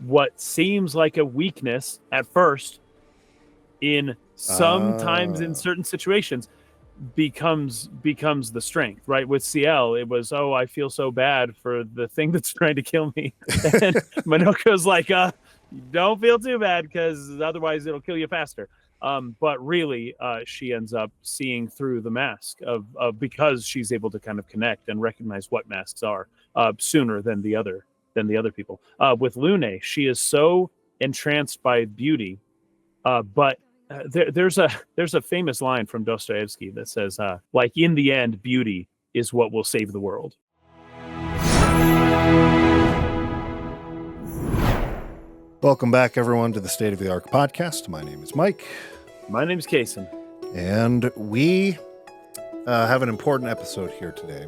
what seems like a weakness at first in sometimes in certain situations becomes the strength, right? With CL, it was, oh, I feel so bad for the thing that's trying to kill me. And Minoko's like, don't feel too bad because otherwise it'll kill you faster. But really, she ends up seeing through the mask of because she's able to kind of connect and recognize what masks are sooner than the other people. With Lune, she is so entranced by beauty, but there's a famous line from Dostoevsky that says, like, in the end, beauty is what will save the world. Welcome back, everyone, to the State of the Arc podcast. My name is Mike. My name is Kason. And we have an important episode here today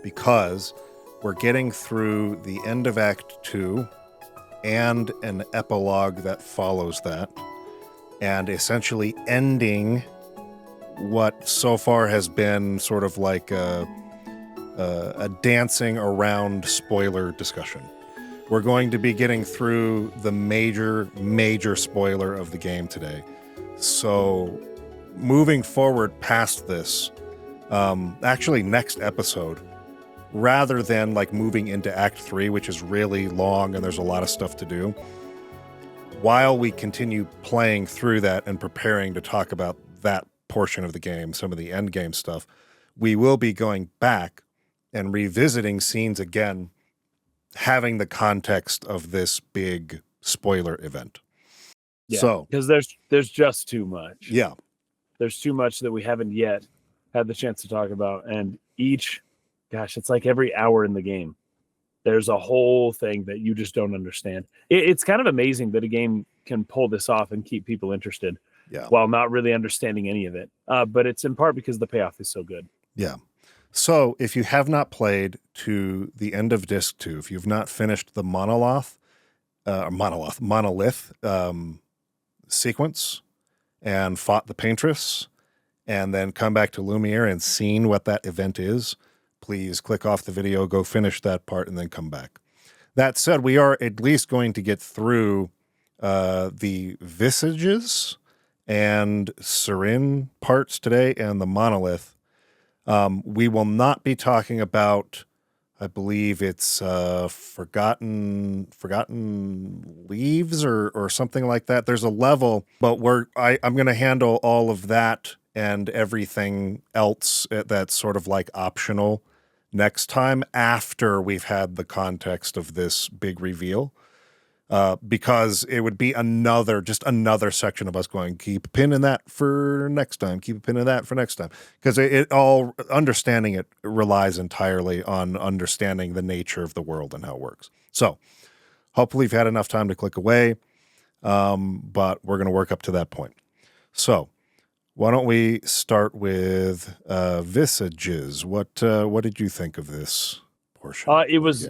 because we're getting through the end of Act 2 and an epilogue that follows that, and essentially ending what so far has been sort of like a dancing around spoiler discussion. We're going to be getting through the major spoiler of the game today. So moving forward past this, actually next episode, rather than like moving into Act 3, which is really long and there's a lot of stuff to do, while we continue playing through that and preparing to talk about that portion of the game, some of the end game stuff, we will be going back and revisiting scenes again, having the context of this big spoiler event. Yeah, so because there's just too much. Yeah. There's too much that we haven't yet had the chance to talk about. And it's like every hour in the game, there's a whole thing that you just don't understand. It's kind of amazing that a game can pull this off and keep people interested while not really understanding any of it. But it's in part because the payoff is so good. Yeah. So if you have not played to the end of Disc 2, if you've not finished the Monolith sequence and fought the Paintress and then come back to Lumiere and seen what that event is, please click off the video, go finish that part, and then come back. That said, we are at least going to get through the Visages and Serin parts today and the Monolith. We will not be talking about, I believe it's Forgotten Leaves or something like that. There's a level, but I'm going to handle all of that and everything else that's sort of like optional next time after we've had the context of this big reveal. Because it would be another section of us going, keep a pin in that for next time, keep a pin in that for next time. Because understanding it relies entirely on understanding the nature of the world and how it works. So hopefully you've had enough time to click away, but we're going to work up to that point. So why don't we start with Visages? What did you think of this portion? It was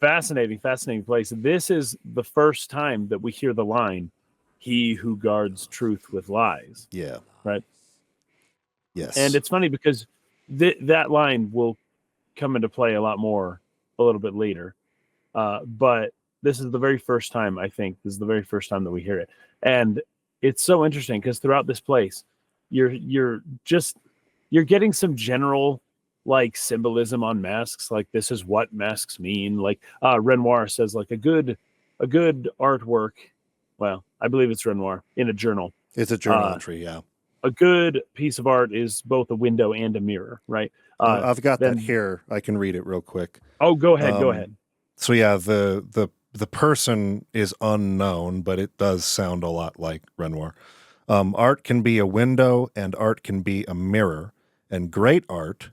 fascinating place. This is the first time that we hear the line, "He who guards truth with lies." Yeah. Right? Yes. And it's funny because that line will come into play a little bit later. But this is the very first time, I think, that we hear it. And it's so interesting because throughout this place, you're getting some general like symbolism on masks, like this is what masks mean. Like Renoir says, like a good artwork. Well, I believe it's Renoir in a journal. It's a journal entry, yeah. A good piece of art is both a window and a mirror, right? I've got that here. I can read it real quick. Oh, go ahead. So yeah, the person is unknown, but it does sound a lot like Renoir. Art can be a window and art can be a mirror, and great art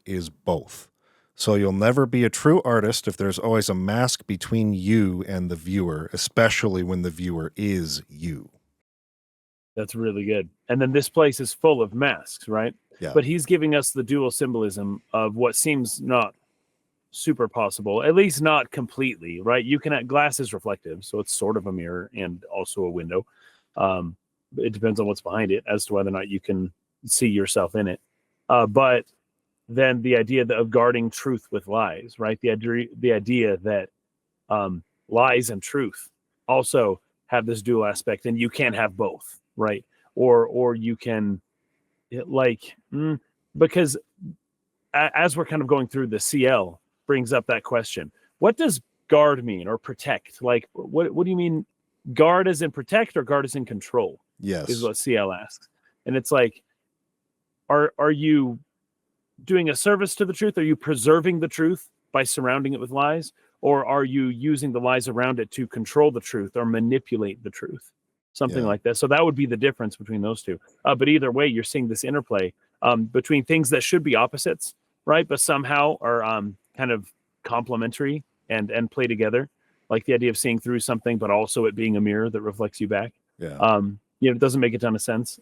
is both. So you'll never be a true artist if there's always a mask between you and the viewer, especially when the viewer is you. That's really good. And then this place is full of masks, right? Yeah. But he's giving us the dual symbolism of what seems not super possible, at least not completely, right? Glass is reflective, so it's sort of a mirror and also a window. It depends on what's behind it as to whether or not you can see yourself in it. But then the idea of guarding truth with lies, right? The idea that lies and truth also have this dual aspect, and you can't have both, right? Or you can, because as we're kind of going through, the CL brings up that question: what does guard mean, or protect? Like, what do you mean? Guard as in protect, or guard as in control? Yes, is what CL asks. And it's like, are you doing a service to the truth? Are you preserving the truth by surrounding it with lies? Or are you using the lies around it to control the truth or manipulate the truth? Something like that. So that would be the difference between those two. But either way, you're seeing this interplay between things that should be opposites, right? But somehow are kind of complementary and play together. Like the idea of seeing through something, but also it being a mirror that reflects you back. Yeah. It doesn't make a ton of sense,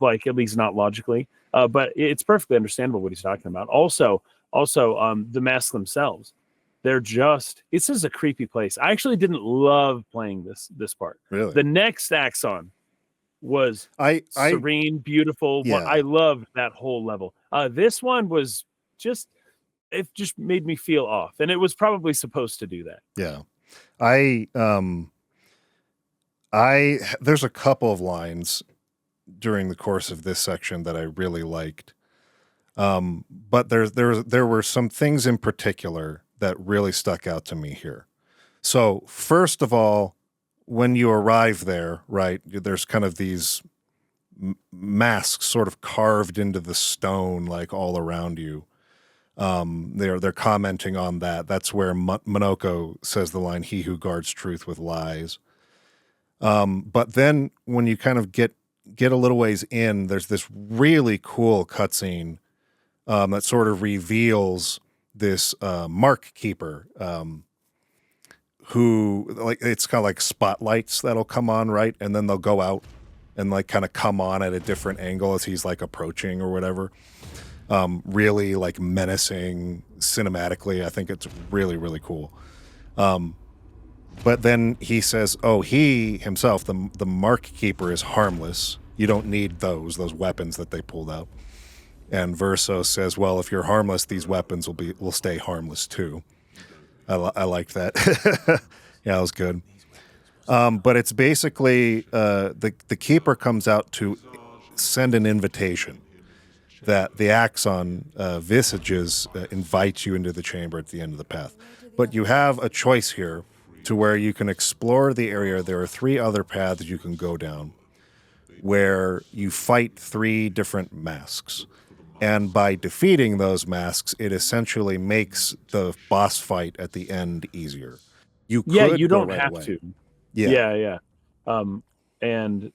like at least not logically. But it's perfectly understandable what he's talking about. Also, the masks themselves, this is a creepy place. I actually didn't love playing this part. Really? The next Axon was serene, beautiful. Yeah. I loved that whole level. This one was it just made me feel off, and it was probably supposed to do that. Yeah. There's a couple of lines during the course of this section that I really liked. But there were some things in particular that really stuck out to me here. So first of all, when you arrive there, right, there's kind of these masks sort of carved into the stone, like all around you. They're commenting on that. That's where Monoko says the line, "He who guards truth with lies." But then when you kind of get a little ways in, there's this really cool cutscene that sort of reveals this mark keeper who, like, it's kind of like spotlights that'll come on, right? And then they'll go out and like kind of come on at a different angle as he's like approaching or whatever. Really like menacing cinematically. I think it's really, really cool. But then he says, he himself, the mark keeper, is harmless. You don't need those weapons that they pulled out. And Verso says, well, if you're harmless, these weapons will stay harmless too. I liked that. Yeah, that was good. But it's basically the keeper comes out to send an invitation that the Axon visages invite you into the chamber at the end of the path. But you have a choice here to where you can explore the area. There are 3 other paths you can go down where you fight 3 different masks. And by defeating those masks, it essentially makes the boss fight at the end easier. You don't have to. Yeah. And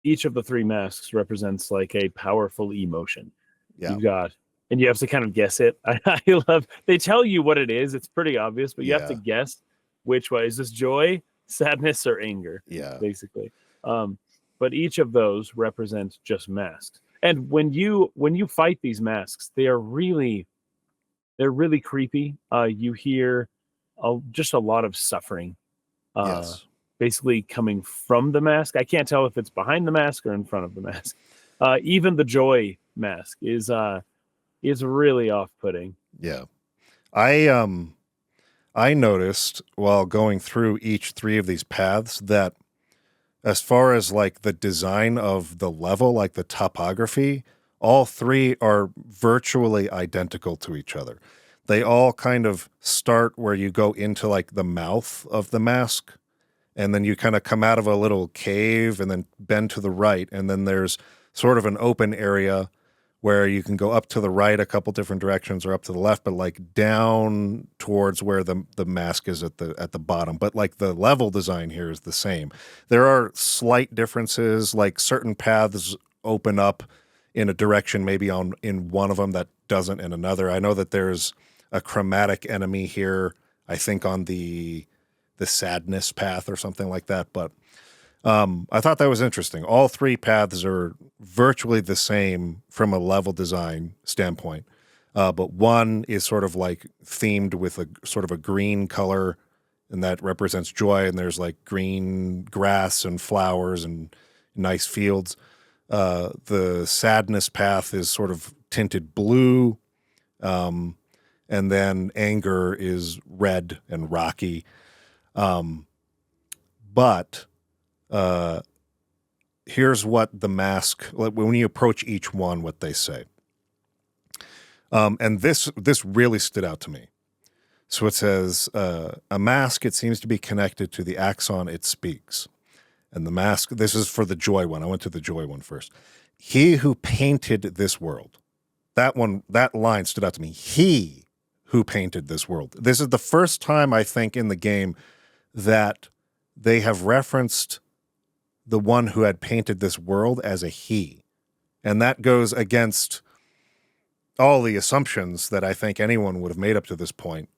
each of the 3 masks represents like a powerful emotion. Yeah. And you have to kind of guess it. I love, they tell you what it is. It's pretty obvious, but you have to guess which way. Is this joy, sadness, or anger? Yeah. Basically. But each of those represents just masks. And when you fight these masks, they're really creepy. You hear just a lot of suffering. Basically coming from the mask. I can't tell if it's behind the mask or in front of the mask. Even the joy mask is really off-putting. Yeah. I noticed while going through each 3 of these paths that as far as like the design of the level, like the topography, all 3 are virtually identical to each other. They all kind of start where you go into like the mouth of the mask, and then you kind of come out of a little cave and then bend to the right. And then there's sort of an open area where you can go up to the right a couple different directions or up to the left, but like down towards where the mask is at the bottom. But like the level design here is the same. There are slight differences, like certain paths open up in a direction maybe in one of them that doesn't in another. I know that there's a chromatic enemy here, I think on the sadness path or something like that, but I thought that was interesting. All 3 paths are virtually the same from a level design standpoint, but one is sort of like themed with a sort of a green color, and that represents joy, and there's like green grass and flowers and nice fields. The sadness path is sort of tinted blue, and then anger is red and rocky. But here's what the mask, when you approach each one, what they say. And this really stood out to me. So it says, a mask, it seems to be connected to the axon it speaks. And the mask, this is for the joy one. I went to the joy one first. He who painted this world. That line stood out to me. He who painted this world. This is the first time, I think, in the game that they have referenced the one who had painted this world as a he. And that goes against all the assumptions that I think anyone would have made up to this point,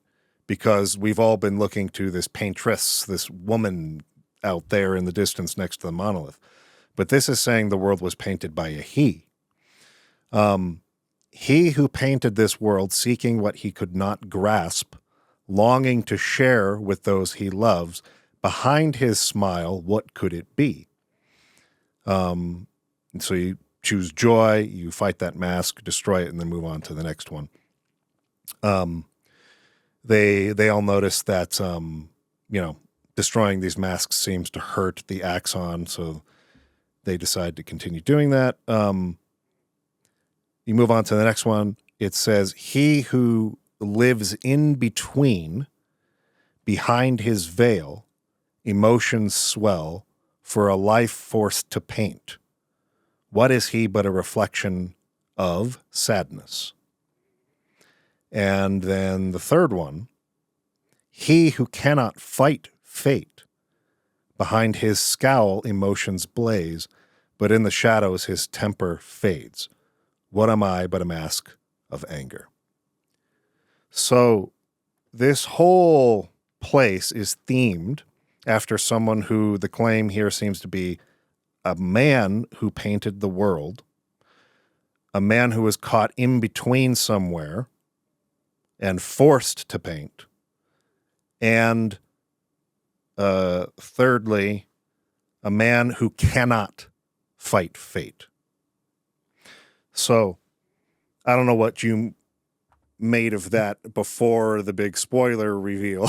because we've all been looking to this Paintress, this woman out there in the distance next to the monolith. But this is saying the world was painted by a he. He who painted this world, seeking what he could not grasp, longing to share with those he loves, behind his smile, what could it be? And so you choose joy, you fight that mask, destroy it, and then move on to the next one. They all notice that, destroying these masks seems to hurt the axon, so they decide to continue doing that. You move on to the next one. It says, he who lives in between, behind his veil, emotions swell, for a life forced to paint. What is he but a reflection of sadness? And then the third one, he who cannot fight fate. Behind his scowl, emotions blaze, but in the shadows his temper fades. What am I but a mask of anger? So this whole place is themed after someone who the claim here seems to be a man who painted the world, a man who was caught in between somewhere and forced to paint, and thirdly, a man who cannot fight fate. So I don't know what you made of that before the big spoiler reveal.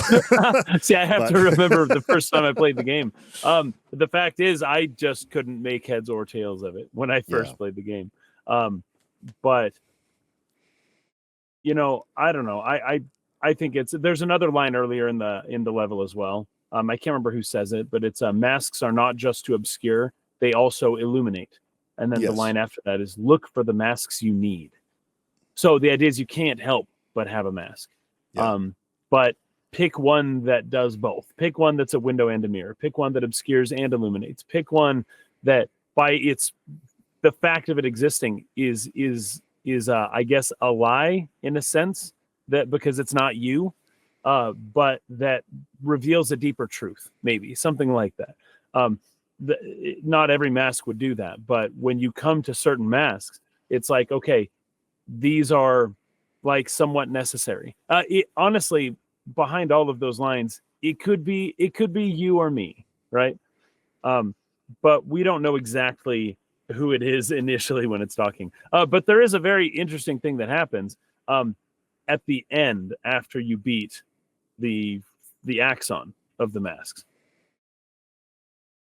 See, I have to remember the first time I played the game. The fact is, I just couldn't make heads or tails of it when I first played the game. But I don't know. I think there's another line earlier in the level as well. I can't remember who says it, but it's masks are not just to obscure; they also illuminate. And then the line after that is, look for the masks you need. So the idea is you can't help but have a mask. Yeah. But pick one that does both. Pick one that's a window and a mirror. Pick one that obscures and illuminates. Pick one that, by the fact of it existing, is I guess a lie in a sense, that because it's not you, but that reveals a deeper truth, maybe something like that. Not every mask would do that, but when you come to certain masks, it's like, okay, these are like somewhat necessary. Honestly, behind all of those lines, it could be you or me, right? But we don't know exactly who it is initially when it's talking. But there is a very interesting thing that happens at the end after you beat the axon of the masks.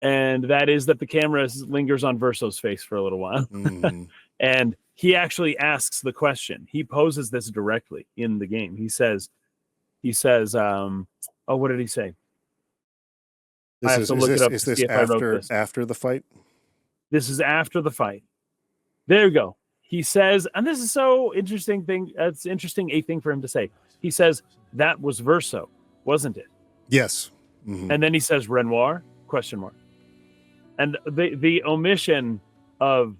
And that is that the camera lingers on Verso's face for a little while. Mm-hmm. And he actually asks the question. He poses this directly in the game. He says, what did he say? Is this after the fight? This is after the fight. There you go. He says, and this is so interesting thing. It's interesting, a thing for him to say. He says, that was Verso, wasn't it? Yes. Mm-hmm. And then he says, Renoir? ? And the omission of,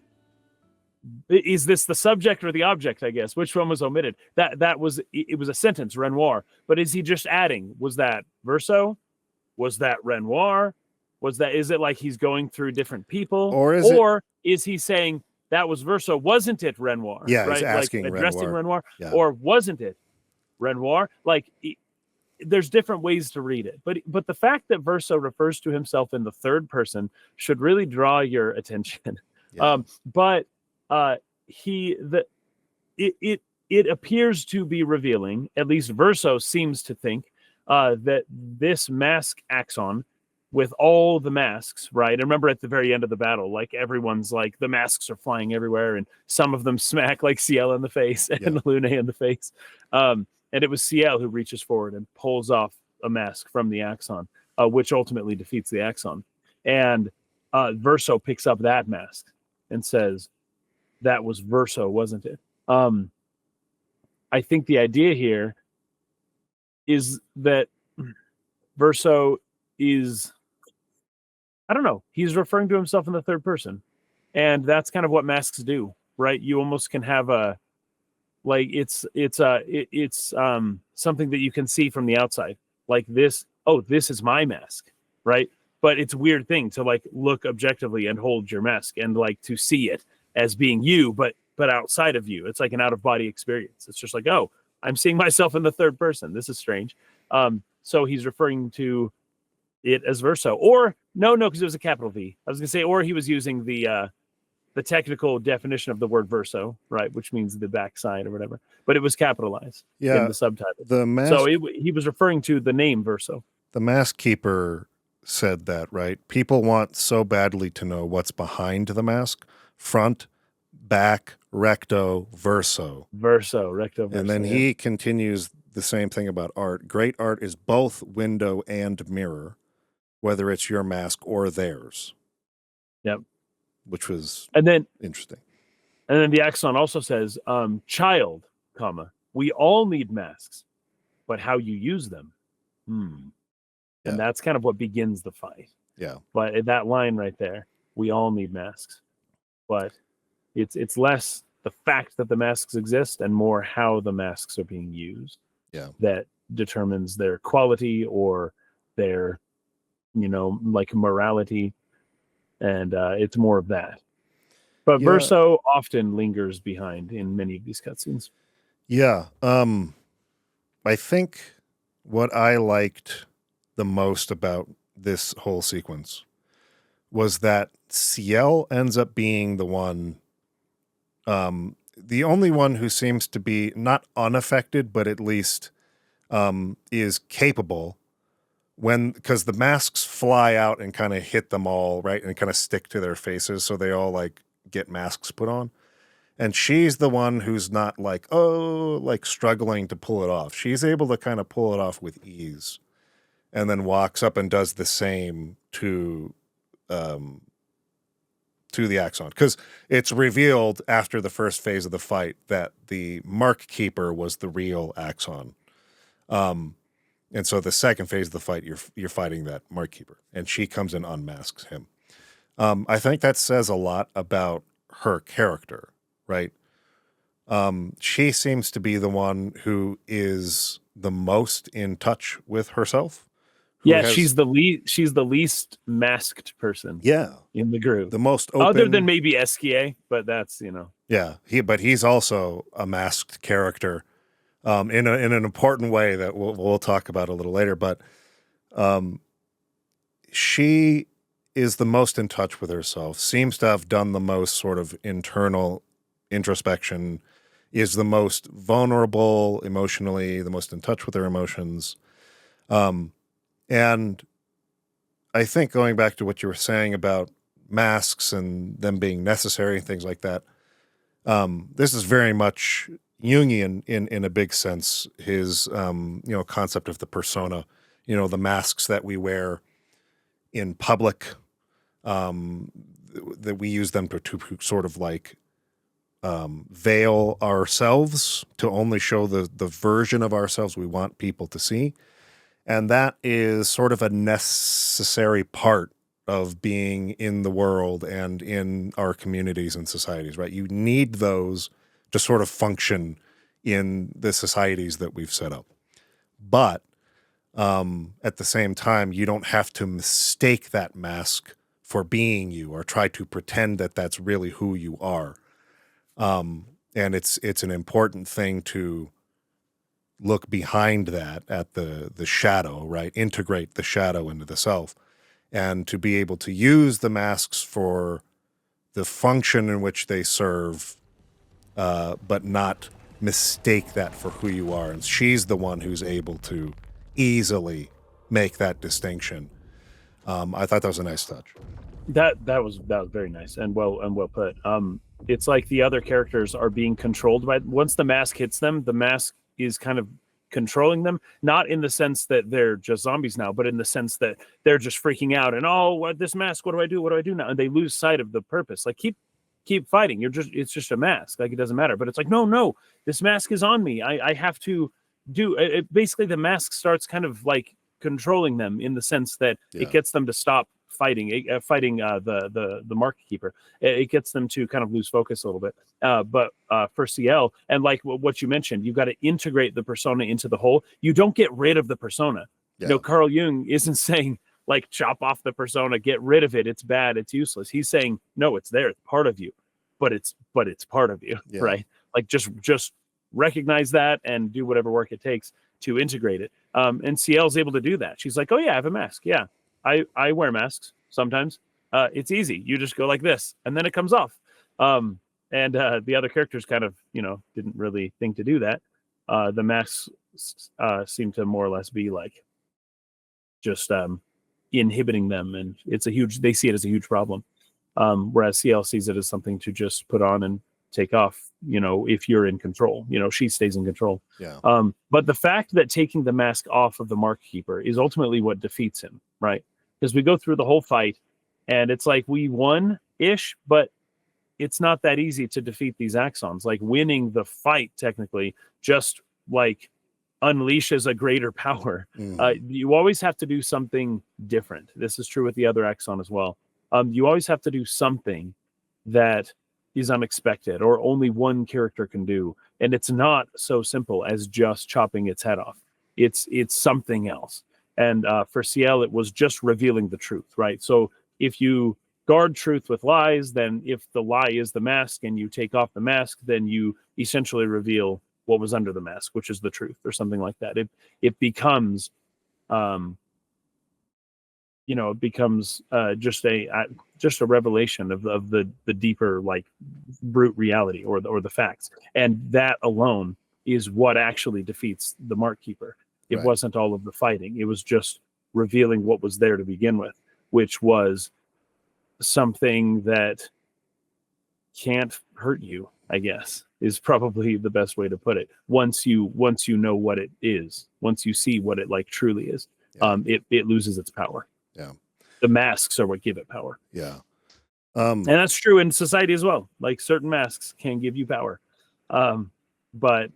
is this the subject or the object, I guess? Which one was omitted? It was a sentence, Renoir. But is he just adding, was that Verso? Was that Renoir? Is it like he's going through different people? Or is he saying, that was Verso, wasn't it Renoir? Yeah, right? He's asking like addressing Renoir. Yeah. Or wasn't it Renoir? Like, there's different ways to read it. But the fact that Verso refers to himself in the third person should really draw your attention. Yeah. it appears to be revealing, at least Verso seems to think, that this mask axon with all the masks, right? And remember at the very end of the battle, like everyone's like the masks are flying everywhere, and some of them smack like Ciel in the face and Lune in the face. And it was Ciel who reaches forward and pulls off a mask from the axon, which ultimately defeats the axon. And Verso picks up that mask and says, "That was Verso, wasn't it?" I think the idea here is that Verso is, I don't know, he's referring to himself in the third person. And that's kind of what masks do, right? You almost can have a, like, it's something that you can see from the outside. Like this, oh, this is my mask, right? But it's a weird thing to like look objectively and hold your mask and like to see it as being you, but outside of you. It's like an out-of-body experience. It's just like, oh, I'm seeing myself in the third person. This is strange. So he's referring to it as Verso. Or no, because it was a capital V. I was gonna say, or he was using the technical definition of the word Verso, right, which means the backside or whatever. But it was capitalized in the subtitle. So he was referring to the name Verso. The Mask Keeper said that, right? People want so badly to know what's behind the mask. Front, back, recto, verso. Recto, verso. And then he continues the same thing about art. Great art is both window and mirror, whether it's your mask or theirs. Yep. Which was interesting. And then the axon also says, child, we all need masks, but how you use them. And that's kind of what begins the fight. Yeah. But that line right there, we all need masks. But it's less the fact that the masks exist and more how the masks are being used. Yeah. That determines their quality or their, like morality. And it's more of that. But Verso often lingers behind in many of these cutscenes. Yeah. I think what I liked the most about this whole sequence was that Ciel ends up being the one, the only one who seems to be not unaffected, but at least is capable because the masks fly out and kind of hit them all, right? And kind of stick to their faces. So they all like get masks put on. And she's the one who's not like struggling to pull it off. She's able to kind of pull it off with ease. And then walks up and does the same to the axon, because it's revealed after the first phase of the fight that the Mark Keeper was the real axon, and so the second phase of the fight you're fighting that Mark Keeper, and she comes and unmasks him. I think that says a lot about her character, right? She seems to be the one who is the most in touch with herself. She's the least masked person. Yeah, in the group, the most open, other than maybe Esquier, but that's Yeah, he's also a masked character, in an important way that we'll talk about a little later. But she is the most in touch with herself. Seems to have done the most sort of internal introspection. Is the most vulnerable emotionally, the most in touch with her emotions. And I think going back to what you were saying about masks and them being necessary and things like that, this is very much Jungian in a big sense. His concept of the persona, the masks that we wear in public, that we use them to sort of like veil ourselves, to only show the version of ourselves we want people to see. And that is sort of a necessary part of being in the world and in our communities and societies, right? You need those to sort of function in the societies that we've set up. But at the same time, you don't have to mistake that mask for being you or try to pretend that that's really who you are. And it's an important thing to look behind that at the shadow, right? Integrate the shadow into the self, and to be able to use the masks for the function in which they serve, but not mistake that for who you are, and she's the one who's able to easily make that distinction. I thought that was a nice touch. That was very nice and well put. It's like the other characters are being controlled by, once the mask hits them, the mask is kind of controlling them, not in the sense that they're just zombies now, but in the sense that they're just freaking out and, oh, what, this mask, what do I do now? And they lose sight of the purpose. Like, keep fighting. It's just a mask. Like, it doesn't matter. But it's like, no, this mask is on me. I have to do it. Basically, the mask starts kind of like controlling them in the sense that it gets them to stop fighting the mark keeper. It gets them to kind of lose focus a little bit. But for CL, and like what you mentioned, you've got to integrate the persona into the whole. You don't get rid of the persona. Carl Jung isn't saying like chop off the persona, get rid of it, it's bad, it's useless. He's saying no, it's there, it's part of you, but it's part of you, right? Like just recognize that and do whatever work it takes to integrate it. And CL's able to do that. She's like, oh yeah, I have a mask. Yeah, I wear masks sometimes. It's easy. You just go like this, and then it comes off. And the other characters kind of, didn't really think to do that. The masks seem to more or less be like just inhibiting them, and they see it as a huge problem. Whereas CL sees it as something to just put on and take off, if you're in control. She stays in control. But the fact that taking the mask off of the Mark Keeper is ultimately what defeats him, right? Because we go through the whole fight, and it's like we won-ish, but it's not that easy to defeat these Axons. Like, winning the fight, technically, just like unleashes a greater power. You always have to do something different. This is true with the other Axon as well. You always have to do something that is unexpected or only one character can do, and it's not so simple as just chopping its head off. It's something else. And for CL, it was just revealing the truth, right? So if you guard truth with lies, then if the lie is the mask and you take off the mask, then you essentially reveal what was under the mask, which is the truth, or something like that. It becomes just a revelation of the deeper, like, brute reality or the facts, and that alone is what actually defeats the Mark Keeper. It wasn't all of the fighting; it was just revealing what was there to begin with, which was something that can't hurt you, I guess, is probably the best way to put it. Once you know what it is, once you see what it like truly is, it loses its power. The masks are what give it power. And that's true in society as well. Like, certain masks can give you power, but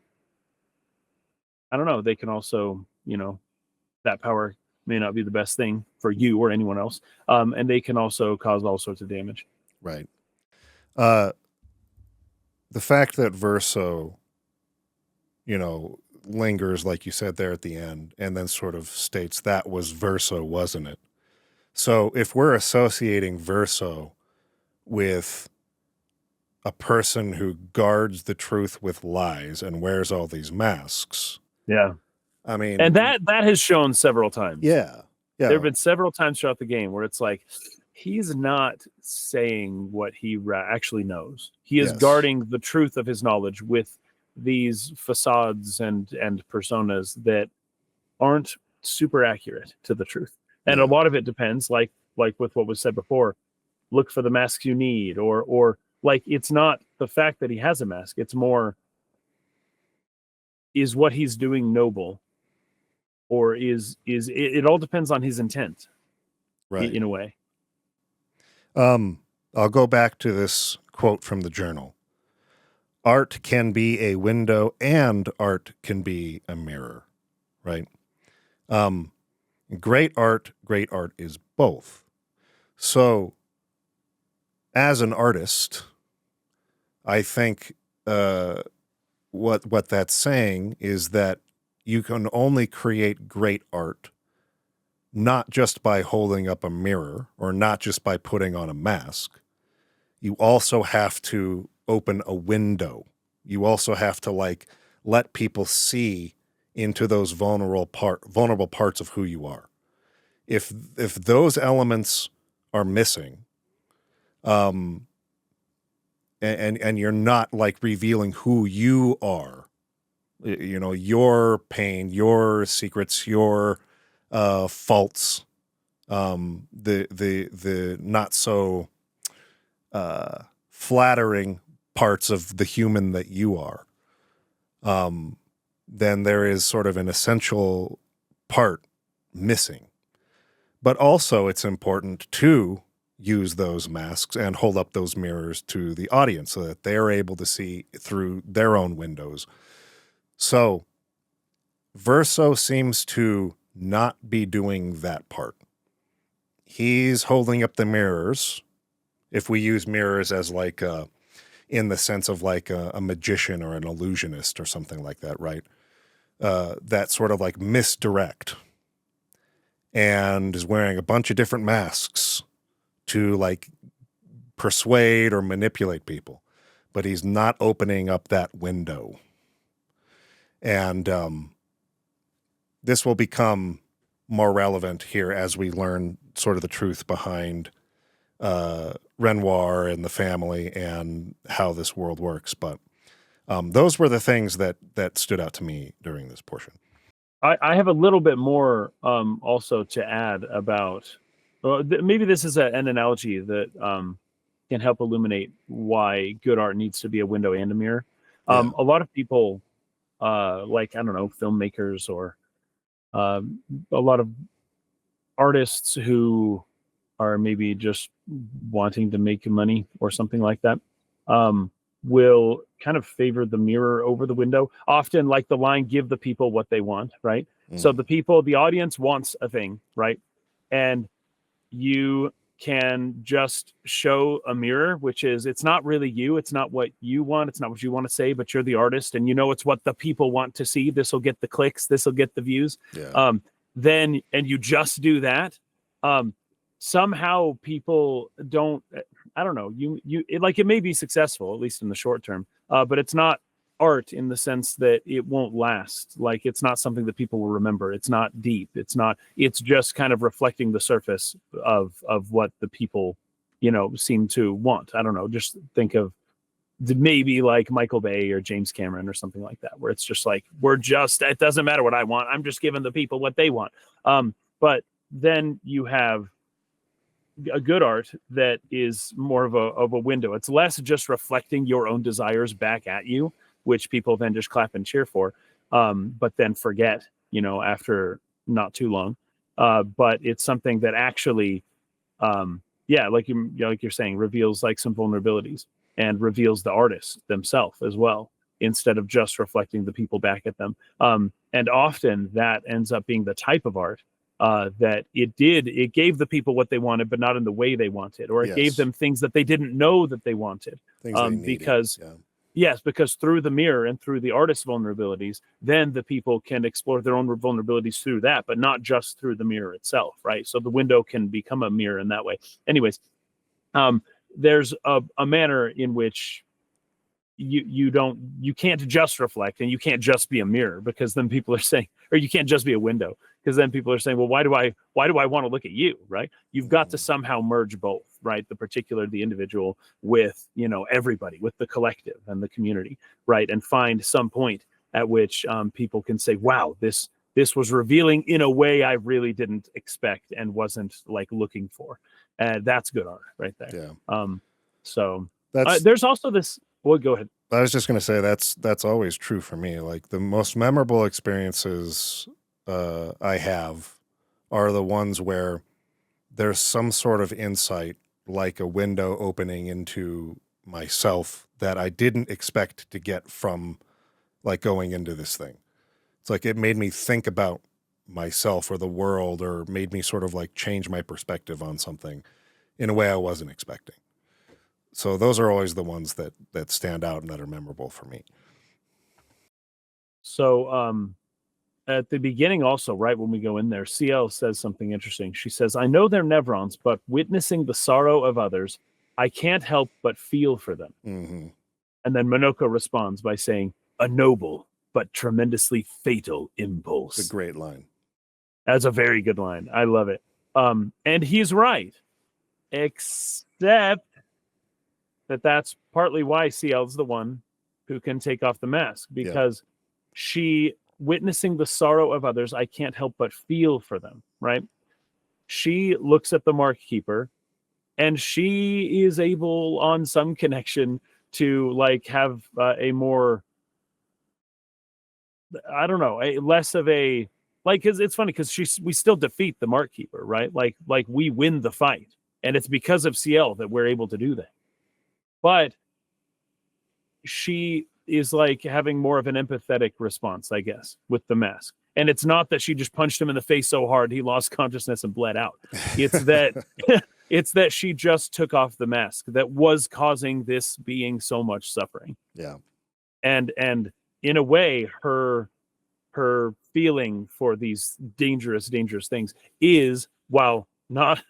I don't know, they can also, that power may not be the best thing for you or anyone else, and they can also cause all sorts of damage. Right. The fact that Verso, lingers, like you said there at the end, and then sort of states that was Verso, wasn't it? So if we're associating Verso with a person who guards the truth with lies and wears all these masks, I mean, and that has shown several times. There have been several times throughout the game where it's like, he's not saying what he actually knows. He is guarding the truth of his knowledge with these facades and personas that aren't super accurate to the truth. And a lot of it depends, like with what was said before, look for the masks you need, or like, it's not the fact that he has a mask. It's more, is what he's doing noble, or is it all depends on his intent, right? In a way. I'll go back to this quote from the journal. Art can be a window and art can be a mirror, right? Great art is both. So as an artist, I think what that's saying is that you can only create great art not just by holding up a mirror or not just by putting on a mask. You also have to open a window. You also have to, like, let people see into those vulnerable parts of who you are. If those elements are missing, and you're not, like, revealing who you are You know, your pain, your secrets, your faults, the not so flattering parts of the human that you are, then there is sort of an essential part missing. But also it's important to use those masks and hold up those mirrors to the audience so that they're able to see through their own windows. So Verso seems to not be doing that part. He's holding up the mirrors, if we use mirrors as like in the sense of like a magician or an illusionist or something like that, right? That sort of like misdirect, and is wearing a bunch of different masks to like persuade or manipulate people, but he's not opening up that window. And this will become more relevant here as we learn sort of the truth behind Renoir and the family and how this world works. But those were the things that stood out to me during this portion. I have a little bit more also to add about maybe this is an analogy that can help illuminate why good art needs to be a window and a mirror. A lot of people, like, I don't know, filmmakers or a lot of artists who are maybe just wanting to make money or something like that, will kind of favor the mirror over the window. Often, like the line, give the people what they want, right? So the audience wants a thing, right? And you can just show a mirror, which is, it's not really you. It's not what you want. It's not what you want to say, but you're the artist and you know it's what the people want to see. This will get the clicks. This will get the views. Then, and you just do that. Somehow people don't, I don't know, it may be successful, at least in the short term, but it's not art in the sense that it won't last. Like, it's not something that people will remember. It's not deep. It's just kind of reflecting the surface of what the people, seem to want. I don't know, just think of maybe like Michael Bay or James Cameron or something like that, where it's just like, it doesn't matter what I want. I'm just giving the people what they want. But then you have a good art that is more of a window. It's less just reflecting your own desires back at you, which people then just clap and cheer for, but then forget, after not too long. But it's something that actually, like you're saying, reveals like some vulnerabilities and reveals the artists themselves as well, instead of just reflecting the people back at them. And often that ends up being the type of art that it gave the people what they wanted, but not in the way they wanted, or it gave them things that they didn't know that they wanted. Things they needed, because through the mirror and through the artist's vulnerabilities, then the people can explore their own vulnerabilities through that, but not just through the mirror itself, right? So the window can become a mirror in that way. Anyways, there's a manner in which you can't just reflect, and you can't just be a mirror, because then people are saying, or you can't just be a window, because then people are saying, well, why do I want to look at you, right? You've got to somehow merge both, right? The individual with, everybody, with the collective and the community, right? And find some point at which people can say, wow, this was revealing in a way I really didn't expect and wasn't like looking for. And that's good art right there. So there's also this. Well, go ahead. I was just going to say that's always true for me. Like, the most memorable experiences I have are the ones where there's some sort of insight, like a window opening into myself, that I didn't expect to get from like going into this thing. It's like it made me think about myself or the world, or made me sort of like change my perspective on something in a way I wasn't expecting. So those are always the ones that stand out and that are memorable for me. So at the beginning also, right when we go in there, CL says something interesting. She says, I know they're Nevrons, but witnessing the sorrow of others, I can't help but feel for them. Mm-hmm. And then Monoko responds by saying, a noble but tremendously fatal impulse. It's a great line. That's a very good line. I love it. And he's right, except that's partly why CL's the one who can take off the mask, because she, witnessing the sorrow of others, I can't help but feel for them, right? She looks at the Mark Keeper, and she is able, on some connection, to like have a more, I don't know, a less of a, like, cause it's funny because we still defeat the Mark Keeper, right? Like we win the fight, and it's because of CL that we're able to do that. But she is like having more of an empathetic response, I guess, with the mask. And it's not that she just punched him in the face so hard he lost consciousness and bled out. It's that it's that she just took off the mask that was causing this being so much suffering. Yeah. And in a way, her feeling for these dangerous things is, while not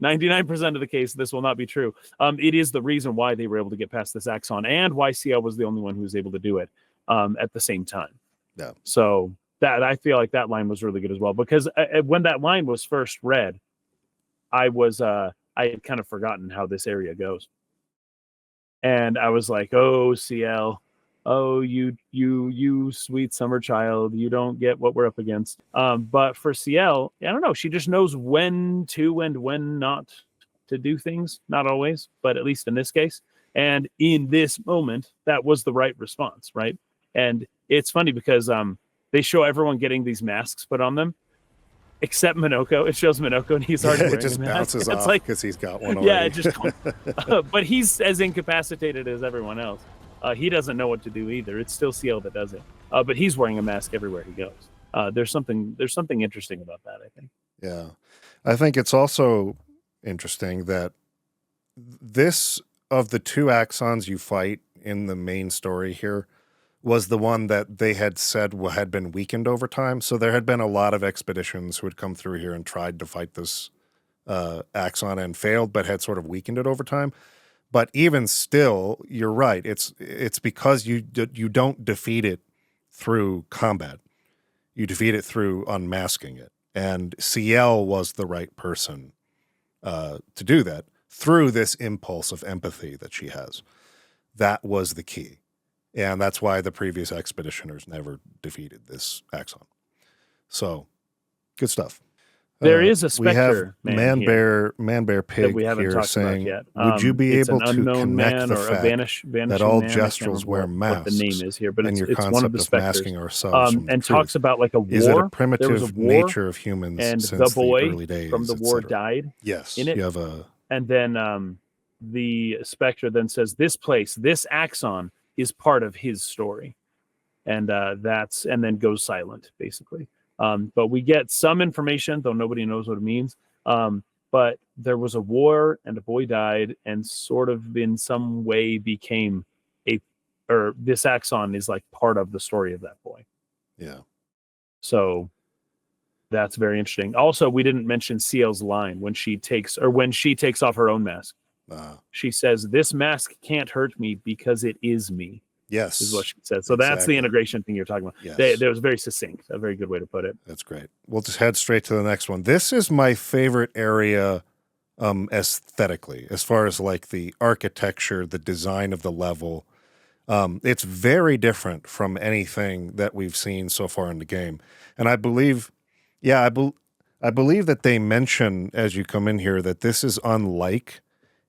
99% of the case, this will not be true. It is the reason why they were able to get past this Axon, and why CL was the only one who was able to do it at the same time. Yeah. So that, I feel like that line was really good as well, because when that line was first read, I had kind of forgotten how this area goes, and I was like, "Oh, CL, oh you sweet summer child, you don't get what we're up against." But for CL, I don't know, she just knows when to and when not to do things. Not always, but at least in this case, and in this moment, that was the right response, right? And it's funny because they show everyone getting these masks put on them, except Minoko. It shows Minoko, and he's already wearing it just a mask. bounces It's off like, because he's got one already. yeah, it just but he's as incapacitated as everyone else. He doesn't know what to do either. It's still CL that does it. But he's wearing a mask everywhere he goes. There's something interesting about that, I think. Yeah. I think it's also interesting that this, of the two Axons you fight in the main story here, was the one that they had said had been weakened over time. So there had been a lot of expeditions who had come through here and tried to fight this Axon and failed, but had sort of weakened it over time. But even still, you're right. It's because you don't defeat it through combat. You defeat it through unmasking it. And CL was the right person to do that through this impulse of empathy that she has. That was the key. And that's why the previous expeditioners never defeated this Axon. So, good stuff. There is a Spectre we have Man Bear Pig that we haven't here talked saying, about yet. would you be It's able an to unknown connect man the or a fact vanishing that all man? I can't Jestrels remember wear what the masks name is here, but and your it's one of concept the of Spectres. masking ourselves from the And truth? talks about like a war. Is it a There was primitive a war, nature of humans and since the boy the early days from the war etc.? died Yes, in it. you have a... And then the Spectre then says, this place, this Axon, is part of his story. And and then goes silent, basically. But we get some information, though nobody knows what it means. But there was a war, and a boy died, and sort of in some way became this Axon is like part of the story of that boy. Yeah. So that's very interesting. Also, we didn't mention CL's line when she takes off her own mask. She says, "This mask can't hurt me because it is me." Yes, is what she said. So that's the integration thing you're talking about. Yes. That was very succinct. A very good way to put it. That's great. We'll just head straight to the next one. This is my favorite area aesthetically, as far as like the architecture, the design of the level. It's very different from anything that we've seen so far in the game. And I believe, I believe that they mention as you come in here that this is unlike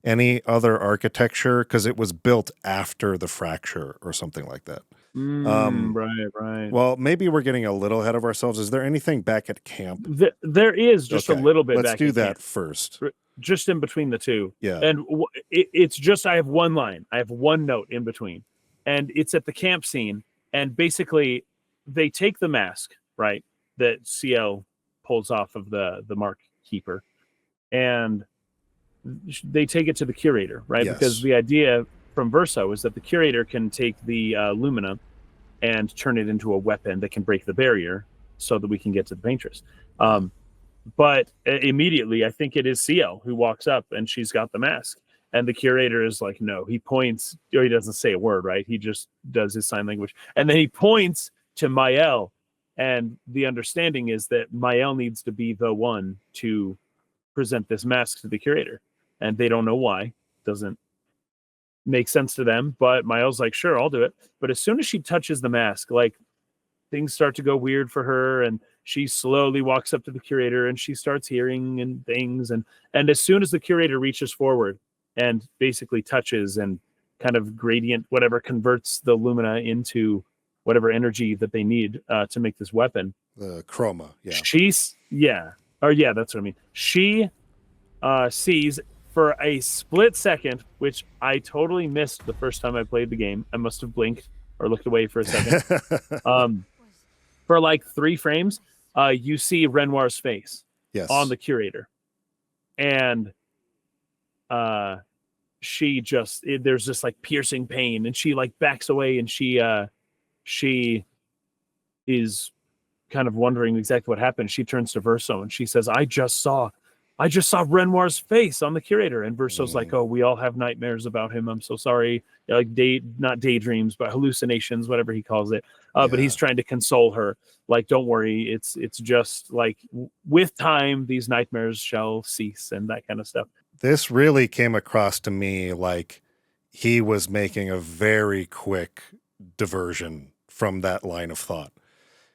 any other architecture because it was built after the fracture or something like that. Right. Well, maybe we're getting a little ahead of ourselves. Is there anything back at camp? There is just a little bit. Let's do that first. Just in between the two. Yeah. And it's just, I have one line. I have one note in between. And it's at the camp scene. And basically, they take the mask, right, that CL pulls off of the Mark Keeper. And they take it to the curator, right? Yes. Because the idea from Verso is that the curator can take the Lumina and turn it into a weapon that can break the barrier so that we can get to the Paintress. But immediately, I think it is CL who walks up and she's got the mask. And the curator is like, no, he points, or he doesn't say a word, right? He just does his sign language. And then he points to Mael. And the understanding is that Mael needs to be the one to present this mask to the curator. And they don't know why. Doesn't make sense to them. But Mael's like, sure, I'll do it. But as soon as she touches the mask, like things start to go weird for her, and she slowly walks up to the curator and she starts hearing and things, and as soon as the curator reaches forward and basically touches and kind of gradient whatever converts the lumina into whatever energy that they need to make this weapon, The chroma, yeah. That's what I mean. She sees for a split second, which I totally missed the first time I played the game. I must have blinked or looked away for a second. For like 3 frames, you see Renoir's face on the curator, and she just there's this like piercing pain, and she like backs away, and she is kind of wondering exactly what happened. She turns to Verso and she says, I just saw Renoir's face on the curator. And Verso's like, oh, we all have nightmares about him. I'm so sorry. Like not daydreams, but hallucinations, whatever he calls it. But he's trying to console her. Like, don't worry. It's just like with time, these nightmares shall cease and that kind of stuff. This really came across to me like he was making a very quick diversion from that line of thought.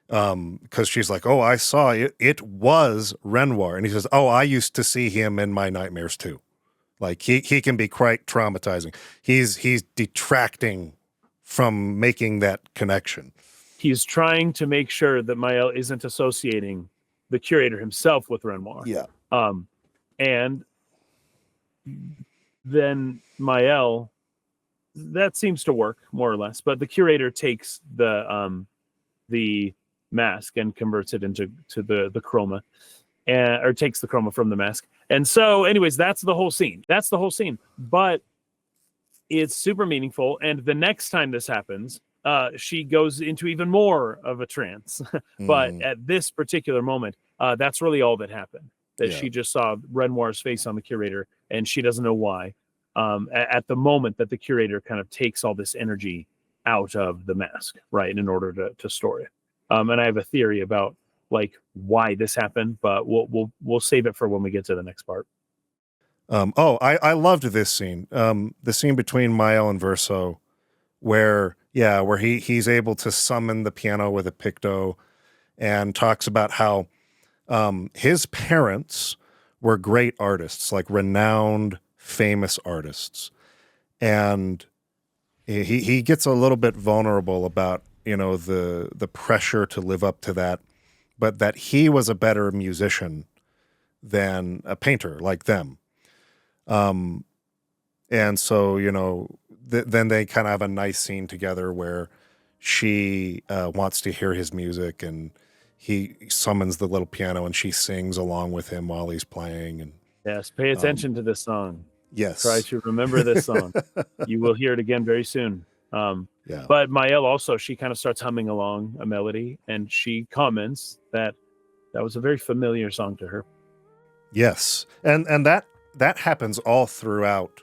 Because she's like, oh, I saw it. It was Renoir. And he says, oh, I used to see him in my nightmares too. Like he can be quite traumatizing. He's detracting from making that connection. He's trying to make sure that Maël isn't associating the curator himself with Renoir. Yeah. And then Maël, that seems to work more or less, but the curator takes the mask and converts it into the chroma, or takes the chroma from the mask. And so anyways, that's the whole scene. But it's super meaningful. And the next time this happens, she goes into even more of a trance. But at this particular moment, that's really all that happened. That she just saw Renoir's face on the curator, and she doesn't know why. At the moment that the curator kind of takes all this energy out of the mask, right, in order to store it. And I have a theory about like why this happened, but we'll save it for when we get to the next part. I loved this scene. The scene between Maël and Verso, where he's able to summon the piano with a picto, and talks about how his parents were great artists, like renowned, famous artists, and he gets a little bit vulnerable about the pressure to live up to that, but that he was a better musician than a painter like them. And so, then they kind of have a nice scene together where she wants to hear his music, and he summons the little piano and she sings along with him while he's playing. And yes, pay attention to this song. Yes. Try to remember this song. You will hear it again very soon. But Maël also, she kind of starts humming along a melody, and she comments that was a very familiar song to her. Yes. And that happens all throughout,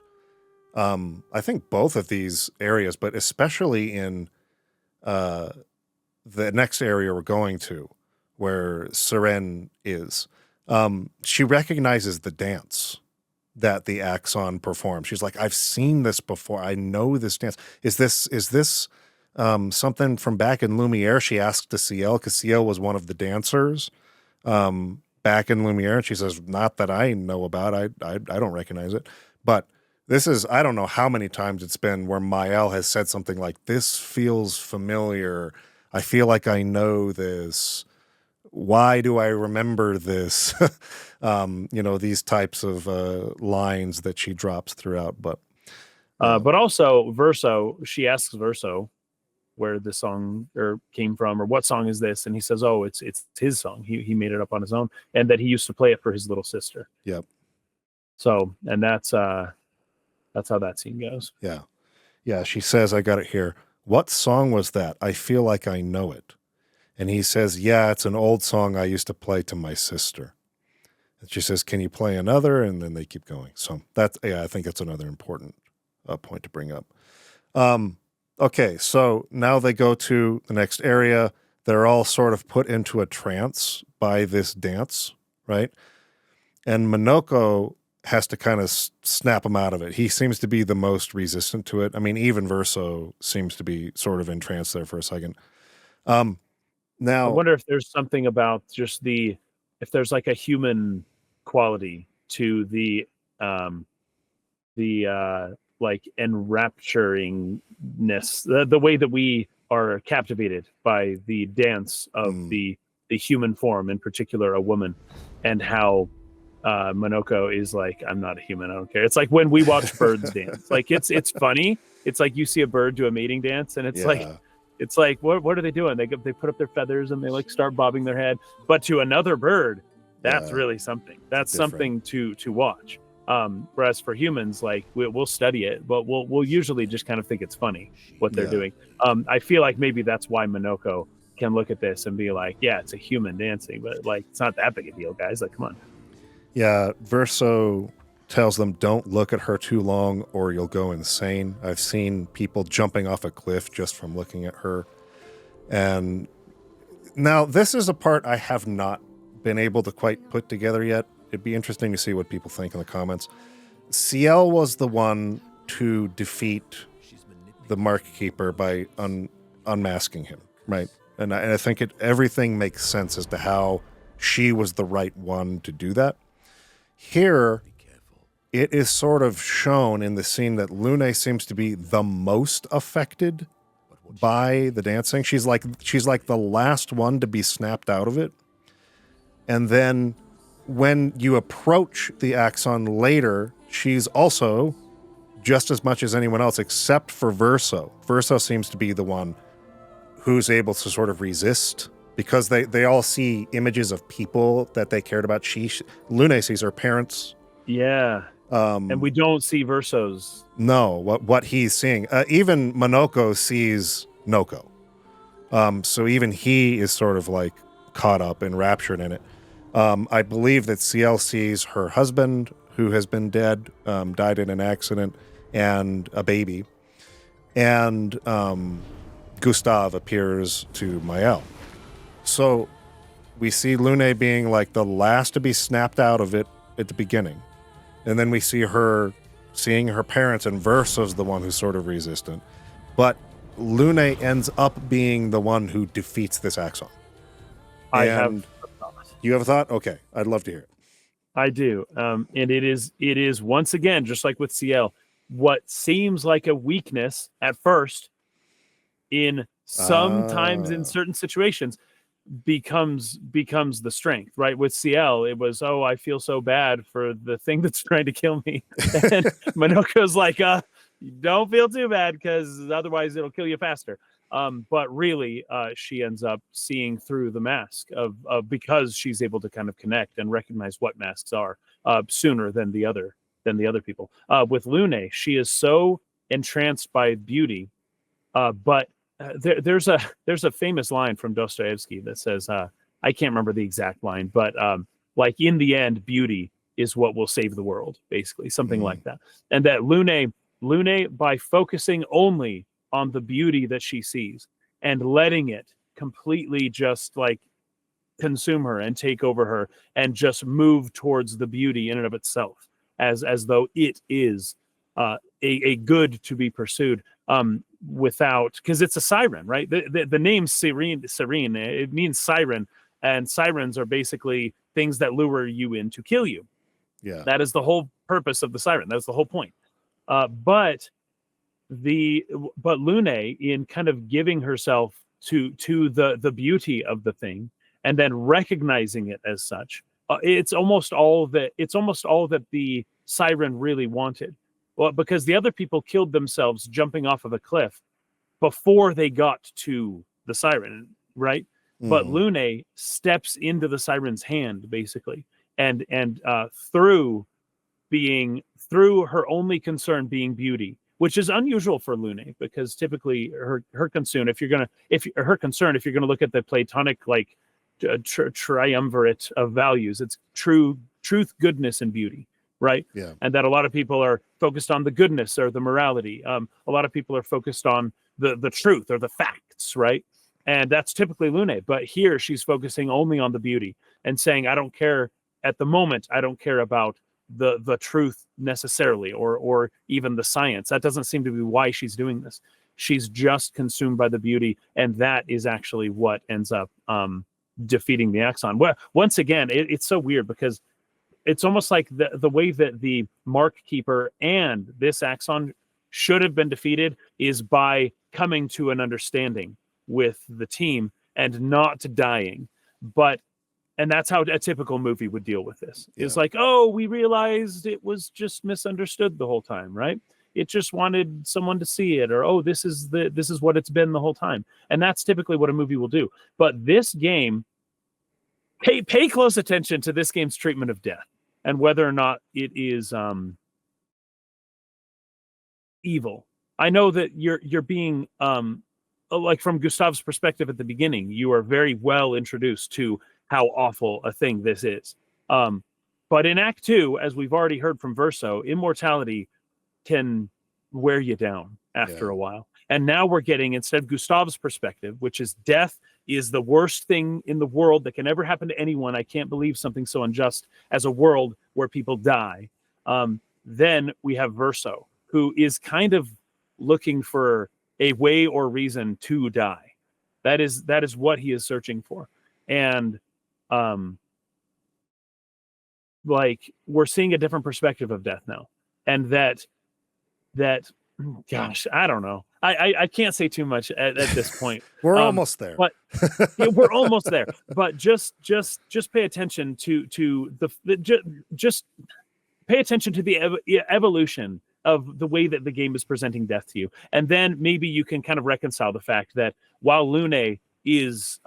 I think both of these areas, but especially in the next area we're going to, where Seren is. She recognizes the dance that the Axon performs. She's like, I've seen this before. I know this dance. Is this something from back in Lumiere? She asked to Ciel, because Ciel was one of the dancers back in Lumiere. And she says, not that I know about. I don't recognize it. But this is, I don't know how many times it's been where Maël has said something like, this feels familiar. I feel like I know this. Why do I remember this? These types of lines that she drops throughout. But also Verso, she asks Verso where this song came from, or what song is this? And he says, oh, it's his song. He made it up on his own, and that he used to play it for his little sister. Yep. So, and that's how that scene goes. Yeah. Yeah. She says, I got it here. What song was that? I feel like I know it. And he says, yeah, it's an old song I used to play to my sister. And she says, can you play another? And then they keep going. So I think that's another important point to bring up. Okay, so now they go to the next area. They're all sort of put into a trance by this dance, right? And Minoko has to kind of snap him out of it. He seems to be the most resistant to it. I mean, even Verso seems to be sort of in trance there for a second. Now, I wonder if there's something about just if there's like a human quality to the like enrapturingness, the way that we are captivated by the dance of the human form, in particular a woman, and how Monoko is like, I'm not a human, I don't care. It's like when we watch birds dance. Like it's funny. It's like you see a bird do a mating dance, and it's like what are they doing? They put up their feathers and they like start bobbing their head. But to another bird, that's really something. That's something to watch. Whereas for humans, like we'll study it, but we'll usually just kind of think it's funny what they're doing. I feel like maybe that's why Monoko can look at this and be like, yeah, it's a human dancing, but like it's not that big a deal, guys. Like, come on. Yeah, Verso tells them don't look at her too long or you'll go insane. I've seen people jumping off a cliff just from looking at her. And now this is a part I have not been able to quite put together yet. It'd be interesting to see what people think in the comments. CL was the one to defeat the Mark Keeper by unmasking him, right? And I think everything makes sense as to how she was the right one to do that. Here, it is sort of shown in the scene that Lune seems to be the most affected by the dancing. She's like the last one to be snapped out of it. And then when you approach the Axon later, she's also just as much as anyone else, except for Verso. Verso seems to be the one who's able to sort of resist, because they all see images of people that they cared about. Lune sees her parents. Yeah. And we don't see Verso's. No, what he's seeing. Even Monoko sees Noko. So even he is sort of like caught up, enraptured in it. I believe that CL sees her husband, who has been dead, died in an accident, and a baby. And Gustav appears to Mael. So we see Lune being like the last to be snapped out of it at the beginning. And then we see her seeing her parents, and Verso's the one who's sort of resistant. But Lune ends up being the one who defeats this Axon. I have a thought. You have a thought? Okay. I'd love to hear it. I do. And it is once again, just like with CL, what seems like a weakness at first in sometimes in certain situations becomes the strength, right? With CL, it was, oh, I feel so bad for the thing that's trying to kill me. And Monoko's like, don't feel too bad, because otherwise it'll kill you faster. But really, she ends up seeing through the mask of because she's able to kind of connect and recognize what masks are sooner than the other people. With Lune, she is so entranced by beauty, but there's a famous line from Dostoevsky that says, I can't remember the exact line, but like in the end, beauty is what will save the world, basically, something like that. And that Lune, by focusing only on the beauty that she sees and letting it completely just like consume her and take over her and just move towards the beauty in and of itself, as though it is a good to be pursued, without, because it's a siren, right? The name serene, it means siren, and sirens are basically things that lure you in to kill you. Yeah, that is the whole purpose of the siren. That's the whole point. But Lune, in kind of giving herself to the beauty of the thing and then recognizing it as such, it's almost all that the siren really wanted. Well, because the other people killed themselves jumping off of a cliff before they got to the siren, right? But Lune steps into the siren's hand, basically, and through her only concern being beauty, which is unusual for Lune, because typically her concern, if you're gonna look at the Platonic like triumvirate of values, it's truth, goodness, and beauty. Right. Yeah. And that a lot of people are focused on the goodness or the morality. A lot of people are focused on the truth or the facts. Right. And that's typically Lune. But here she's focusing only on the beauty and saying, I don't care at the moment. I don't care about the truth necessarily, or even the science. That doesn't seem to be why she's doing this. She's just consumed by the beauty, and that is actually what ends up defeating the Axon. Well, once again, it's so weird because it's almost like the way that the Mark Keeper and this Axon should have been defeated is by coming to an understanding with the team and not dying. And that's how a typical movie would deal with this. Yeah. It's like, oh, we realized it was just misunderstood the whole time, right? It just wanted someone to see it, or oh, this is what it's been the whole time. And that's typically what a movie will do. But this game, pay close attention to this game's treatment of death and whether or not it is evil. I know that you're being like from Gustav's perspective at the beginning, you are very well introduced to how awful a thing this is. But in Act 2, as we've already heard from Verso, immortality can wear you down after a while. And now we're getting, instead of Gustav's perspective, which is death is the worst thing in the world that can ever happen to anyone. I can't believe something so unjust as a world where people die. Then we have Verso, who is kind of looking for a way or reason to die. That is what he is searching for. And like we're seeing a different perspective of death now. And that gosh, I don't know. I can't say too much at this point. We're almost there. But yeah, we're almost there. But just pay attention to just pay attention to the evolution of the way that the game is presenting death to you. And then maybe you can kind of reconcile the fact that while Lune is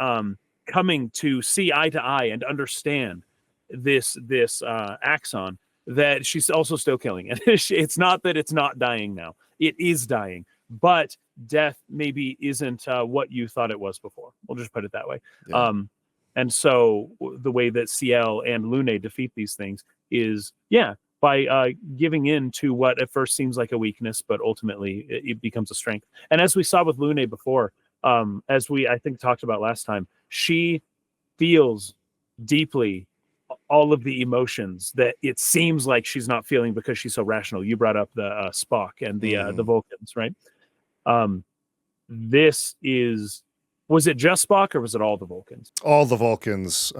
coming to see eye to eye and understand this Axon, that she's also still killing it. It's not that it's not dying now. It is dying. But death maybe isn't what you thought it was before. We'll just put it that way. Yeah. And so the way that CL and Lune defeat these things is, by giving in to what at first seems like a weakness, but ultimately it becomes a strength. And as we saw with Lune before, as we, I think, talked about last time, she feels deeply all of the emotions that it seems like she's not feeling because she's so rational. You brought up the Spock and the Vulcans, right? This is, was it just Spock or was it all the Vulcans? All the Vulcans.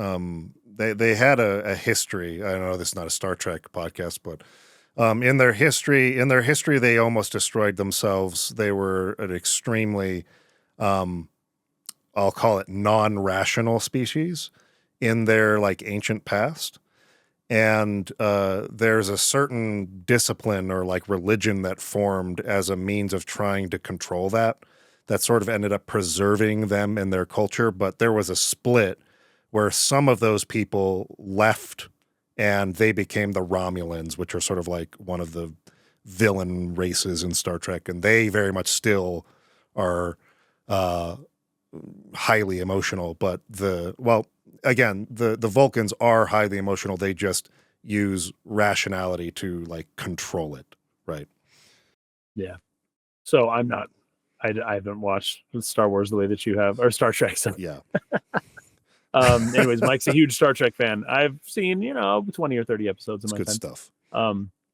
They had a history. I know this is not a Star Trek podcast, but in their history, they almost destroyed themselves. They were an extremely, I'll call it non-rational species in their like ancient past. And there's a certain discipline or like religion that formed as a means of trying to control that sort of ended up preserving them in their culture. But there was a split where some of those people left and they became the Romulans, which are sort of like one of the villain races in Star Trek. And they very much still are highly emotional. But the Vulcans are highly emotional. They just use rationality to like control it. Right. Yeah. So I haven't watched Star Wars the way that you have, or Star Trek. So. Yeah. Anyways, Mike's a huge Star Trek fan. I've seen, 20 or 30 episodes in my time. Good stuff.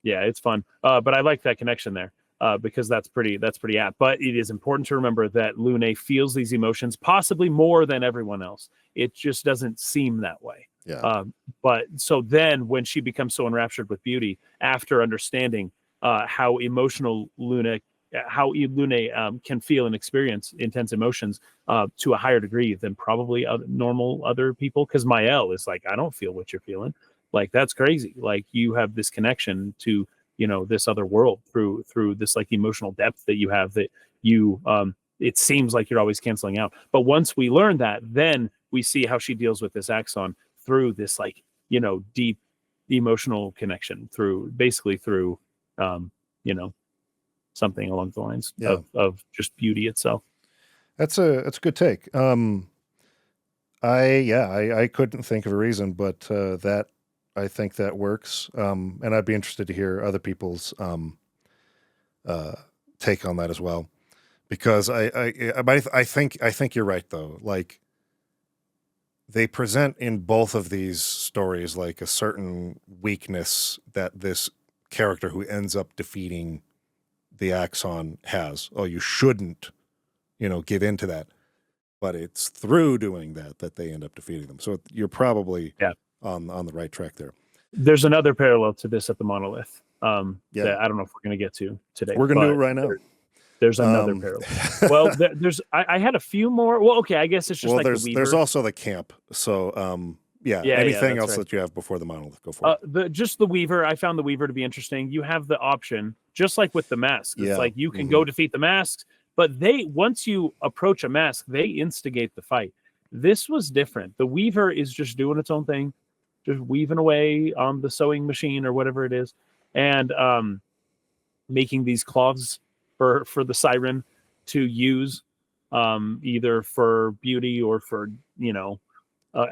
Yeah, it's fun. But I like that connection there. Because that's pretty apt. But it is important to remember that Lune feels these emotions possibly more than everyone else. It just doesn't seem that way. Yeah. But so then when she becomes so enraptured with beauty, after understanding how emotional Lune can feel and experience intense emotions to a higher degree than probably normal other people, because Mael is like, I don't feel what you're feeling. Like, that's crazy. Like, you have this connection to this other world through this like emotional depth that you have that you it seems like you're always canceling out. But once we learn that, then we see how she deals with this Axon through this like deep emotional connection through something along the lines of just beauty itself. That's a good take. I couldn't think of a reason, but that I think that works. And I'd be interested to hear other people's take on that as well, because I think you're right though. Like, they present in both of these stories like a certain weakness that this character who ends up defeating the Axon has. Oh, you shouldn't, give into that. But it's through doing that they end up defeating them. So you're probably on the right track there. There's another parallel to this at the Monolith that I don't know if we're going to get to today. We're going to do it right now. There's another parallel. Well, I had a few more. Well, okay, I guess it's just like the Weaver. There's also the camp. So, anything else that you have before the Monolith, go for it. Just the Weaver. I found the Weaver to be interesting. You have the option, just like with the mask. It's like you can go defeat the masks, but once you approach a mask, they instigate the fight. This was different. The Weaver is just doing its own thing, just weaving away on the sewing machine or whatever it is, and making these cloths for the siren to use, either for beauty or for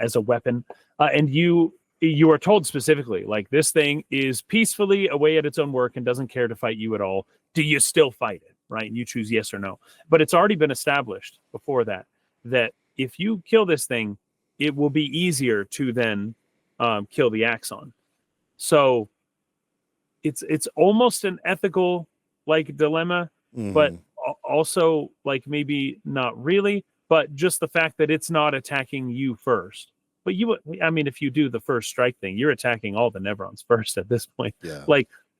as a weapon. And you are told specifically, like, this thing is peacefully away at its own work and doesn't care to fight you at all. Do you still fight it? Right? And you choose yes or no. But it's already been established before that if you kill this thing, it will be easier to then kill the Axon. So it's almost an ethical dilemma, but also maybe not really, but just the fact that it's not attacking you first. But if you do the first strike thing, you're attacking all the Nevrons first at this point. Yeah.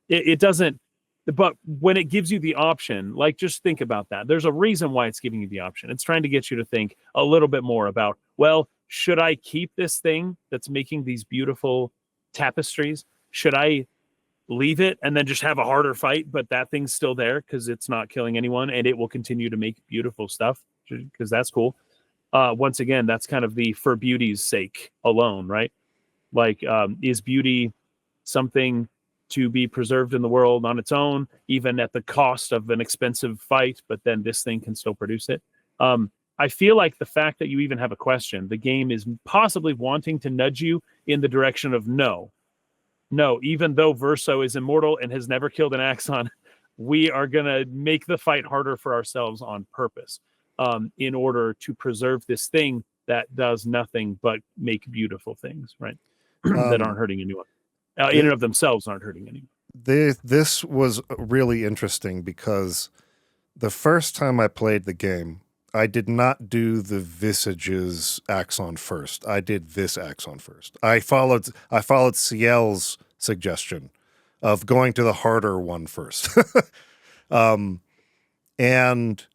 It doesn't, but when it gives you the option, just think about that. There's a reason why it's giving you the option. It's trying to get you to think a little bit more about, well, should I keep this thing that's making these beautiful tapestries? Should I leave it and then just have a harder fight, but that thing's still there because it's not killing anyone and it will continue to make beautiful stuff because that's cool. Once again, that's kind of the for beauty's sake alone, right? Is beauty something to be preserved in the world on its own, even at the cost of an expensive fight, but then this thing can still produce it? I feel like the fact that you even have a question, the game is possibly wanting to nudge you in the direction of no, even though Verso is immortal and has never killed an Axon, we are going to make the fight harder for ourselves on purpose, in order to preserve this thing that does nothing but make beautiful things, right? That aren't hurting anyone. In and of themselves aren't hurting anyone. This was really interesting because the first time I played the game, I did not do the Visage's Axon first. I did this Axon first. I followed Ciel's suggestion of going to the harder one first. And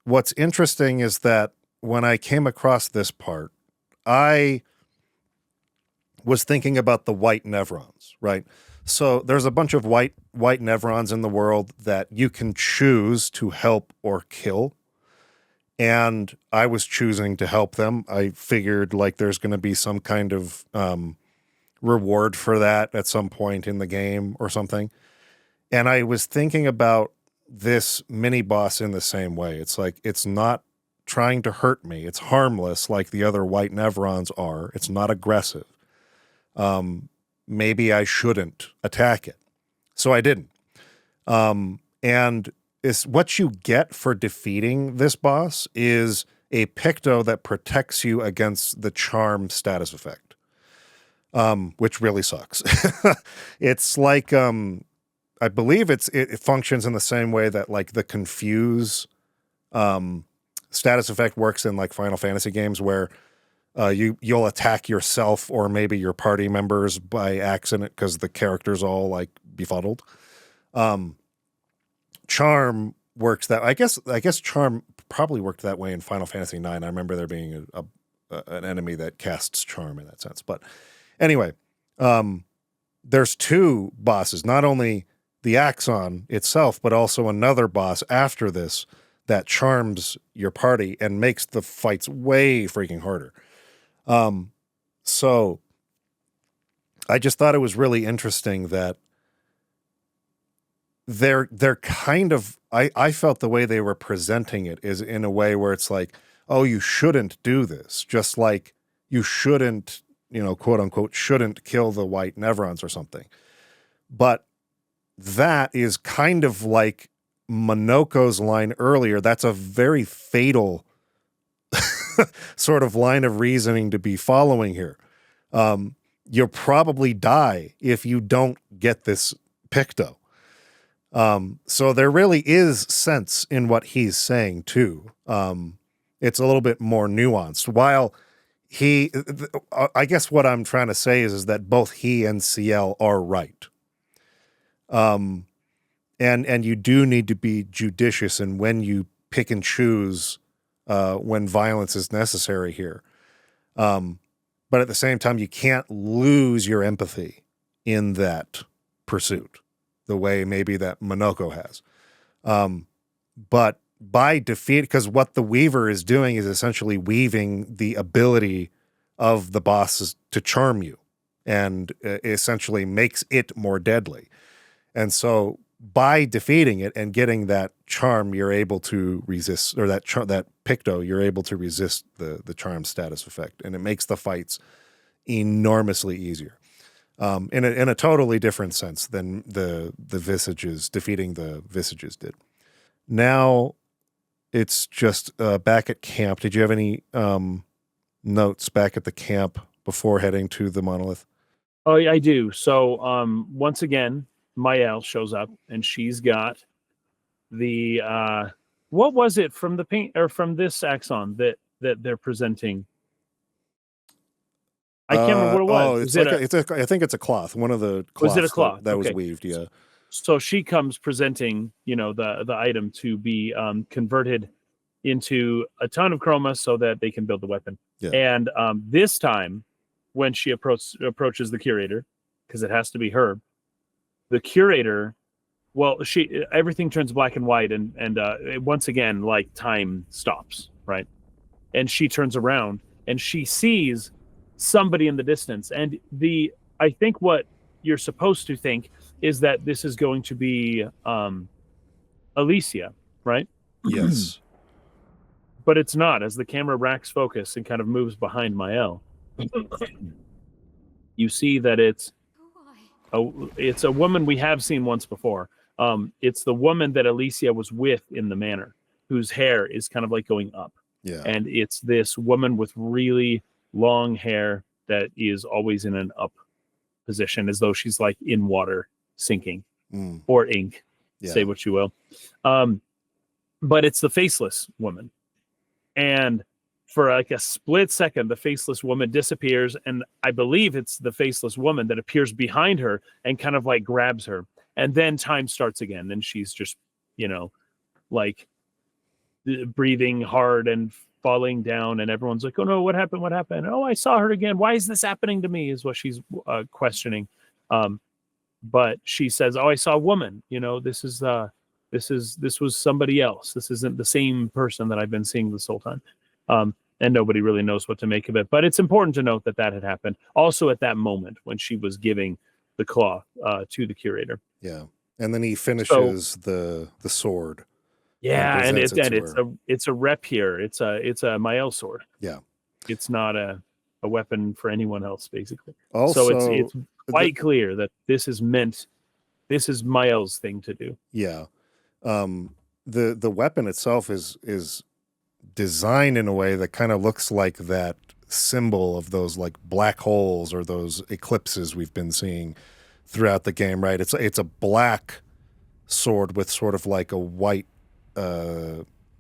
what's interesting is that when I came across this part, I was thinking about the white Nevrons, right? So there's a bunch of white Nevrons in the world that you can choose to help or kill. And I was choosing to help them. I figured there's going to be some kind of reward for that at some point in the game or something. And I was thinking about this mini boss in the same way. It's it's not trying to hurt me. It's harmless like the other white Nevrons are. It's not aggressive. Maybe I shouldn't attack it. So I didn't. And what you get for defeating this boss is a Picto that protects you against the charm status effect, which really sucks. It's I believe it functions in the same way that the Confuse status effect works in Final Fantasy games, where you'll attack yourself or maybe your party members by accident because the character's all befuddled. Charm works that. I guess Charm probably worked that way in Final Fantasy IX. I remember there being an enemy that casts Charm in that sense. But anyway, there's two bosses, not only the Axon itself, but also another boss after this that charms your party and makes the fights way freaking harder. So I just thought it was really interesting that they're kind of, I felt the way they were presenting it is in a way where it's oh, you shouldn't do this. Just like you shouldn't, quote unquote, shouldn't kill the white Nevrons or something. But that is kind of like Monoko's line earlier. That's a very fatal sort of line of reasoning to be following here. You'll probably die if you don't get this Picto. So there really is sense in what he's saying too. It's a little bit more nuanced. While I guess what I'm trying to say is that both he and CL are right. And you do need to be judicious in when you pick and choose when violence is necessary here. But at the same time, you can't lose your empathy in that pursuit the way maybe that Monoko has. But by defeat, because what the Weaver is doing is essentially weaving the ability of the bosses to charm you and essentially makes it more deadly. And so by defeating it and getting that charm, you're able to resist, or that Picto, you're able to resist the charm status effect. And it makes the fights enormously easier. In a totally different sense than the Visages, defeating the Visages did. Now it's just back at camp. Did you have any notes back at the camp before heading to the Monolith? Oh, yeah, I do. So once again, Mael shows up, and she's got the what was it from the paint or from this axon that they're presenting? I can't remember what it was. I think it's a cloth. One of the cloths was it a cloth that was weaved? Yeah. So she comes presenting, the item to be converted into a ton of chroma so that they can build the weapon. Yeah. And this time, when she approaches the curator, because it has to be her, the curator, everything turns black and white, and once again, like, time stops, right? And she turns around and she sees somebody in the distance, and I think what you're supposed to think is that this is going to be Alicia, right? Yes. But it's not. As the camera racks focus and kind of moves behind Mael, you see that it's a woman we have seen once before. It's the woman that Alicia was with in the manor, whose hair is kind of like going up. Yeah. And it's this woman with really long hair that is always in an up position, as though she's like in water sinking or ink. Yeah. Say what you will. But it's the faceless woman. And for like a split second, the faceless woman disappears, and I believe it's the faceless woman that appears behind her and kind of like grabs her. And then time starts again, and she's just, like breathing hard and falling down, and everyone's like, "Oh no, what happened? What happened? Oh, I saw her again. Why is this happening to me?" is what she's questioning. But she says, "Oh, I saw a woman. This was somebody else. This isn't the same person that I've been seeing this whole time." And nobody really knows what to make of it. But it's important to note that had happened also at that moment when she was giving the cloth to the curator. Yeah. And then he finishes the sword. Yeah, and it's a rep here. It's a Mael sword. Yeah. It's not a weapon for anyone else, basically. Also, so it's quite clear that this is Mael's thing to do. Yeah. The weapon itself is designed in a way that kind of looks like that symbol of those like black holes or those eclipses we've been seeing throughout the game, right? It's a black sword with sort of like a white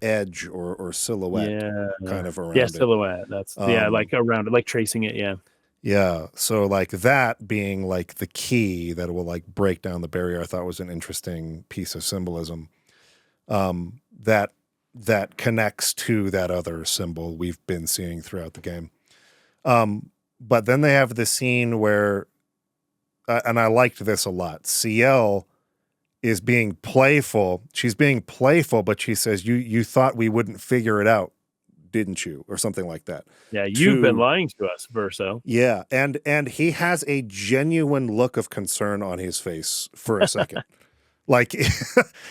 edge or silhouette kind of around it. Yeah, silhouette. That's like around it, like tracing it, yeah. Yeah. So like that being like the key that will like break down the barrier, I thought was an interesting piece of symbolism. That connects to that other symbol we've been seeing throughout the game. But then they have the scene where, and I liked this a lot, CL is being playful. She's being playful, but she says, you thought we wouldn't figure it out, didn't you? Or something like that. Yeah, you've been lying to us, Verso. Yeah, and he has a genuine look of concern on his face for a second. Like,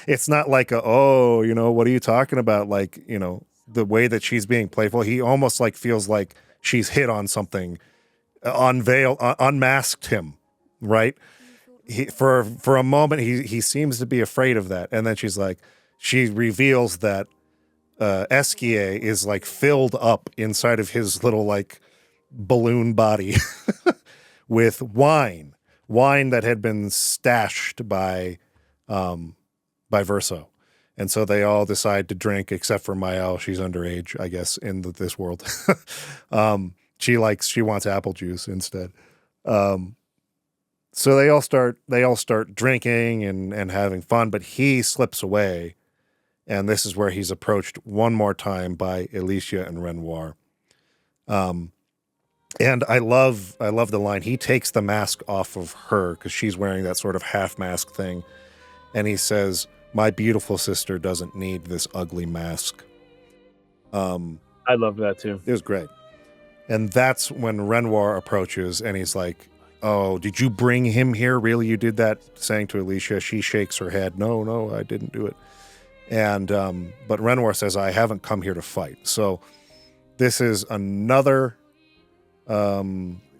it's not like what are you talking about? Like, the way that she's being playful, he almost like feels like she's hit on something, unmasked him, right? For a moment, he seems to be afraid of that. And then she reveals that Esquier is like filled up inside of his little like balloon body wine that had been stashed by by Verso. And so they all decide to drink, except for Mael. She's underage, I guess, in this world. She wants apple juice instead. So they all start drinking and having fun, but he slips away. And this is where he's approached one more time by Alicia and Renoir. And I love the line. He takes the mask off of her because she's wearing that sort of half mask thing. And he says, "My beautiful sister doesn't need this ugly mask." I love that too. It was great. And that's when Renoir approaches and he's like, "Oh, did you bring him here? Really? You did that?" Saying to Alicia. She shakes her head. No, I didn't do it. And but Renoir says, "I haven't come here to fight." So this is another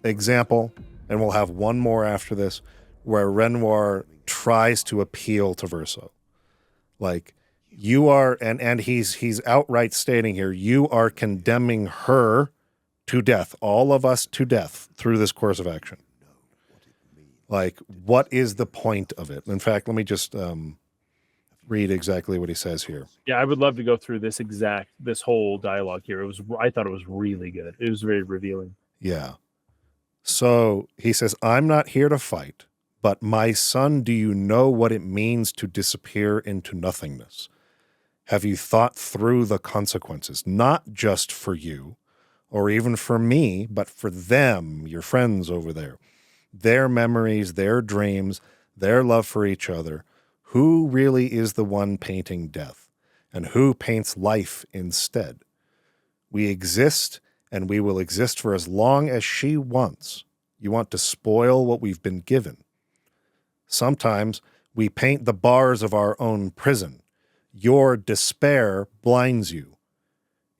example, and we'll have one more after this, where Renoir tries to appeal to Verso. Like, you are, and he's outright stating here, you are condemning her to death, all of us to death through this course of action. Like, what is the point of it? In fact, let me just read exactly what he says here. Yeah, I would love to go through this whole dialogue here. I thought it was really good. It was very revealing. Yeah. So he says, "I'm not here to fight, but my son, do you know what it means to disappear into nothingness? Have you thought through the consequences, not just for you or even for me, but for them, your friends over there, their memories, their dreams, their love for each other? Who really is the one painting death, and who paints life instead? We exist, and we will exist for as long as she wants. You want to spoil what we've been given. Sometimes we paint the bars of our own prison. Your despair blinds you.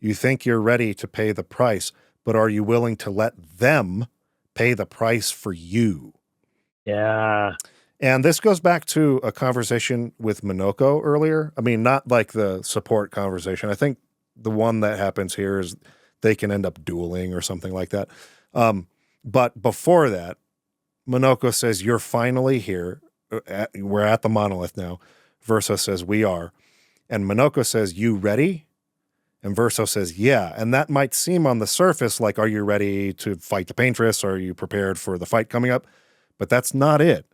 You think you're ready to pay the price, but are you willing to let them pay the price for you?" Yeah. And this goes back to a conversation with Minoko earlier. I mean, not like the support conversation. I think the one that happens here is they can end up dueling or something like that. But before that, Minoko says, "You're finally here. We're at the Monolith now." Verso says, "We are." And Minoko says, "You ready?" And Verso says, "Yeah." And that might seem on the surface like, are you ready to fight the Paintress? Are you prepared for the fight coming up? But that's not it.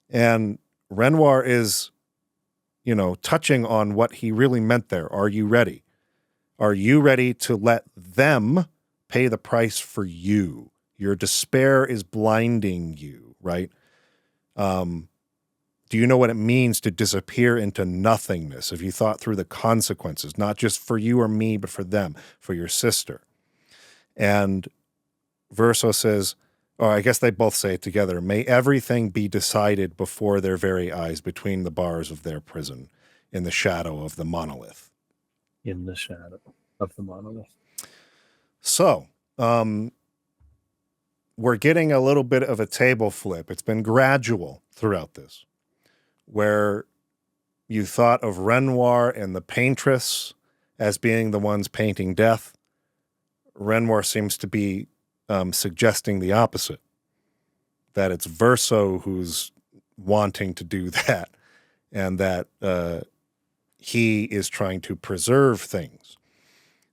And Renoir is, touching on what he really meant there. Are you ready? Are you ready to let them pay the price for you? Your despair is blinding you, right? Do you know what it means to disappear into nothingness? Have you thought through the consequences, not just for you or me, but for them, for your sister? And Verso says, or I guess they both say it together, "May everything be decided before their very eyes, between the bars of their prison, in the shadow of the monolith." In the shadow of the monolith. So, we're getting a little bit of a table flip. It's been gradual throughout this, where you thought of Renoir and the Paintress as being the ones painting death. Renoir seems to be suggesting the opposite, that it's Verso who's wanting to do that, and that he is trying to preserve things.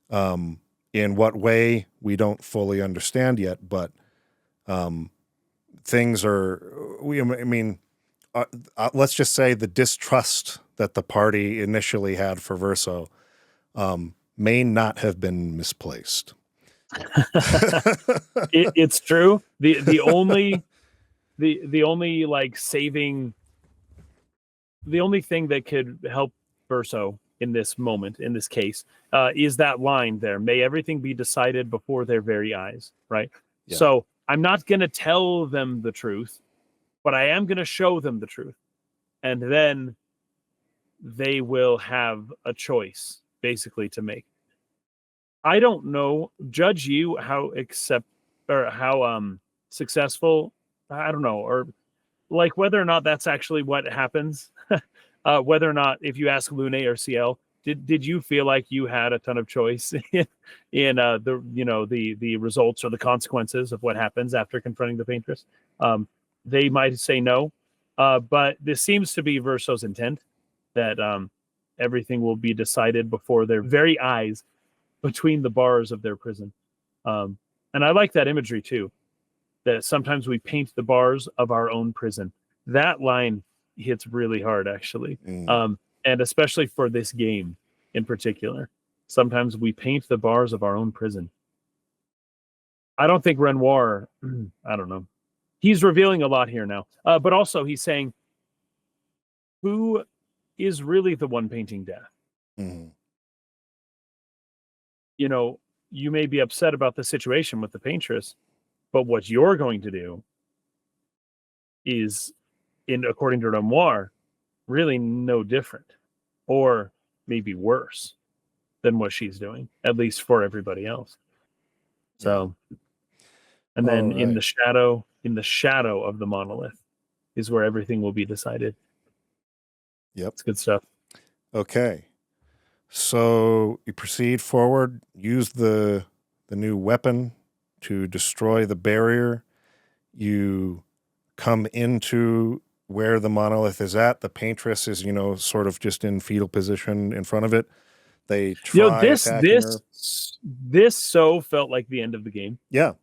In what way, we don't fully understand yet, but things are, let's just say the distrust that the party initially had for Verso may not have been misplaced. It's true. The only like saving, the only thing that could help Verso in this moment, in this case, is that line there. May everything be decided before their very eyes. Right. Yeah. So I'm not going to tell them the truth, but I am going to show them the truth. And then they will have a choice basically to make. I don't know, judge you how successful, I don't know, or like whether or not that's actually what happens. Whether or not, if you ask Lune or CL, did you feel like you had a ton of choice in the results or the consequences of what happens after confronting the Paintress? They might say no, but this seems to be Verso's intent. that everything will be decided before their very eyes, between the bars of their prison. And I like that imagery too, that sometimes we paint the bars of our own prison. That line hits really hard, actually. And especially for this game in particular. Sometimes we paint the bars of our own prison. I don't think Renoir, I don't know. He's revealing a lot here now. But also he's saying, who is really the one painting death? You know, you may be upset about the situation with the Paintress, but what you're going to do is, according to Renoir, really no different, or maybe worse than what she's doing, at least for everybody else. So, and then in the shadow of the monolith is where everything will be decided. Yep. It's good stuff. Okay. So you proceed forward, use the new weapon to destroy the barrier. You come into where the monolith is at. The Paintress is, sort of just in fetal position in front of it. They try attacking her. This so felt like the end of the game. Yeah.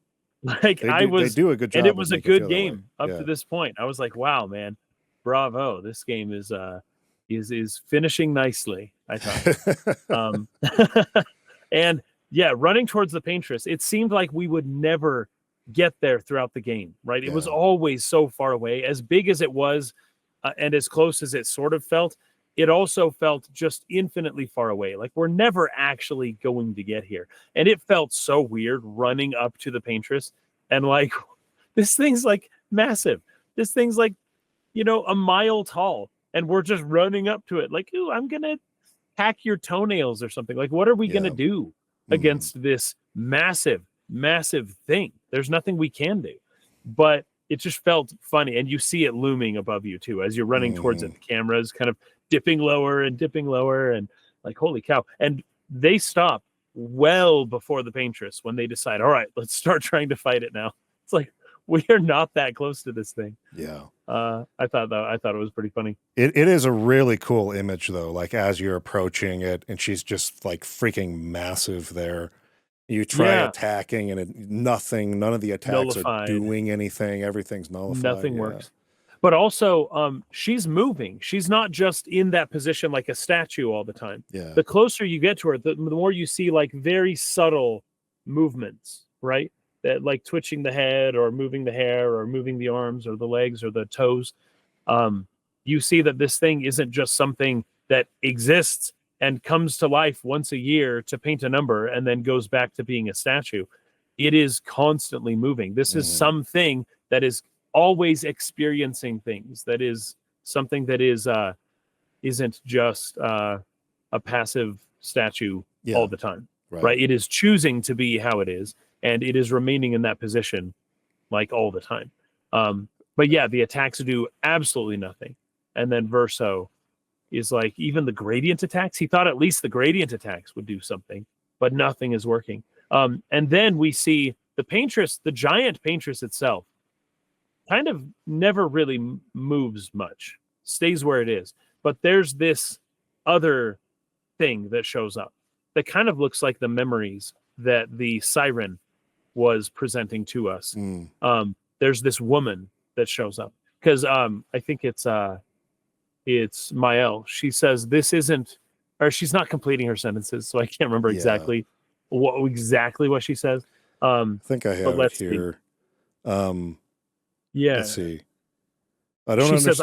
Like they do a good job. And it was a good game up to this point. I was like, wow, man, bravo. This game is finishing nicely, I thought. And yeah, running towards the Paintress, it seemed like we would never get there throughout the game, right? It was always so far away. As big as it was, and as close as it sort of felt, it also felt just infinitely far away. Like we're never actually going to get here. And it felt so weird running up to the Paintress, and like, this thing's like massive. This thing's like, a mile tall, and we're just running up to it. Like, ooh, I'm going to hack your toenails or something. Like, what are we going to do against this massive thing? There's nothing we can do. But it just felt funny. And you see it looming above you too, as you're running towards it. The camera's kind of dipping lower, and like, holy cow. And they stop well before the Paintress when they decide, all right, let's start trying to fight it now. It's like, we are not that close to this thing. Yeah. I thought it was pretty funny. It is a really cool image though. Like as you're approaching it, and she's just like freaking massive there. You try attacking, and none of the attacks are doing anything. Everything's nullified. Nothing works. But also, she's moving. She's not just in that position like a statue all the time. Yeah. The closer you get to her, the more you see like very subtle movements, right? That like twitching the head, or moving the hair, or moving the arms or the legs or the toes. You see that this thing isn't just something that exists and comes to life once a year to paint a number and then goes back to being a statue. It is constantly moving. This is something that is always experiencing things. That is something that isn't just a passive statue all the time, right? It is choosing to be how it is, and it is remaining in that position like all the time. But yeah, the attacks do absolutely nothing. And then Verso is like, even the gradient attacks, he thought at least the gradient attacks would do something, but nothing is working. And then we see the Paintress, the giant Paintress itself, kind of never really moves much, stays where it is. But there's this other thing that shows up that kind of looks like the memories that the siren was presenting to us. There's this woman that shows up, because I think it's Mael. She says this isn't, or she's not completing her sentences, so I can't remember exactly what she says. I think I have it here. Let's see. I don't understand. Says,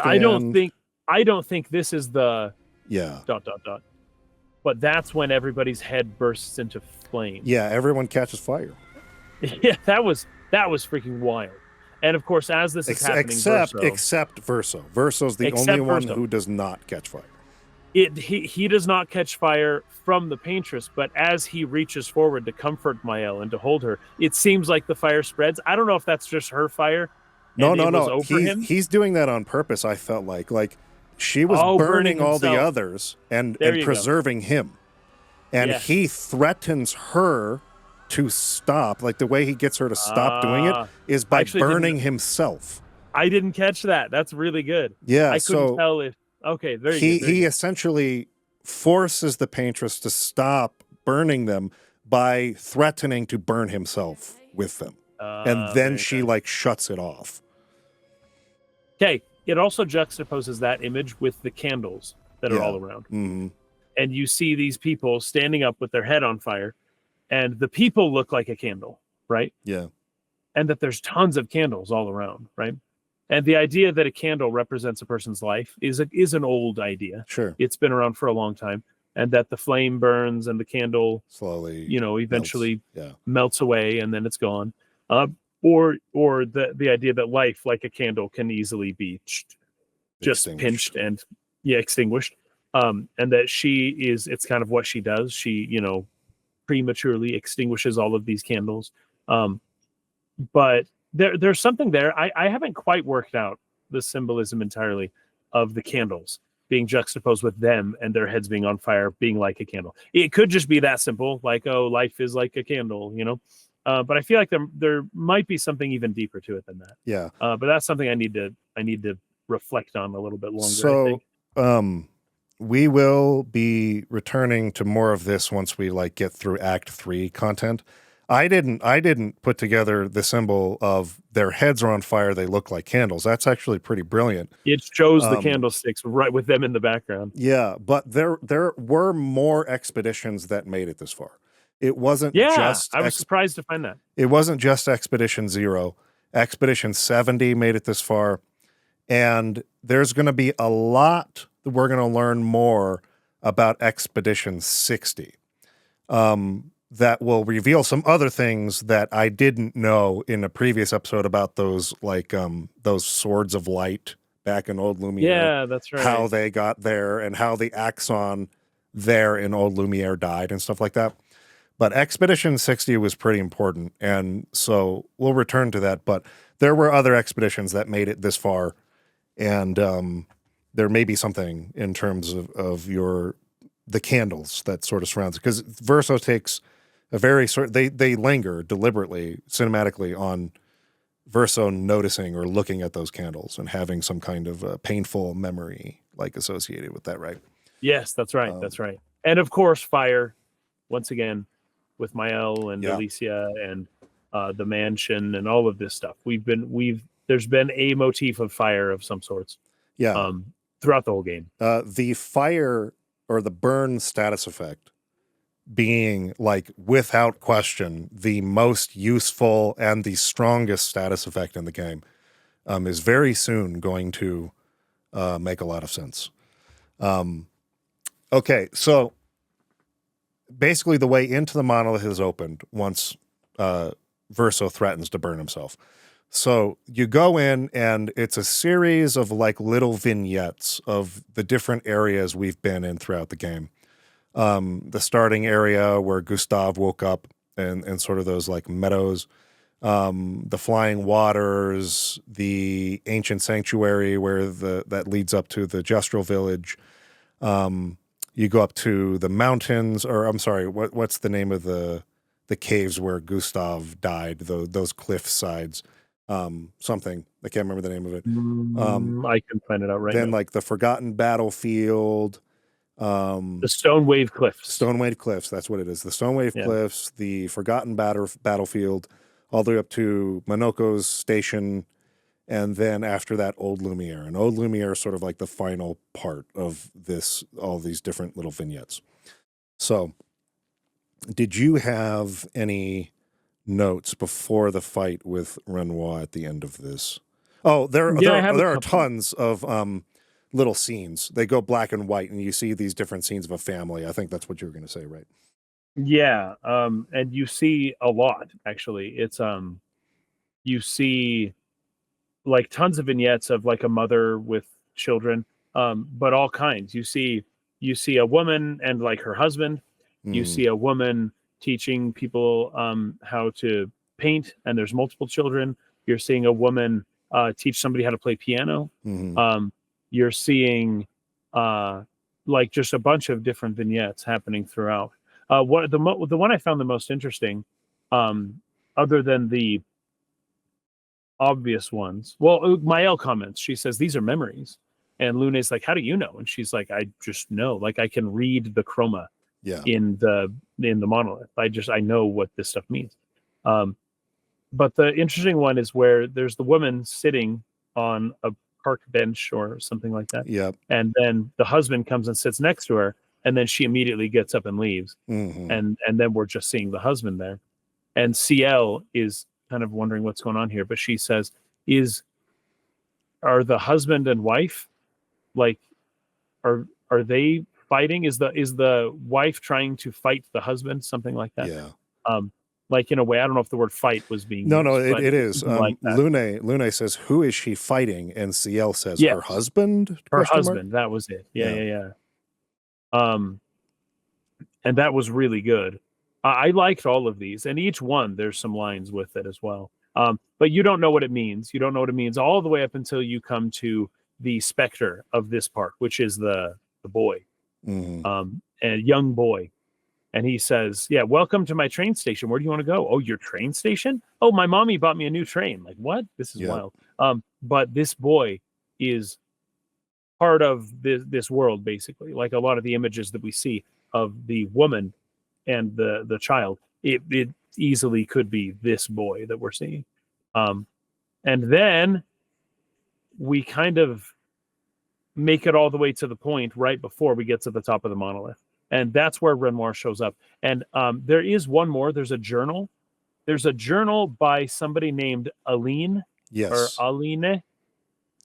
I don't think this is the ... But that's when everybody's head bursts into flame. Yeah, everyone catches fire. Yeah, that was freaking wild. And of course, as this is happening, except Verso. Verso's the only one who does not catch fire. He does not catch fire from the Paintress, but as he reaches forward to comfort Mael and to hold her, it seems like the fire spreads. I don't know if that's just her fire. No. He's doing that on purpose. I felt like she was burning all the others and preserving him, and he threatens her to stop. Like the way he gets her to stop doing it is by burning himself. I didn't catch that. That's really good. Yeah, I couldn't tell if Okay, very he good. Very he good. essentially forces the Paintress to stop burning them by threatening to burn himself with them, and then Very she nice. like shuts it off. Okay, it also juxtaposes that image with the candles that are all around. Mm-hmm. And you see these people standing up with their head on fire, and the people look like a candle, right? Yeah. And that there's tons of candles all around, right? And the idea that a candle represents a person's life is an old idea. Sure. It's been around for a long time, and that the flame burns and the candle Slowly, eventually melts. melts away and then it's gone. Or the idea that life, like a candle, can easily be just pinched and extinguished. And that it's kind of what she does. She prematurely extinguishes all of these candles. But there's something there. I haven't quite worked out the symbolism entirely of the candles being juxtaposed with them and their heads being on fire, being like a candle. It could just be that simple, like, oh, life is like a candle, but I feel like there might be something even deeper to it than that. Yeah. But that's something I need to reflect on a little bit longer. So, I think. We will be returning to more of this once we get through Act 3 content. I didn't put together the symbol of their heads are on fire, they look like candles. That's actually pretty brilliant. It shows the candlesticks right with them in the background. Yeah, but there were more expeditions that made it this far. It wasn't just... I was surprised to find that. It wasn't just Expedition 0. Expedition 70 made it this far. And there's going to be a lot that we're going to learn more about Expedition 60. That will reveal some other things that I didn't know in a previous episode about those swords of light back in Old Lumiere. Yeah, that's right. How they got there and how the Axon there in Old Lumiere died and stuff like that. But Expedition 60 was pretty important, and so we'll return to that. But there were other expeditions that made it this far, and there may be something in terms of the candles that sort of surrounds it. Because Verso takes a very they linger deliberately, cinematically on Verso noticing or looking at those candles and having some kind of painful memory associated with that, right? Yes, that's right. That's right. And of course, fire, once again, with Mael and Alicia and the mansion and all of this stuff. There's been a motif of fire of some sorts. Yeah. Throughout the whole game. The fire or the burn status effect being without question the most useful and the strongest status effect in the game is very soon going to make a lot of sense. Okay, so basically the way into the monolith is opened once Verso threatens to burn himself. So you go in and it's a series of little vignettes of the different areas we've been in throughout the game. The starting area where Gustav woke up and sort of those meadows, the flying waters, the ancient sanctuary where that leads up to the Gestural village. You go up to the mountains, or I'm sorry, what's the name of the caves where Gustav died? Those cliff sides. Something I can't remember the name of it. I can find it out right now. Then the Forgotten Battlefield, the Stone Wave Cliffs. Stone Wave Cliffs, that's what it is. The Stone Wave Cliffs, the Forgotten Battlefield, all the way up to Monoko's station, and then after that, Old Lumiere. And Old Lumiere is sort of the final part of all these different little vignettes. So, did you have any notes before the fight with Renoir at the end of this? Oh, there are tons of little scenes. They go black and white, and you see these different scenes of a family. I think that's what you were going to say, right? Yeah, and you see a lot, actually. It's you see tons of vignettes of a mother with children, but all kinds. You see a woman and her husband. You see a woman teaching people how to paint, and there's multiple children. You're seeing a woman teach somebody how to play piano. You're seeing just a bunch of different vignettes happening throughout. The one I found the most interesting, other than the obvious ones, Mael comments. She says these are memories. And Luna's like, how do you know? And she's like, I just know. Like, I can read the chroma Yeah. in the monolith. I know what this stuff means. But the interesting one is where there's the woman sitting on a park bench or something like that. Yep. And then the husband comes and sits next to her, and then she immediately gets up and leaves. Mm-hmm. And then we're just seeing the husband there. And CL is kind of wondering what's going on here, but she says, are the husband and wife, like, are they fighting? Is the wife trying to fight the husband? Something like that. Yeah. Like, in a way, I don't know if the word fight was being No, used, it is. like Lune says, who is she fighting? And CL says, yes. her husband? Her husband. That was it. Yeah. And that was really good. I liked all of these, and each one, there's some lines with it as well. But you don't know what it means. You don't know what it means all the way up until you come to the specter of this part, which is the boy, a young boy. And he says, yeah, welcome to my train station. Where do you want to go? Oh, your train station? Oh, my mommy bought me a new train. Like, what? This is wild. But this boy is part of this world, basically. Like a lot of the images that we see of the woman and the child, it easily could be this boy that we're seeing. And then we kind of make it all the way to the point right before we get to the top of the monolith. And that's where Renoir shows up. And there is one more. There's a journal. There's a journal by somebody named Aline. Yes. Or Aline.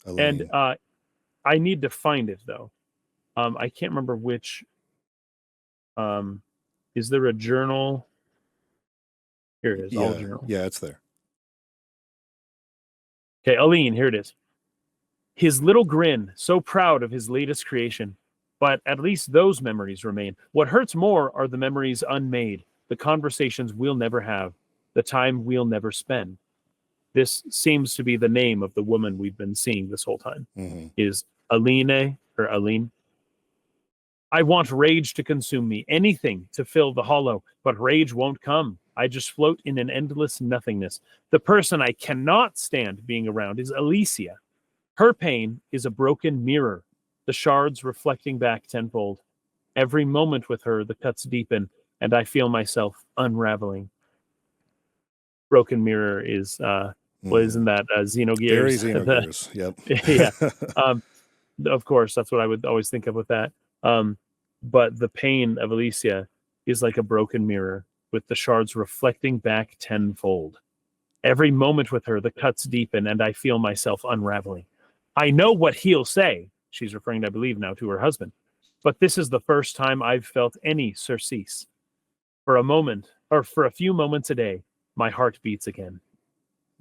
And I need to find it, though. I can't remember which. Is there a journal? Here it is. All journal. Yeah, it's there. Okay, Aline, here it is. His little grin, so proud of his latest creation. But at least those memories remain. What hurts more are the memories unmade, the conversations we'll never have, the time we'll never spend. This seems to be the name of the woman we've been seeing this whole time, is Aline, or Aline. I want rage to consume me, anything to fill the hollow, but rage won't come. I just float in an endless nothingness. The person I cannot stand being around is Alicia. Her pain is a broken mirror, the shards reflecting back tenfold. Every moment with her, the cuts deepen, and I feel myself unraveling. Broken mirror is, isn't that Xenogears? Very Xenogears, yep. Yeah. Of course, that's what I would always think of with that. But the pain of Alicia is like a broken mirror, with the shards reflecting back tenfold. Every moment with her, the cuts deepen, and I feel myself unraveling. I know what he'll say. She's referring, I believe, now to her husband. But this is the first time I've felt any surcease. For a moment, or for a few moments a day, my heart beats again.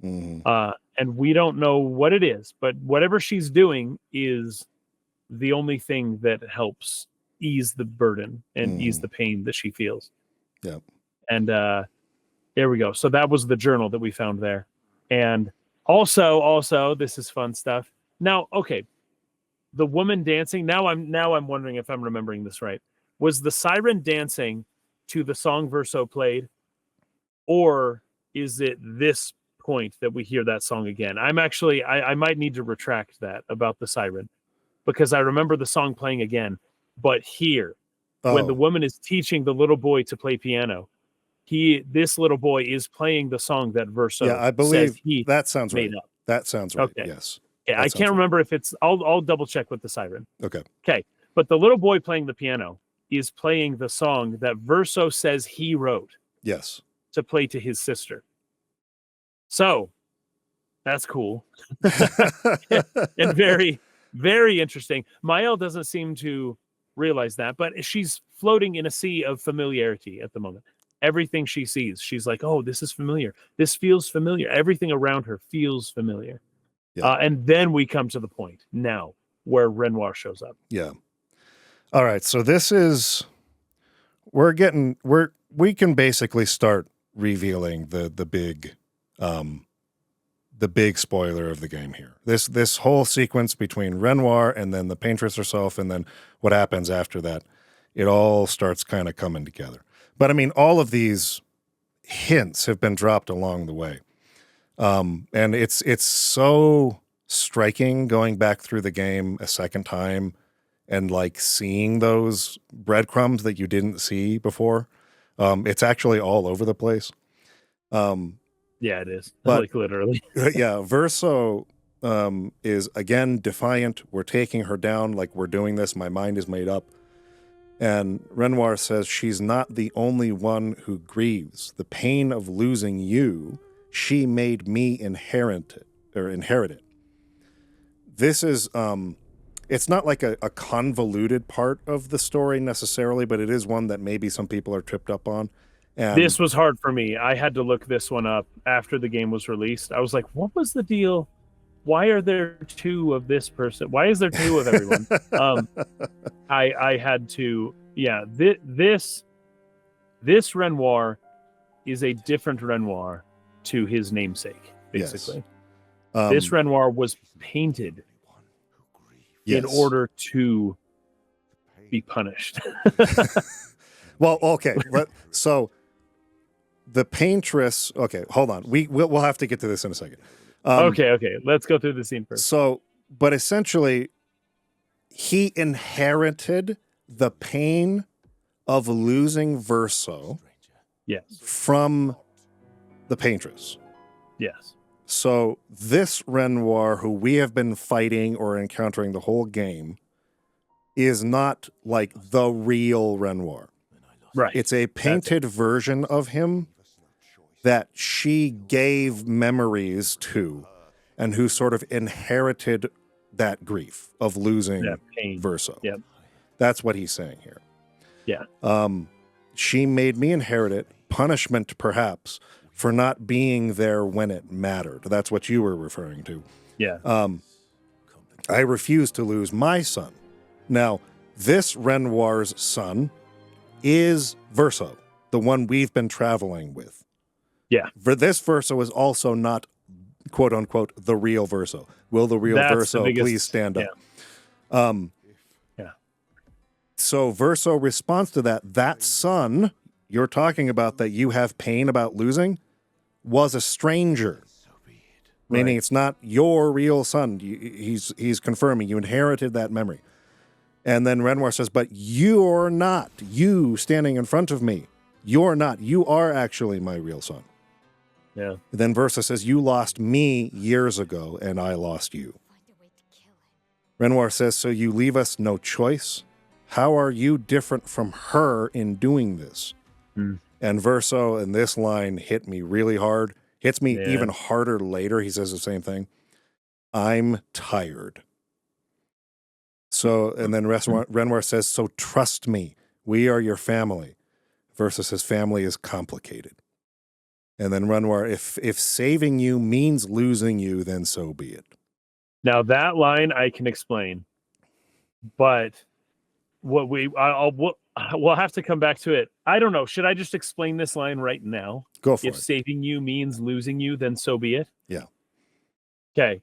And we don't know what it is, but whatever she's doing is the only thing that helps ease the burden and ease the pain that she feels. Yeah. And there we go. So that was the journal that we found there. And also, this is fun stuff. Now, okay, the woman dancing. Now I'm wondering if I'm remembering this right. Was the siren dancing to the song Verso played, or is it this point that we hear that song again? I'm actually I might need to retract that about the siren, because I remember the song playing again. But here, when the woman is teaching the little boy to play piano, this little boy is playing the song that Verso. Yeah, I believe he that sounds right. up. That sounds right. Okay. Yes. Yeah, I can't remember if it's. I'll double check with the siren. Okay. But the little boy playing the piano is playing the song that Verso says he wrote. Yes. To play to his sister. So that's cool. And very, very interesting. Mael doesn't seem to realize that, but she's floating in a sea of familiarity at the moment. Everything she sees, she's like, oh, this is familiar. This feels familiar. Everything around her feels familiar. Yeah. And then we come to the point now where Renoir shows up. Yeah. All right. So this is, we can basically start revealing the big spoiler of the game here. This whole sequence between Renoir and then the Paintress herself, and then what happens after that, it all starts kind of coming together. But I mean, all of these hints have been dropped along the way. And it's so striking going back through the game a second time and like seeing those breadcrumbs that you didn't see before. It's actually all over the place. Yeah, it is. But like literally. yeah, Verso is again defiant. We're taking her down, like we're doing this. My mind is made up. And Renoir says she's not the only one who grieves. The pain of losing you, she made me inherit it. This is it's not like a convoluted part of the story necessarily, but it is one that maybe some people are tripped up on. And this was hard for me. I had to look this one up after the game was released. I was like, what was the deal? Why are there two of this person? Why is there two of everyone? I had to, yeah, this Renoir is a different Renoir to his namesake, basically. Yes. This Renoir was painted in order to be punished. Well, okay. So the Paintress, okay, hold on. We'll have to get to this in a second. Okay. Let's go through the scene first. So, but essentially, he inherited the pain of losing Verso from the Paintress. Yes. So this Renoir, who we have been fighting or encountering the whole game, is not like the real Renoir. Right. It's a painted version of him that she gave memories to and who sort of inherited that grief of losing Verso. Yep. That's what he's saying here. Yeah. She made me inherit it, punishment perhaps, for not being there when it mattered. That's what you were referring to. Yeah. I refuse to lose my son. Now, this Renoir's son is Verso, the one we've been traveling with. Yeah. For this Verso is also not, quote unquote, the real Verso. Will the real Verso please stand up? Yeah. So Verso responds to that. That son you're talking about that you have pain about losing was a stranger. Meaning it's not your real son. He's confirming you inherited that memory. And then Renoir says, but you're not. You standing in front of me. You're not. You are actually my real son. Yeah. Then Versa says, you lost me years ago, and I lost you. Renoir says, so you leave us no choice? How are you different from her in doing this? And Verso in this line hit me really hard. Hits me even harder later. He says the same thing. I'm tired. So, and then Renoir says, so trust me. We are your family. Verso says, family is complicated. And then Renoir, if saving you means losing you, then so be it. Now that line I can explain, but what we'll have to come back to it. I don't know. Should I just explain this line right now? Go for it. If saving you means losing you, then so be it. Yeah. Okay.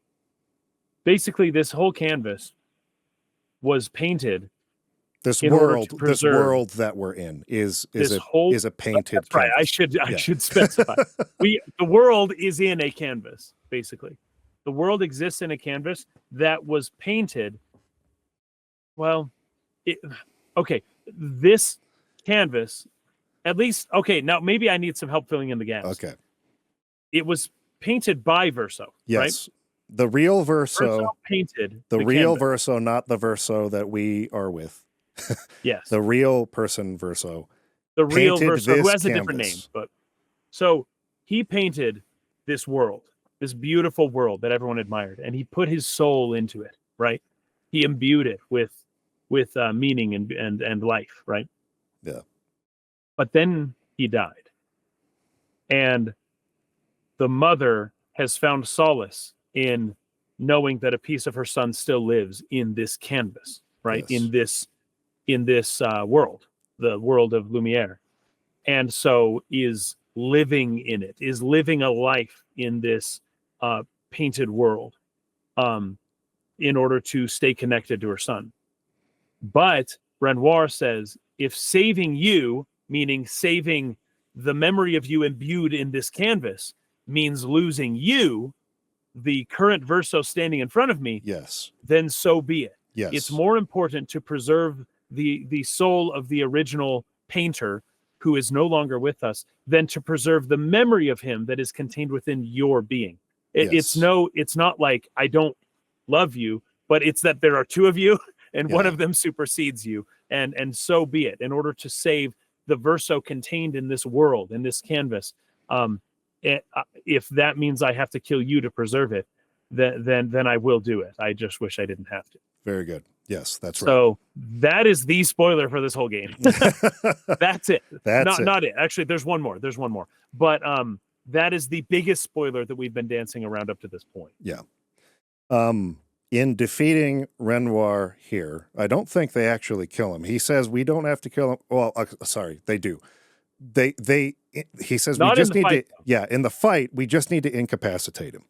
Basically, this whole canvas was painted. This world that we're in is a painted. That's right. Canvas. I should specify. The world is in a canvas. Basically, the world exists in a canvas that was painted. Well, this canvas, at least. Okay, now maybe I need some help filling in the gaps. Okay. It was painted by Verso. Yes. Right? The real Verso painted the real canvas. Verso, not the Verso that we are with. Yes. The real person Verso. The real Verso, who has canvas. a different name. But so he painted this world, this beautiful world that everyone admired, and he put his soul into it, right? He imbued it with meaning and life, right? Yeah. But then he died. And the mother has found solace in knowing that a piece of her son still lives in this canvas, right? Yes. In this world, the world of Lumiere. And so is living in it, is living a life in this painted world in order to stay connected to her son. But Renoir says, if saving you, meaning saving the memory of you imbued in this canvas, means losing you, the current Verso standing in front of me, Yes. then so be it. Yes. It's more important to preserve the soul of the original painter who is no longer with us than to preserve the memory of him that is contained within your being. It's not like I don't love you, but it's that there are two of you and one of them supersedes you, and so be it. In order to save the Verso contained in this world, in this canvas, if that means I have to kill you to preserve it, then I will do it. I just wish I didn't have to. Very good. Yes, that's right. So that is the spoiler for this whole game. That's it. Not it. Actually, there's one more. But that is the biggest spoiler that we've been dancing around up to this point. Yeah. In defeating Renoir here, I don't think they actually kill him. He says we don't have to kill him. Well, sorry, they do. He says Not we just need fight, to. In the fight, we just need to incapacitate him.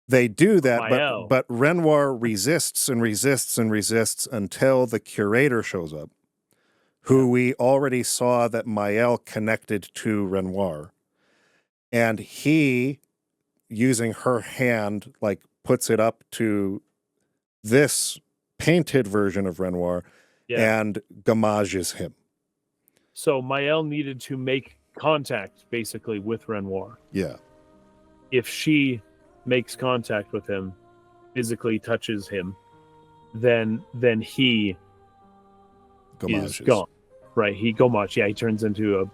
They do that, but Renoir resists and resists and resists until the curator shows up, who we already saw that Maëlle connected to Renoir, and he, using her hand, like puts it up to this painted version of Renoir and gamages him. So Maëlle needed to make contact basically with Renoir. Yeah. If she makes contact with him, physically touches him, then he is gone. Right? He gomage. Yeah, he turns into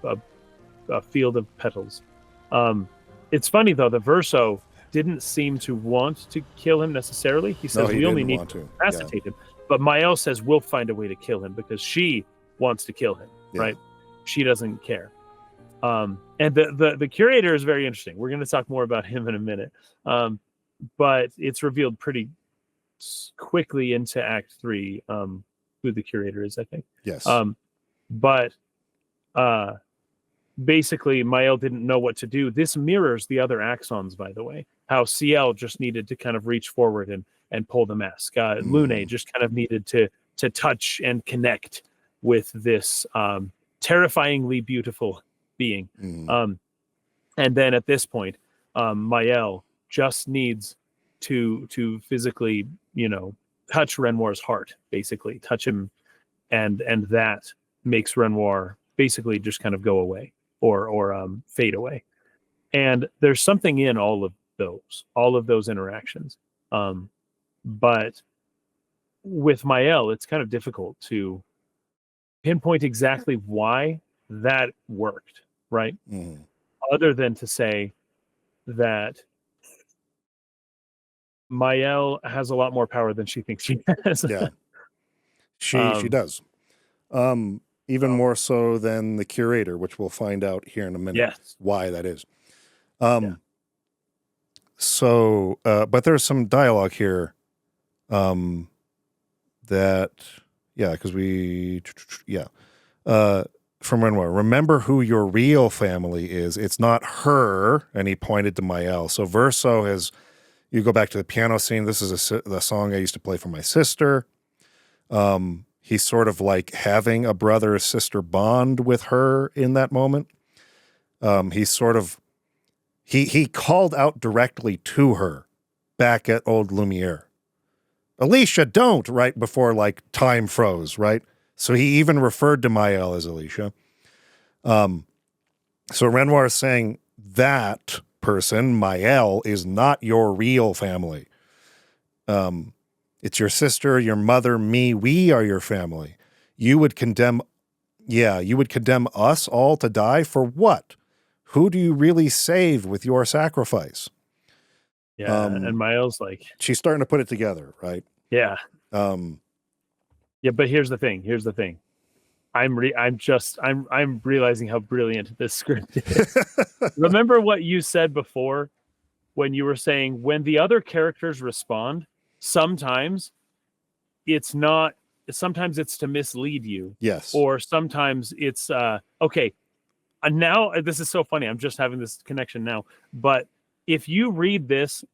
a field of petals. It's funny though, the Verso didn't seem to want to kill him necessarily. He says we only need to incapacitate him. But Maëlle says we'll find a way to kill him because she wants to kill him, right? She doesn't care. And the curator is very interesting. We're going to talk more about him in a minute. But it's revealed pretty quickly into Act 3 who the curator is, I think. Yes. But basically, Maëlle didn't know what to do. This mirrors the other Axons, by the way. How CL just needed to kind of reach forward and pull the mask. Lune just kind of needed to touch and connect with this terrifyingly beautiful being. And then at this point, Maëlle just needs to physically, touch Renoir's heart, basically touch him, and that makes Renoir basically just kind of go away or fade away. And there's something in all of those interactions. But with Maëlle, it's kind of difficult to pinpoint exactly why that worked, right? Other than to say that Maëlle has a lot more power than she thinks she has. Yeah, she does. Even more so than the curator, which we'll find out here in a minute why that is. So, but there's some dialogue here that, because from Renoir, remember who your real family is. It's not her. And he pointed to Maëlle. So Verso has, you go back to the piano scene. This is the song I used to play for my sister. He's sort of like having a brother or sister bond with her in that moment. He's sort of, he called out directly to her back at old Lumiere. Alicia, don't, right before like time froze, right? So he even referred to Maëlle as Alicia. So Renoir is saying that person, Maëlle, is not your real family. It's your sister, your mother, me. We are your family. You would condemn us all to die for what? Who do you really save with your sacrifice? Yeah, and Maëlle's like, she's starting to put it together, right? Yeah. Yeah, but here's the thing. I'm realizing how brilliant this script is. Remember what you said before when you were saying when the other characters respond, sometimes it's to mislead you. Yes. Or sometimes it's okay. Now this is so funny. I'm just having this connection now. But if you read this,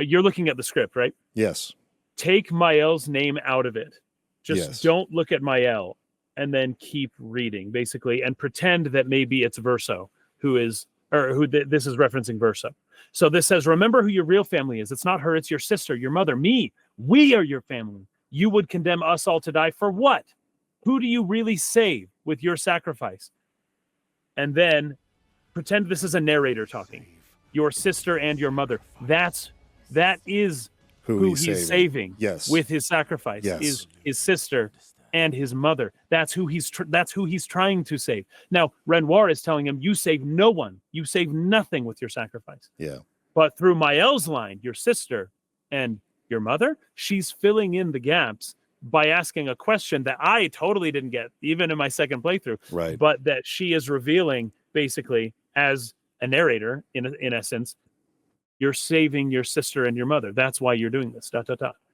you're looking at the script, right? Yes. Take Maëlle's name out of it. Just don't look at Maëlle, and then keep reading, basically, and pretend that maybe it's Verso this is referencing Verso. So this says, remember who your real family is. It's not her, it's your sister, your mother, me. We are your family. You would condemn us all to die for what? Who do you really save with your sacrifice? And then pretend this is a narrator talking. Your sister and your mother. That is who he's saving yes. with his sacrifice. Yes. Is his sister and his mother. That's who he's trying to save. Now, Renoir is telling him, you save no one. You save nothing with your sacrifice. Yeah. But through Mael's line, your sister and your mother, she's filling in the gaps by asking a question that I totally didn't get, even in my second playthrough. Right. But that she is revealing, basically, as a narrator, in essence, you're saving your sister and your mother. That's why you're doing this.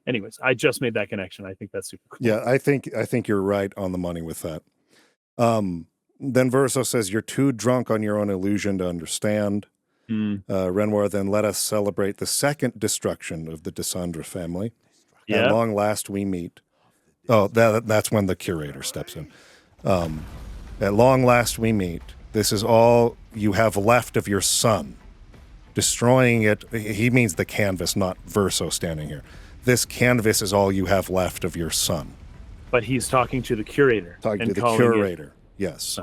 Anyways, I just made that connection. I think that's super cool. Yeah, I think you're right on the money with that. Then Verso says, you're too drunk on your own illusion to understand. Renoir, then let us celebrate the second destruction of the Descendre family. At long last we meet. Oh, that's when the curator steps in. At long last we meet. This is all you have left of your son. Destroying it, he means the canvas, not Verso standing here. This canvas is all you have left of your son. But he's talking to the curator. Talking to the curator, yes.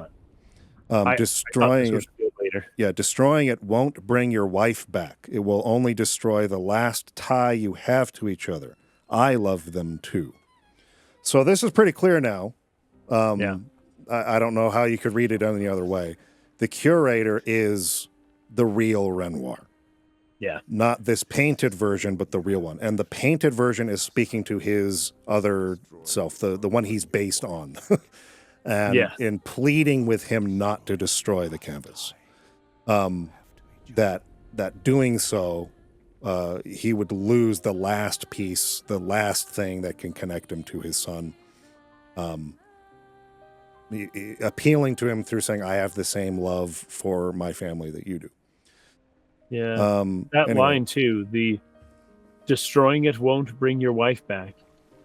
Destroying it. Later. Yeah, destroying it won't bring your wife back. It will only destroy the last tie you have to each other. I love them too. So this is pretty clear now. I don't know how you could read it any other way. The curator is the real Renoir. Yeah. Not this painted version, but the real one. And the painted version is speaking to his other self, the one he's based on. And in pleading with him not to destroy the canvas. That doing so, he would lose the last piece, the last thing that can connect him to his son. Appealing to him through saying, I have the same love for my family that you do. Yeah. Line too, the destroying it won't bring your wife back.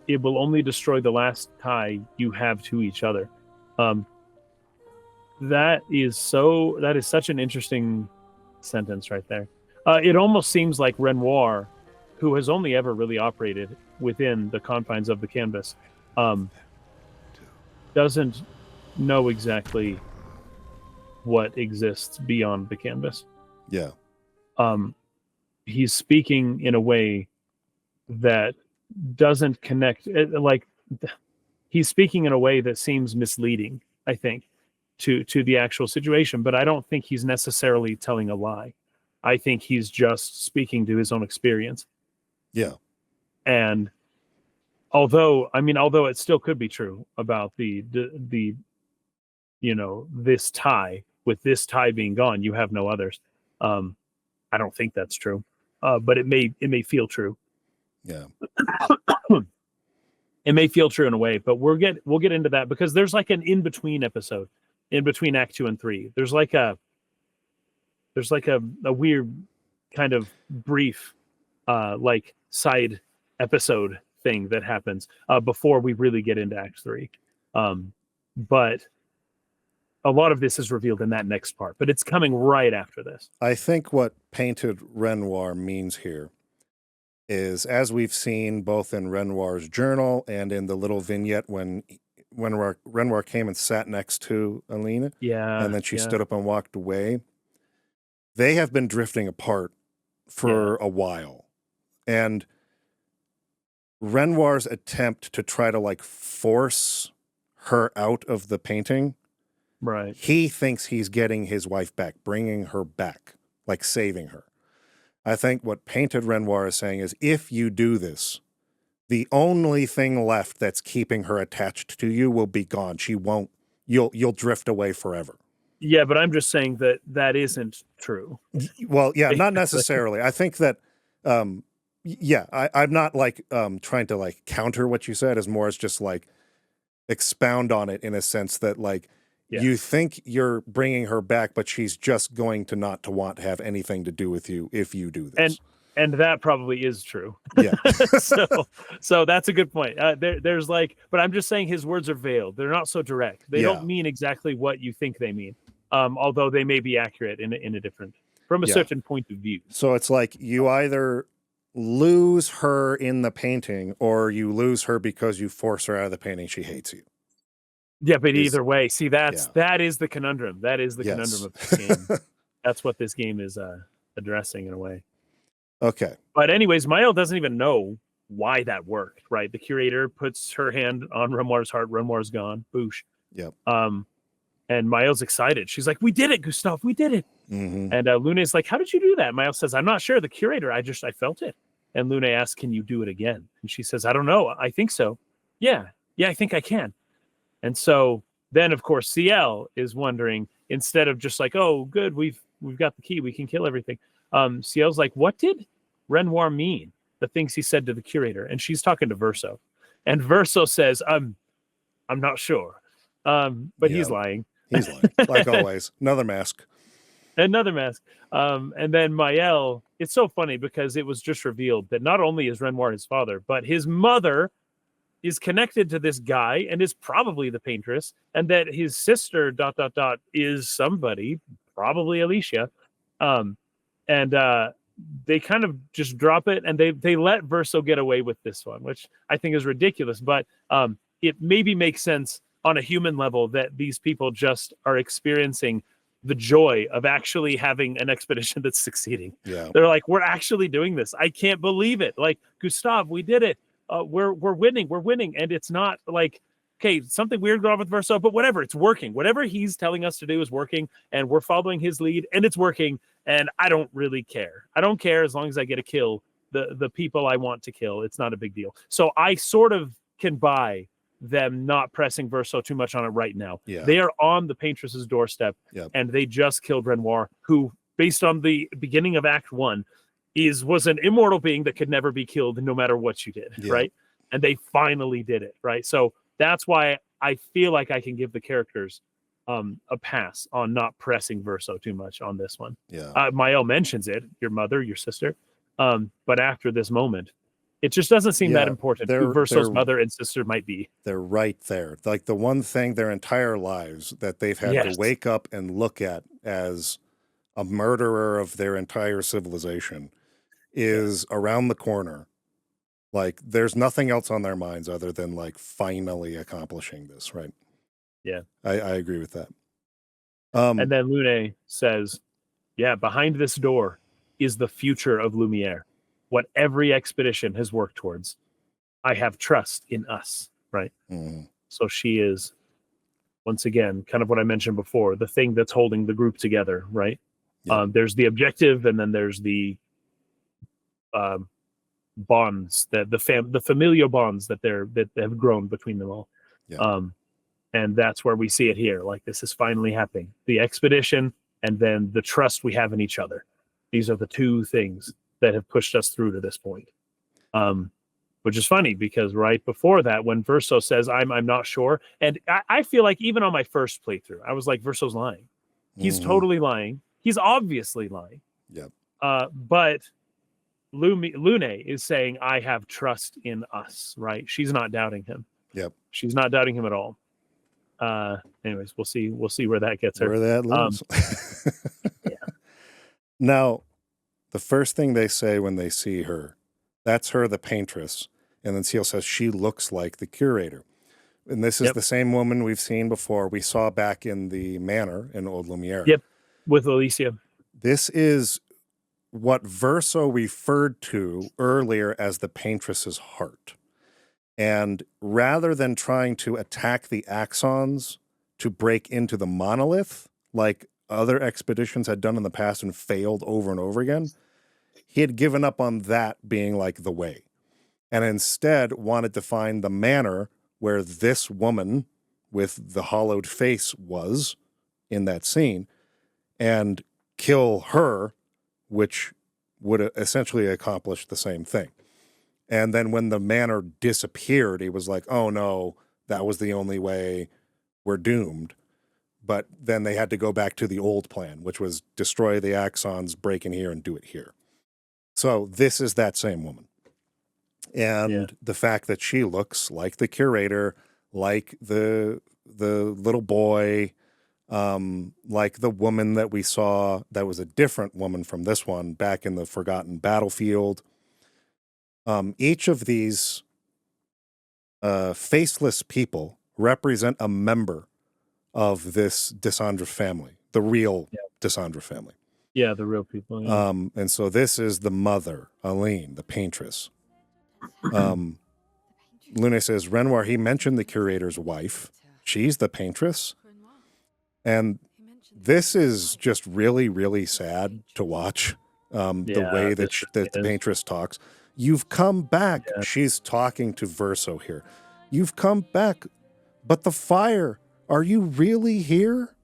It will only destroy the last tie you have to each other. That is such an interesting sentence right there. It almost seems like Renoir, who has only ever really operated within the confines of the canvas, doesn't know exactly what exists beyond the canvas. Yeah. He's speaking in a way that doesn't connect. He's speaking in a way that seems misleading, I think, to the actual situation. But I don't think he's necessarily telling a lie. I think he's just speaking to his own experience. Yeah. And although it still could be true about the this tie, with this tie being gone, you have no others. I don't think that's true. But it may feel true. Yeah. It may feel true in a way, but we'll get into that, because there's like an in-between episode in between Act 2 and 3. There's like a weird kind of brief like side episode thing that happens before we really get into Act 3. But a lot of this is revealed in that next part, but it's coming right after this. I think what painted Renoir means here is, as we've seen both in Renoir's journal and in the little vignette when Renoir came and sat next to Alina, and then she stood up and walked away, they have been drifting apart for a while. And Renoir's attempt to try to force her out of the painting, right? He thinks he's getting his wife back, bringing her back, saving her. I think what painted Renoir is saying is, if you do this, the only thing left that's keeping her attached to you will be gone. She won't. You'll drift away forever. Yeah, but I'm just saying that isn't true. Well, yeah, not necessarily. I think that, I'm not trying to counter what you said, as more as just expound on it in a sense that you think you're bringing her back, but she's just going to not to want to have anything to do with you if you do this. And that probably is true. Yeah. so that's a good point. There's but I'm just saying his words are veiled. They're not so direct. They don't mean exactly what you think they mean. Although they may be accurate in a different from a Yeah. certain point of view. So it's like you either lose her in the painting or you lose her because you force her out of the painting. She hates you. Yeah, but Is- either way, see, that is the conundrum. That is the Yes. conundrum of this game. That's what this game is addressing in a way. Okay. But anyways, Maëlle doesn't even know why that worked, right? The curator puts her hand on Renoir's heart. Renoir's gone. Boosh. Yep. And Maëlle's excited. She's like, "We did it, Gustave. We did it." Mm-hmm. And Lune's like, "How did you do that?" Maëlle says, "I'm not sure. The curator, I felt it." And Lune asks, "Can you do it again?" And she says, "I don't know. I think so. Yeah, I think I can." And so then, of course, CL is wondering, instead of just like, "Oh, good, we've got the key. We can kill everything." CL's like, "What did Renoir mean? The things he said to the curator?" And she's talking to Verso. And Verso says, I'm not sure. But he's lying. He's lying, like always. Another mask. Another mask. And then Maëlle, it's so funny because it was just revealed that not only is Renoir his father, but his mother is connected to this guy and is probably the paintress, and that his sister ... is somebody, probably Alicia. And they kind of just drop it, and they let Verso get away with this one, which I think is ridiculous. But it maybe makes sense on a human level that these people just are experiencing the joy of actually having an expedition that's succeeding. Yeah. They're like, "We're actually doing this. I can't believe it. Like, Gustave, we did it. We're winning." And it's not like, okay, something weird going on with Verso, but whatever, it's working. Whatever he's telling us to do is working, and we're following his lead, and it's working. And I don't really care. I don't care as long as I get to kill the people I want to kill. It's not a big deal. So I sort of can buy them not pressing Verso too much on it right now. Yeah. They are on the Paintress's doorstep, and they just killed Renoir, who, based on the beginning of Act 1, was an immortal being that could never be killed no matter what you did, right? And they finally did it, right? So that's why I feel like I can give the characters a pass on not pressing Verso too much on this one. Yeah. Maëlle mentions it, your mother, your sister, but after this moment, it just doesn't seem that important who Verso's mother and sister might be. They're right there. Like the one thing their entire lives that they've had to wake up and look at as a murderer of their entire civilization is around the corner. Like there's nothing else on their minds other than like finally accomplishing this, right? Yeah. I agree with that. And then Lune says, "Yeah, behind this door is the future of Lumiere. What every expedition has worked towards. I have trust in us," right? Mm-hmm. So she is, once again, kind of what I mentioned before, the thing that's holding the group together, right? Yeah. There's the objective, and then there's the bonds, that the familial bonds that have grown between them all. Yeah. And that's where we see it here. Like, this is finally happening. The expedition, and then the trust we have in each other. These are the two things that have pushed us through to this point. Which is funny because right before that, when Verso says, I'm not sure, and I feel like even on my first playthrough, I was like, Verso's lying. He's totally lying. He's obviously lying. Yep. But Lune is saying, I have trust in us, right? She's not doubting him. Yep. She's not doubting him at all. Anyways, we'll see where that gets her. Where that leads. Yeah. Now, the first thing they say when they see her, that's her, the paintress. And then Seal says she looks like the curator. And this is the same woman we've seen before. We saw back in the manor in Old Lumiere. Yep, with Alicia. This is what Verso referred to earlier as the paintress's heart. And rather than trying to attack the axons to break into the monolith, like other expeditions had done in the past and failed over and over again, he had given up on that being like the way. And instead wanted to find the manor where this woman with the hollowed face was in that scene and kill her, which would essentially accomplish the same thing. And then when the manor disappeared, he was like, oh no, that was the only way, we're doomed. But then they had to go back to the old plan, which was destroy the axons, break in here, and do it here. So this is that same woman. And the fact that she looks like the curator, like the little boy, like the woman that we saw that was a different woman from this one back in the Forgotten Battlefield. Each of these faceless people represent a member of this Dysandra family, the real Dysandra family. Yeah, the real people. Yeah. And so this is the mother, Aline, the paintress. Lune says, Renoir, he mentioned the curator's wife. She's the paintress. And this is just really, really sad to watch, the way that the paintress talks. You've come back. Yeah. She's talking to Verso here. You've come back, but the fire, are you really here?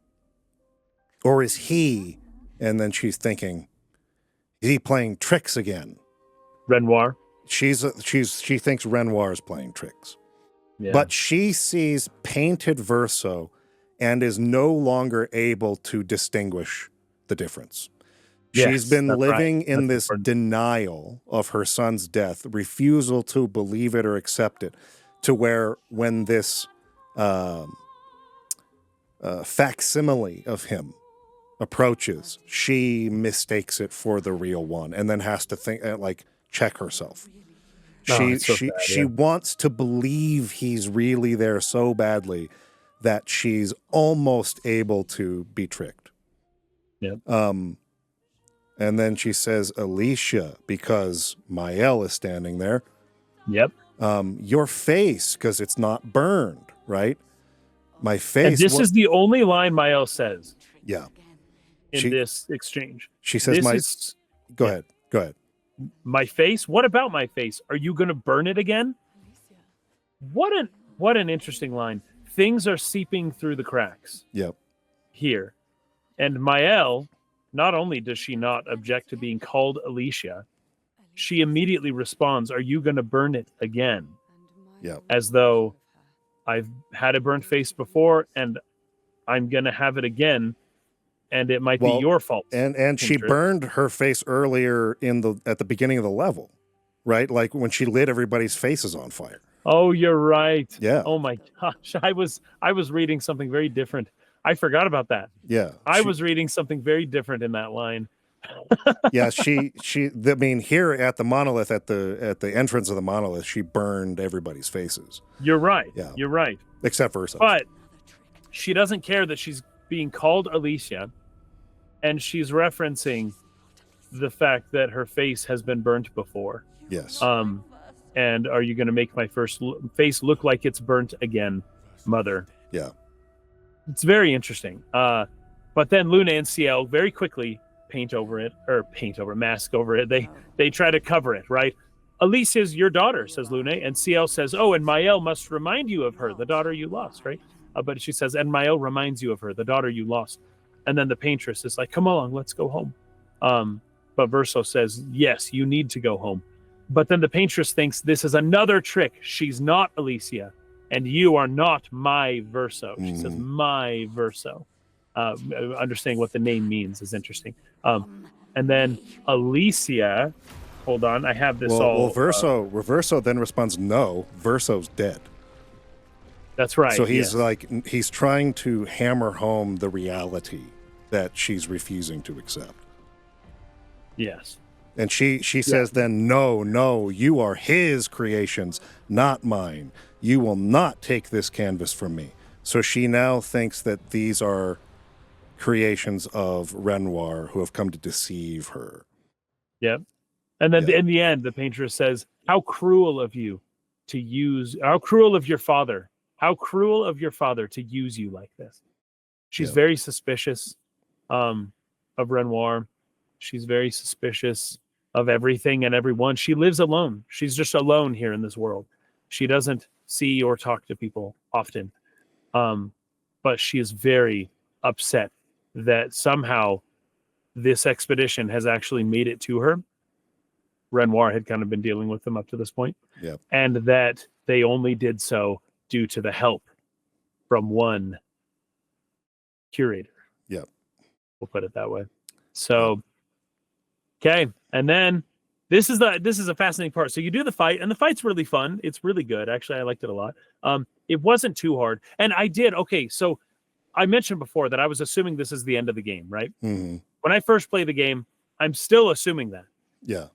Or is he? And then she's thinking, is he playing tricks again? Renoir. She thinks Renoir is playing tricks. Yeah. But she sees painted Verso and is no longer able to distinguish the difference. Yes, she's been living in this denial of her son's death, refusal to believe it or accept it, to where when this facsimile of him approaches, she mistakes it for the real one and then has to think, check herself. She wants to believe he's really there so badly that she's almost able to be tricked. Yep. And then she says, Alicia, because Mael is standing there. Yep. Your face, because it's not burned, right? My face. And this is the only line Mael says. Yeah. In this exchange. She says, Go ahead. My face? What about my face? Are you going to burn it again? What an interesting line. Things are seeping through the cracks. Yep. Here. And Mael, not only does she not object to being called Alicia, she immediately responds, are you going to burn it again? Yep. As though I've had a burnt face before and I'm going to have it again. And it might be your fault. And she burned her face earlier at the beginning of the level, right? Like when she lit everybody's faces on fire. Oh, you're right. Yeah. Oh my gosh. I was reading something very different. I forgot about that. Yeah. I was reading something very different in that line. Yeah, here at the Monolith, at the entrance of the Monolith, she burned everybody's faces. You're right. Yeah. You're right. Except for herself. But she doesn't care that she's being called Alicia, and she's referencing the fact that her face has been burnt before. Yes. And are you going to make my face look like it's burnt again, mother? Yeah. It's very interesting. But then Luna and CL very quickly mask over it. They try to cover it, right? Alicia's your daughter, says Luna, and CL says, oh, and Mael must remind you of her, the daughter you lost, right? But she says, and Mael reminds you of her, the daughter you lost. And then the paintress is like, come along, let's go home. But Verso says, yes, you need to go home. But then the paintress thinks this is another trick. She's not Alicia, and you are not my Verso. She says, my Verso. Understanding what the name means is interesting. And then Alicia, hold on, I have this Verso then responds, no, Verso's dead. That's right. So he's trying to hammer home the reality that she's refusing to accept. Yes. And she says then, no, you are his creations, not mine. You will not take this canvas from me. So she now thinks that these are creations of Renoir who have come to deceive her. Yep. And then in the end, the paintress says, how cruel of your father to use you like this. She's very suspicious of Renoir. She's very suspicious of everything and everyone. She lives alone. She's just alone here in this world. She doesn't see or talk to people often. But she is very upset that somehow this expedition has actually made it to her. Renoir had kind of been dealing with them up to this point. Yeah. And that they only did so due to the help from one curator. Yeah. We'll put it that way. So, okay. And then this is a fascinating part. So you do the fight, and the fight's really fun. It's really good. Actually, I liked it a lot. It wasn't too hard. And I did. Okay. So I mentioned before that I was assuming this is the end of the game, right? Mm-hmm. When I first play the game, I'm still assuming that. Yeah.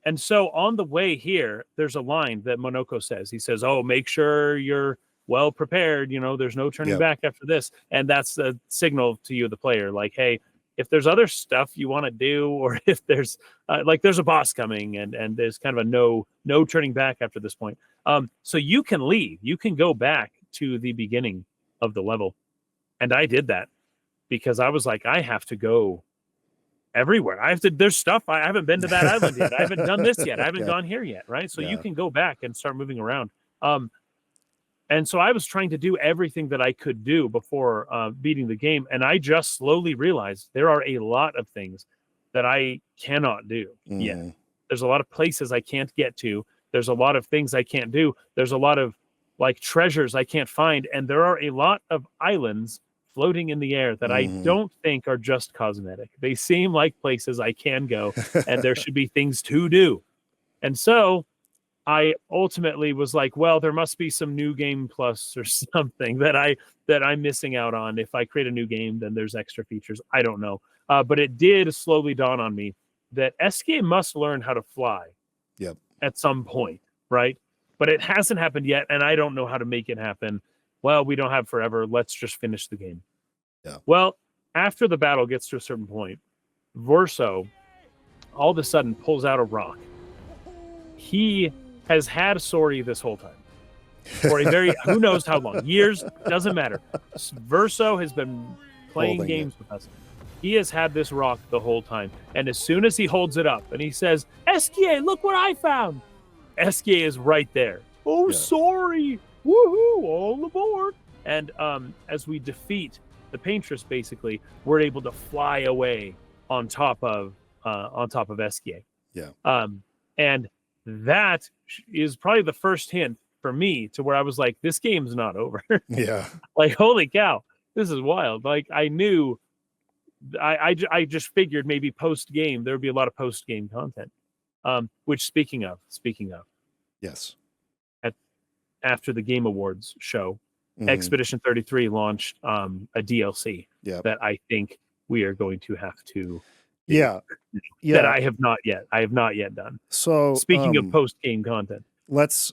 And so on the way here, there's a line that Monoko says. He says, "Oh, make sure you're well prepared. You know, there's no turning back after this." And that's a signal to you, the player, like, hey, if there's other stuff you want to do, or if there's like there's a boss coming, and there's kind of a no turning back after this point. So you can leave. You can go back to the beginning of the level, and I did that because I was like, I have to go everywhere. I have to, there's stuff. I haven't been to that island yet. I haven't done this yet. I haven't gone here yet. Right. So you can go back and start moving around. And so I was trying to do everything that I could do before beating the game. And I just slowly realized there are a lot of things that I cannot do yet. There's a lot of places I can't get to. There's a lot of things I can't do. There's a lot of like treasures I can't find. And there are a lot of islands floating in the air that I don't think are just cosmetic. They seem like places I can go, and there should be things to do. And so I ultimately was like, well, there must be some new game plus or something that I'm missing out on. If I create a new game, then there's extra features. I don't know. But it did slowly dawn on me that SK must learn how to fly at some point, right? But it hasn't happened yet, and I don't know how to make it happen. Well, we don't have forever. Let's just finish the game. Yeah. Well, after the battle gets to a certain point, Verso all of a sudden pulls out a rock. He has had Sori this whole time. For a very, who knows how long, years, doesn't matter. Verso has been playing games with us. He has had this rock the whole time. And as soon as he holds it up and he says, SKA, look what I found. SKA is right there. Oh, sorry. Woohoo, all aboard. And as we defeat the Paintress, basically, we're able to fly away on top of SKA. Yeah. And that is probably the first hint for me to where I was like, this game's not over. Yeah. Like, holy cow, this is wild. Like, I knew, I just figured maybe post game there would be a lot of post game content. Which speaking of, yes, after the Game Awards show, Expedition 33 launched a DLC that I think we are going to have to that I have not yet done. So speaking of post-game content, let's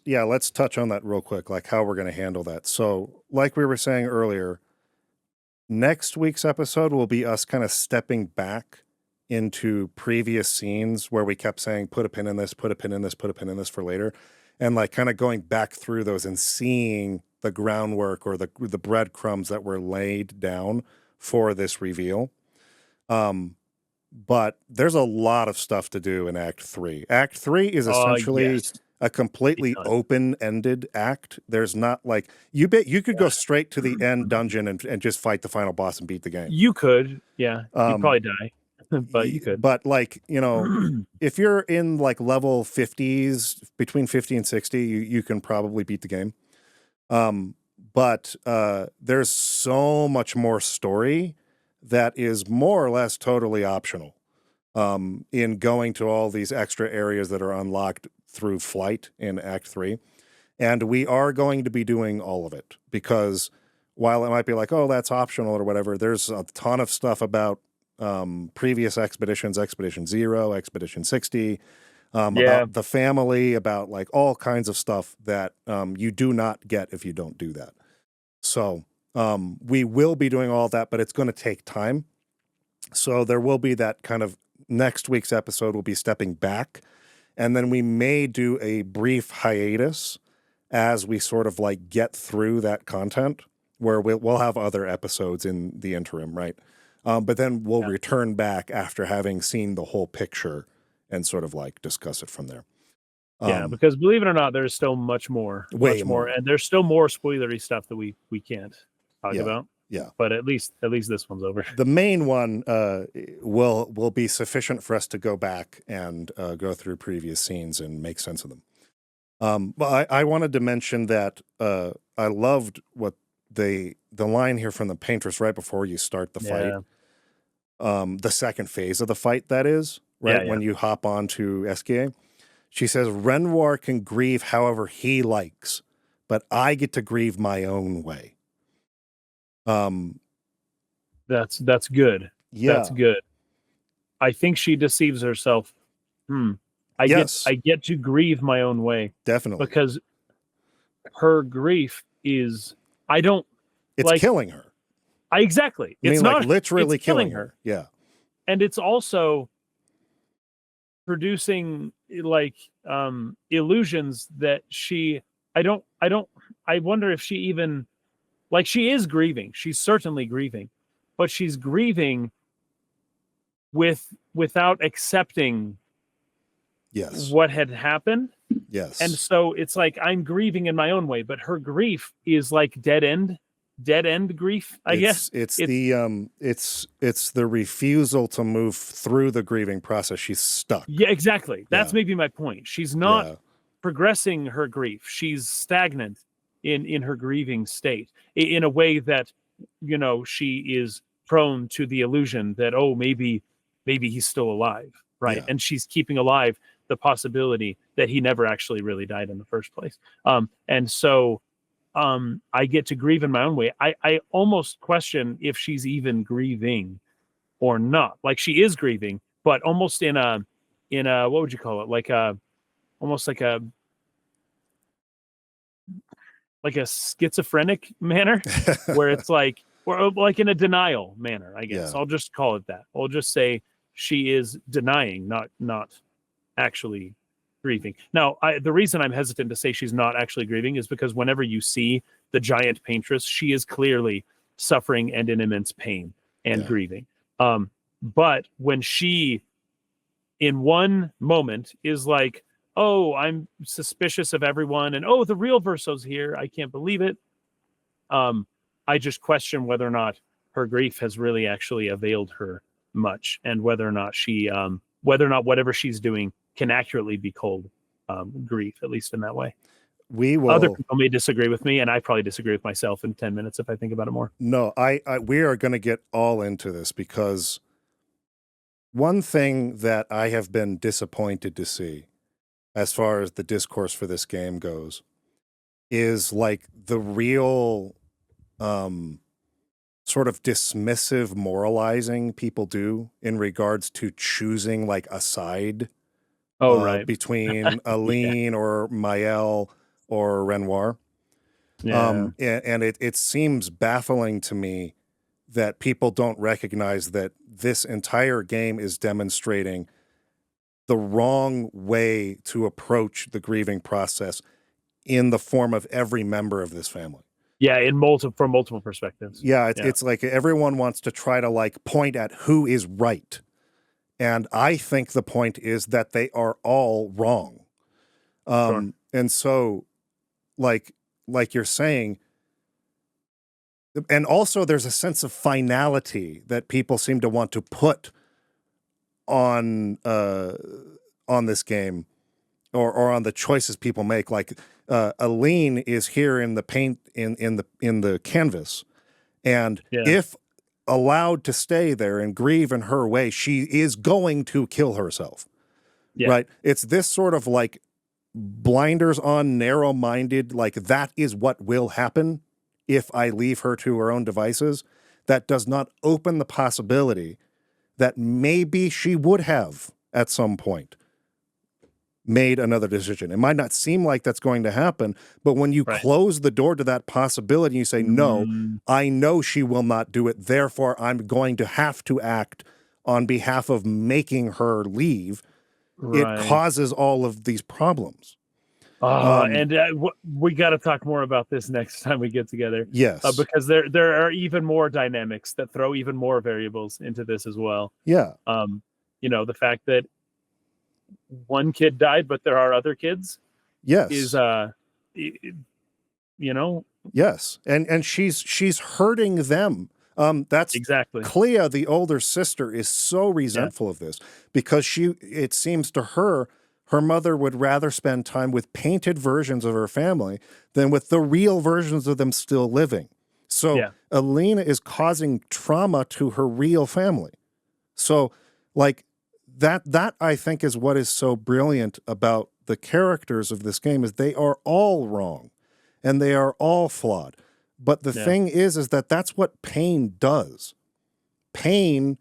touch on that real quick, like how we're going to handle that. So like we were saying earlier, next week's episode will be us kind of stepping back into previous scenes where we kept saying, put a pin in this, put a pin in this, put a pin in this for later. And like kind of going back through those and seeing the groundwork or the breadcrumbs that were laid down for this reveal. But there's a lot of stuff to do in Act 3. Act 3 is essentially a completely open-ended act. There's not like you could go straight to the end dungeon and just fight the final boss and beat the game. You could, you'd probably die. But you could. But like, you know, if you're in like level 50s, between 50 and 60, you can probably beat the game. But there's so much more story that is more or less totally optional in going to all these extra areas that are unlocked through flight in Act 3. And we are going to be doing all of it because while it might be like, oh, that's optional or whatever, there's a ton of stuff about previous expeditions, Expedition 0, Expedition 60, about the family, about like all kinds of stuff that you do not get if you don't do that. So we will be doing all that, but it's going to take time. So there will be that kind of next week's episode will be stepping back, and then we may do a brief hiatus as we sort of like get through that content where we'll have other episodes in the interim, right? But then we'll return back after having seen the whole picture and sort of like discuss it from there. Because believe it or not, there's still much more, and there's still more spoilery stuff that we can't talk about. Yeah, but at least this one's over. The main one will be sufficient for us to go back and go through previous scenes and make sense of them. But I wanted to mention that I loved what the line here from the Paintress right before you start the fight. The second phase of the fight, that is, right? When you hop onto SKA. She says, Renoir can grieve however he likes, but I get to grieve my own way. That's good. Yeah. That's good. I think she deceives herself. I Yes. get to grieve my own way Definitely. because her grief is I don't It's like killing her. exactly. I mean, It's like not literally it's killing her. her. Yeah. And it's also producing like illusions that I wonder if she even like she is grieving. She's certainly grieving, but she's grieving without accepting Yes. what had happened. Yes. And so it's like I'm grieving in my own way, but her grief is like dead end grief, I guess. It's the refusal to move through the grieving process. She's stuck. Yeah, exactly. That's Yeah. maybe my point. She's not Yeah. progressing her grief. She's stagnant in her grieving state in a way that, you know, she is prone to the illusion that, oh, maybe he's still alive, right? Yeah. And she's keeping alive the possibility that he never actually really died in the first place. And so I get to grieve in my own way. I almost question if she's even grieving or not. Like she is grieving, but almost in a what would you call it? Like a almost like a schizophrenic manner where it's like or like in a denial manner, I guess. Yeah. I'll just call it that. I'll just say she is denying, not actually grieving. Now, the reason I'm hesitant to say she's not actually grieving is because whenever you see the giant paintress, she is clearly suffering and in immense pain and grieving. But when she, in one moment, is like, "Oh, I'm suspicious of everyone," and "Oh, the real Verso's here. I can't believe it." I just question whether or not her grief has really actually availed her much, and whether or not whatever she's doing can accurately be called grief, at least in that way. Other people may disagree with me, and I probably disagree with myself in 10 minutes if I think about it more. No, we are going to get all into this because one thing that I have been disappointed to see as far as the discourse for this game goes is like the real sort of dismissive moralizing people do in regards to choosing like a side between Aline or Maëlle or Renoir. Yeah. And it seems baffling to me that people don't recognize that this entire game is demonstrating the wrong way to approach the grieving process in the form of every member of this family. Yeah, from multiple perspectives. Yeah, it's like everyone wants to try to like point at who is right. And I think the point is that they are all wrong. Sure. And so like you're saying, and also there's a sense of finality that people seem to want to put on this game or on the choices people make. Like Aline is here in the paint in the canvas, and if allowed to stay there and grieve in her way, she is going to kill herself. Right? It's this sort of like blinders on, narrow-minded, like that is what will happen if I leave her to her own devices. That does not open the possibility that maybe she would have at some point made another decision. It might not seem like that's going to happen, but when you close the door to that possibility, you say, no, I know she will not do it. Therefore, I'm going to have to act on behalf of making her leave. It causes all of these problems. And we got to talk more about this next time we get together. Yes. Because there are even more dynamics that throw even more variables into this as well. Yeah. You know, the fact that one kid died, but there are other kids. Yes. Is you know. Yes, and she's hurting them. That's exactly. Clea, the older sister, is so resentful of this because it seems to her mother would rather spend time with painted versions of her family than with the real versions of them still living. So Alina is causing trauma to her real family. So like that I think is what is so brilliant about the characters of this game is they are all wrong and they are all flawed. But the thing is that that's what pain does. pain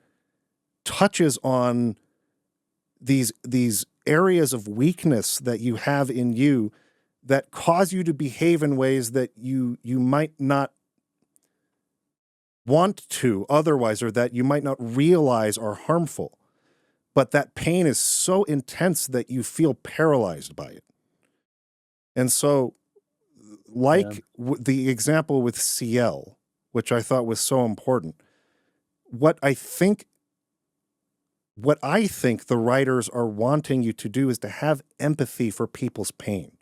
touches on these areas of weakness that you have in you that cause you to behave in ways that you might not want to otherwise, or that you might not realize are harmful. But that pain is so intense that you feel paralyzed by it. And so, like the example with CL, which I thought was so important, what I think the writers are wanting you to do is to have empathy for people's pain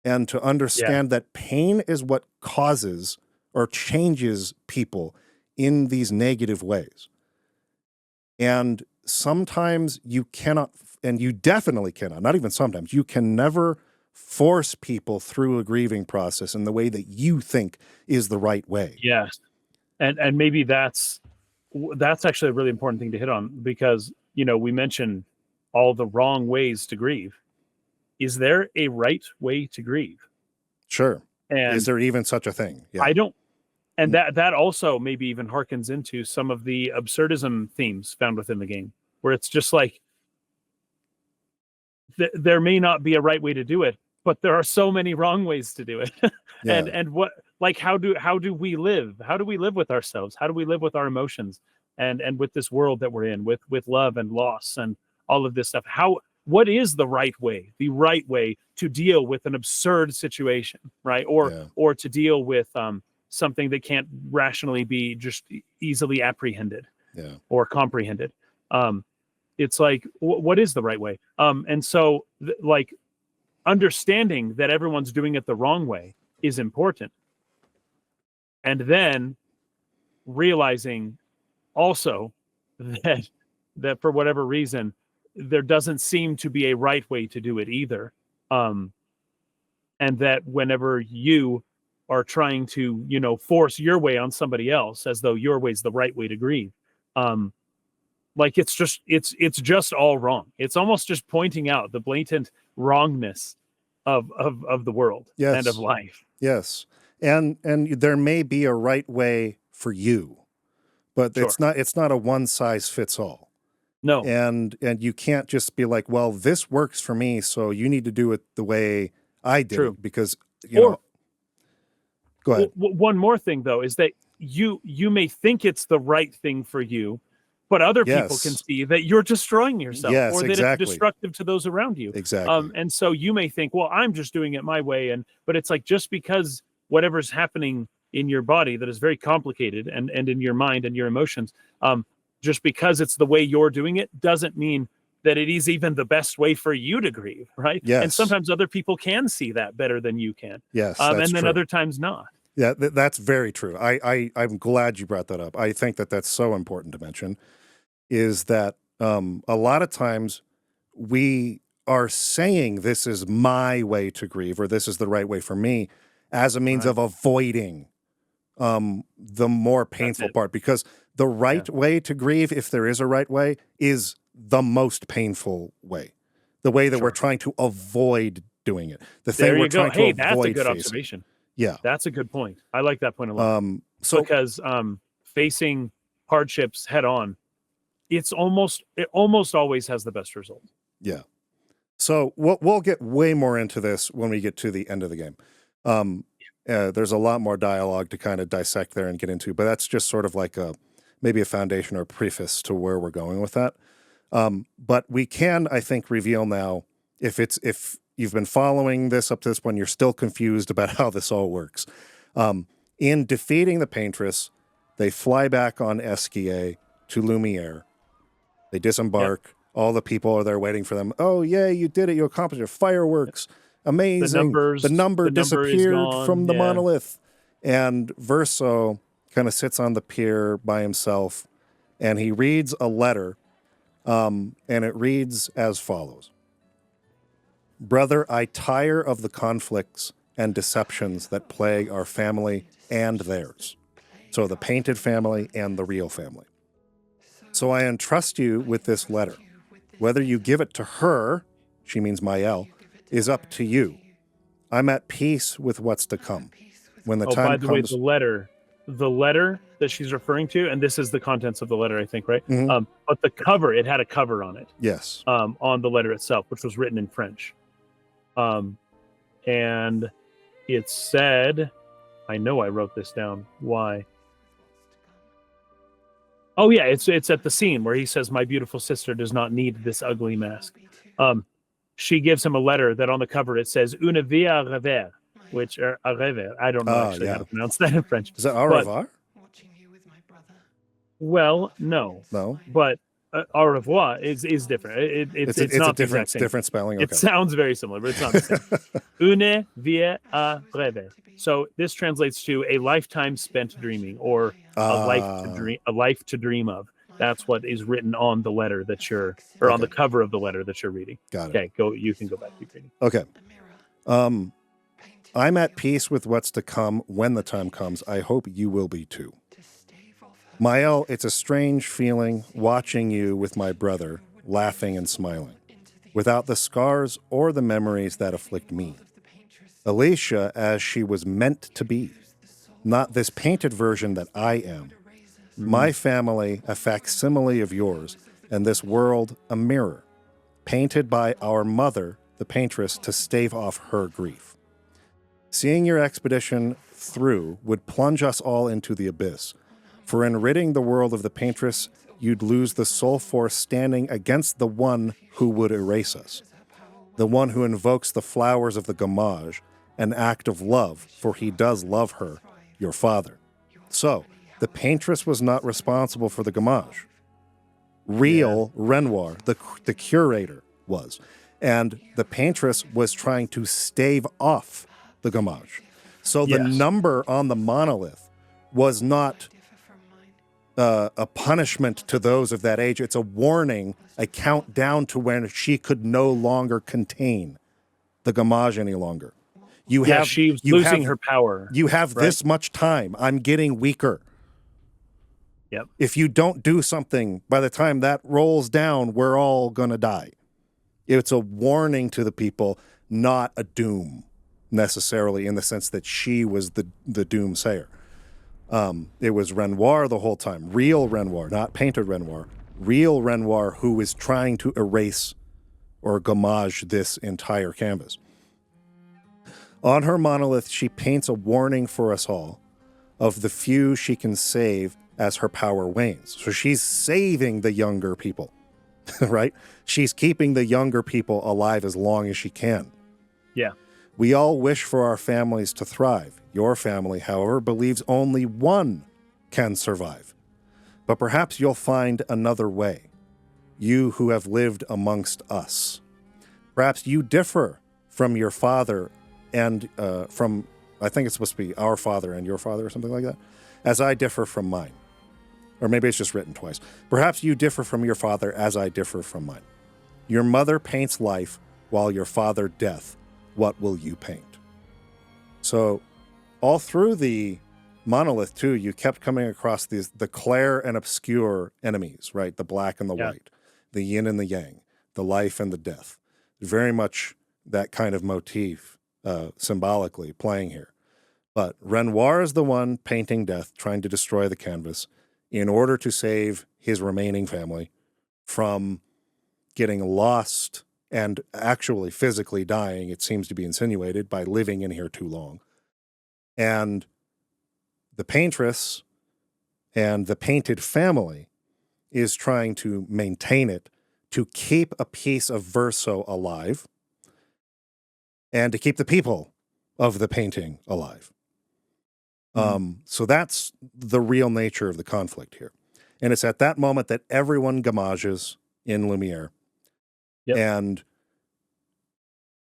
and to understand that pain is what causes or changes people in these negative ways. And sometimes you cannot, and you definitely cannot, not even sometimes, you can never force people through a grieving process in the way that you think is the right way. Yes. And maybe that's actually a really important thing to hit on, because, you know, we mentioned all the wrong ways to grieve. Is there a right way to grieve? Sure. And is there even such a thing? Yeah. I don't. And that also maybe even harkens into some of the absurdism themes found within the game, where it's just like, there may not be a right way to do it, but there are so many wrong ways to do it. And what, like, how do we live? How do we live with ourselves? How do we live with our emotions and with this world that we're in, with love and loss and all of this stuff? What is the right way to deal with an absurd situation, right? Or to deal with something that can't rationally be just easily apprehended or comprehended. It's like, what is the right way? And so like, understanding that everyone's doing it the wrong way is important. And then realizing also that for whatever reason, there doesn't seem to be a right way to do it either. And that whenever you are trying to, you know, force your way on somebody else as though your way's the right way to grieve, like, it's just all wrong. It's almost just pointing out the blatant wrongness of the world and of life. Yes. And there may be a right way for you, but it's not a one size fits all. No. And you can't just be like, well, this works for me, so you need to do it the way I did it, because you know. Go ahead. One more thing though is that you may think it's the right thing for you, but other people can see that you're destroying yourself, or that it's destructive to those around you. Exactly. And so you may think, well, I'm just doing it my way. But it's like, just because whatever's happening in your body that is very complicated and in your mind and your emotions, just because it's the way you're doing it doesn't mean that it is even the best way for you to grieve, right? Yes. And sometimes other people can see that better than you can. Yes, and then other times not. Yeah, that's very true. I'm glad you brought that up. I think that's so important to mention, is that a lot of times we are saying this is my way to grieve, or this is the right way for me, as a means of avoiding the more painful part, because the right way to grieve, if there is a right way, is the most painful way. The way that we're trying to avoid doing it. The thing we're trying to avoid. That's a good observation. Yeah. That's a good point. I like that point a lot. Because facing hardships head on, it almost always has the best result. Yeah. So we'll get way more into this when we get to the end of the game. There's a lot more dialogue to kind of dissect there and get into, but that's just sort of like maybe a foundation or preface to where we're going with that. But we can, I think, reveal now, if you've been following this up to this point, you're still confused about how this all works. In defeating the Paintress, they fly back on Esquier to Lumiere. They disembark. Yep. All the people are there waiting for them. Oh, yay, you did it. You accomplished it. Fireworks. Amazing. The number disappeared from the monolith. And Verso kind of sits on the pier by himself, and he reads a letter, and it reads as follows. Brother, I tire of the conflicts and deceptions that plague our family and theirs. So the painted family and the real family. So I entrust you with this letter. Whether you give it to her, she means Mael, is up to you. I'm at peace with what's to come. When the time by the way, the letter that she's referring to, and this is the contents of the letter, I think, right? Mhm. But the cover, it had a cover on it. Yes. On the letter itself, which was written in French. And it said, I know I wrote this down. Why? Oh yeah, it's at the scene where he says, "My beautiful sister does not need this ugly mask." She gives him a letter that on the cover it says "Une vie à rêver," which à rêver. I don't know actually how to pronounce that in French. Is that au revoir? Well, no, but au revoir is different. It's not a the exact same. different spelling. Okay. It sounds very similar, but it's not the same. Une vie à rêver. So this translates to a lifetime spent dreaming, or a life to dream of. That's what is written on the letter that you're, or on the cover of the letter that you're reading. Got it. Okay, go. You can go back to reading. Okay. I'm at peace with what's to come when the time comes. I hope you will be too. Mael, it's a strange feeling watching you with my brother, laughing and smiling, without the scars or the memories that afflict me. Alicia as she was meant to be, not this painted version that I am. My family, a facsimile of yours, and this world, a mirror, painted by our mother, the paintress, to stave off her grief. Seeing your expedition through would plunge us all into the abyss, for in ridding the world of the paintress, you'd lose the soul force standing against the one who would erase us, the one who invokes the flowers of the gamage, an act of love, for he does love her, your father. So, the paintress was not responsible for the gamage. Real Renoir, the curator, was. And the paintress was trying to stave off the gamage. So the number on the monolith was not a punishment to those of that age. It's a warning, a countdown to when she could no longer contain the gamage any longer. She was losing her power. You have this much time. I'm getting weaker. Yep. If you don't do something, by the time that rolls down, we're all going to die. It's a warning to the people, not a doom, necessarily, in the sense that she was the doomsayer. It was Renoir the whole time. Real Renoir, not painted Renoir. Real Renoir who is trying to erase or gamage this entire canvas. On her monolith, she paints a warning for us all of the few she can save as her power wanes. So she's saving the younger people, right? She's keeping the younger people alive as long as she can. Yeah. We all wish for our families to thrive. Your family, however, believes only one can survive. But perhaps you'll find another way. You who have lived amongst us. Perhaps you differ from your father and from, I think it's supposed to be our father and your father or something like that, as I differ from mine. Or maybe it's just written twice. Perhaps you differ from your father as I differ from mine. Your mother paints life while your father death. What will you paint? So all through the monolith, too, you kept coming across the clair and obscure enemies, right? The black and the white, the yin and the yang, the life and the death. Very much that kind of motif symbolically playing here. But Renoir is the one painting death, trying to destroy the canvas in order to save his remaining family from getting lost and actually physically dying, it seems to be insinuated, by living in here too long. And the paintress and the painted family is trying to maintain it, to keep a piece of verso alive, and to keep the people of the painting alive. So that's the real nature of the conflict here. And it's at that moment that everyone gamages in Lumiere. Yep. And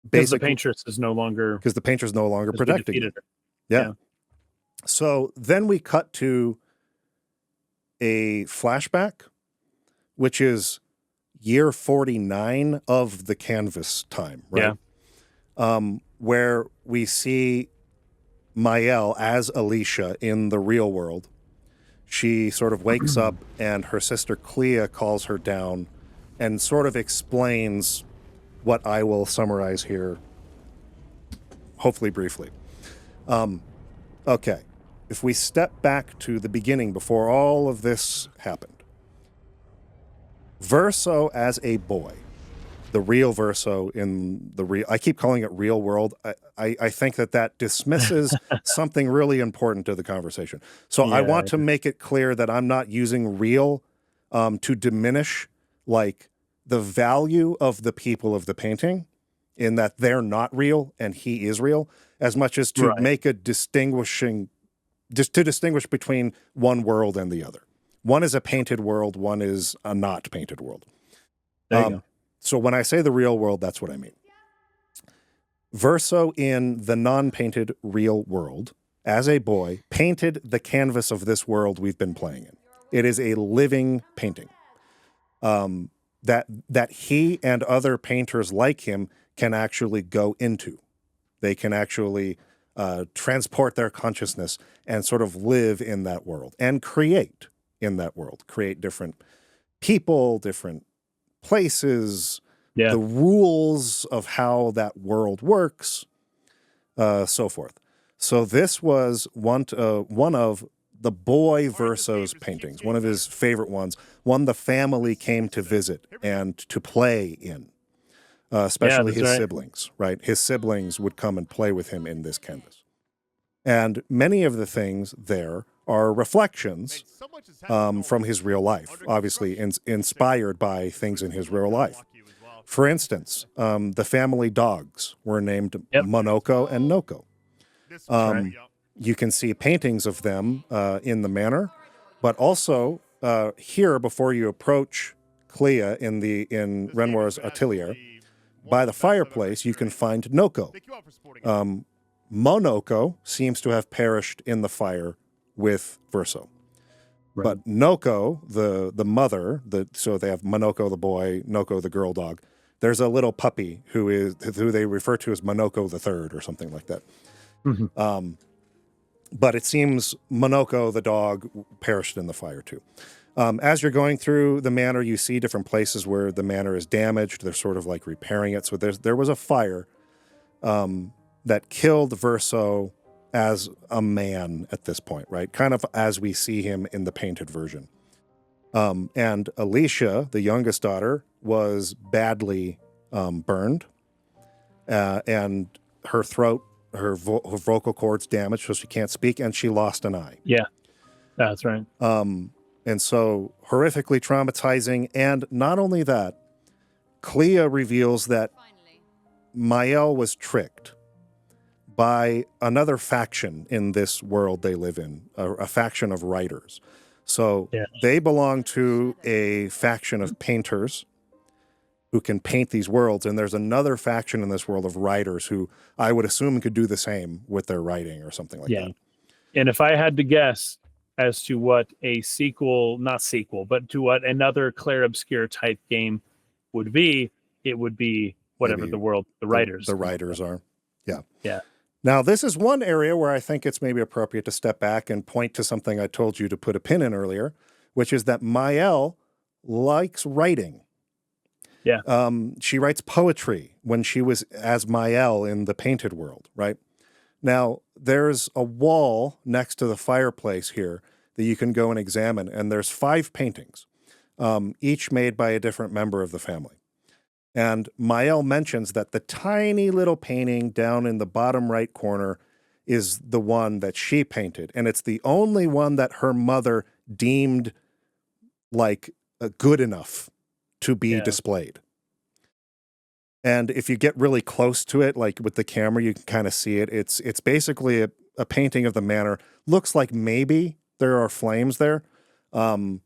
because the paintress is no longer protecting her. Yeah. So then we cut to a flashback, which is year 49 of the canvas time, right? Where we see Mael as Alicia in the real world. She sort of wakes up and her sister Clea calls her down and sort of explains what I will summarize here, hopefully briefly. Okay. if we step back to the beginning before all of this happened, Verso as a boy, the real Verso in the real, I keep calling it real world. I think that dismisses something really important to the conversation. So I want to make it clear that I'm not using real to diminish like the value of the people of the painting, in that they're not real and he is real, as much as to make a distinguish between one world and the other. One is a painted world, one is a not painted world. There you go. So when I say the real world, that's what I mean. Verso in the non-painted real world, as a boy, painted the canvas of this world we've been playing in. It is a living painting that he and other painters like him can actually go into. They can actually transport their consciousness and sort of live in that world and create in that world, create different people, different places, the rules of how that world works, so forth. So this was one of the boy Verso's paintings, one of his favorite ones, one the family came to visit and to play in, especially his siblings, right? His siblings would come and play with him in this canvas. And many of the things there are reflections from his real life, obviously inspired by things in his real life. For instance, the family dogs were named Monoko and Noko. You can see paintings of them in the manor, but also here, before you approach Clea in Renoir's atelier, by the fireplace, you can find Noko. Monoko seems to have perished in the fire with Verso. But Noko, the mother, so they have Monoko the boy, Noko the girl dog. There's a little puppy who they refer to as Monoko the third or something like that. But it seems Monoko the dog perished in the fire too. As you're going through the manor, you see different places where the manor is damaged. They're sort of like repairing it. So there was a fire that killed Verso as a man at this point, right? Kind of as we see him in the painted version. And Alicia, the youngest daughter, was badly burned, and her throat, her vocal cords damaged, so she can't speak, and she lost an eye. Yeah, that's right. And so horrifically traumatizing. And not only that, Clea reveals that Mael was tricked by another faction in this world they live in, a faction of writers. So they belong to a faction of painters who can paint these worlds, and there's another faction in this world of writers who I would assume could do the same with their writing or something like that. And if I had to guess as to what a not sequel, but to what another Clair Obscur type game would be, it would be whatever Maybe the writers are. Yeah. Now, this is one area where I think it's maybe appropriate to step back and point to something I told you to put a pin in earlier, which is that Mael likes writing. Yeah. She writes poetry when she was as Mael in the painted world, right? Now, there's a wall next to the fireplace here that you can go and examine, and there's 5 paintings, each made by a different member of the family. And Mael mentions that the tiny little painting down in the bottom right corner is the one that she painted. And it's the only one that her mother deemed like good enough to be displayed. And if you get really close to it, like with the camera, you can kind of see it. It's basically a painting of the manor. Looks like maybe there are flames there. And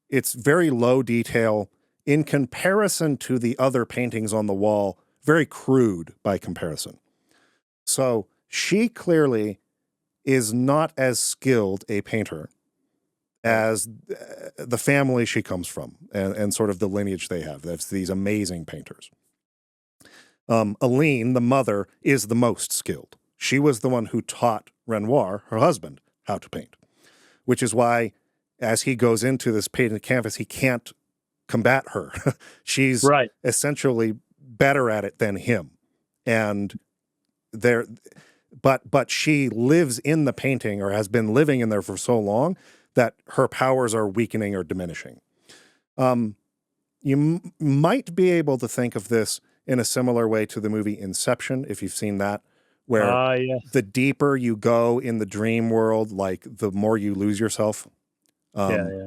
it's very low detail. In comparison to the other paintings on the wall, very crude by comparison. So she clearly is not as skilled a painter as the family she comes from and sort of the lineage they have. That's these amazing painters. Aline, the mother, is the most skilled. She was the one who taught Renoir, her husband, how to paint, which is why as he goes into this painted canvas, he can't combat her. She's essentially better at it than him. And but she lives in the painting or has been living in there for so long that her powers are weakening or diminishing. You might be able to think of this in a similar way to the movie Inception, if you've seen that, where Yes. the deeper you go in the dream world, like the more you lose yourself. Yeah.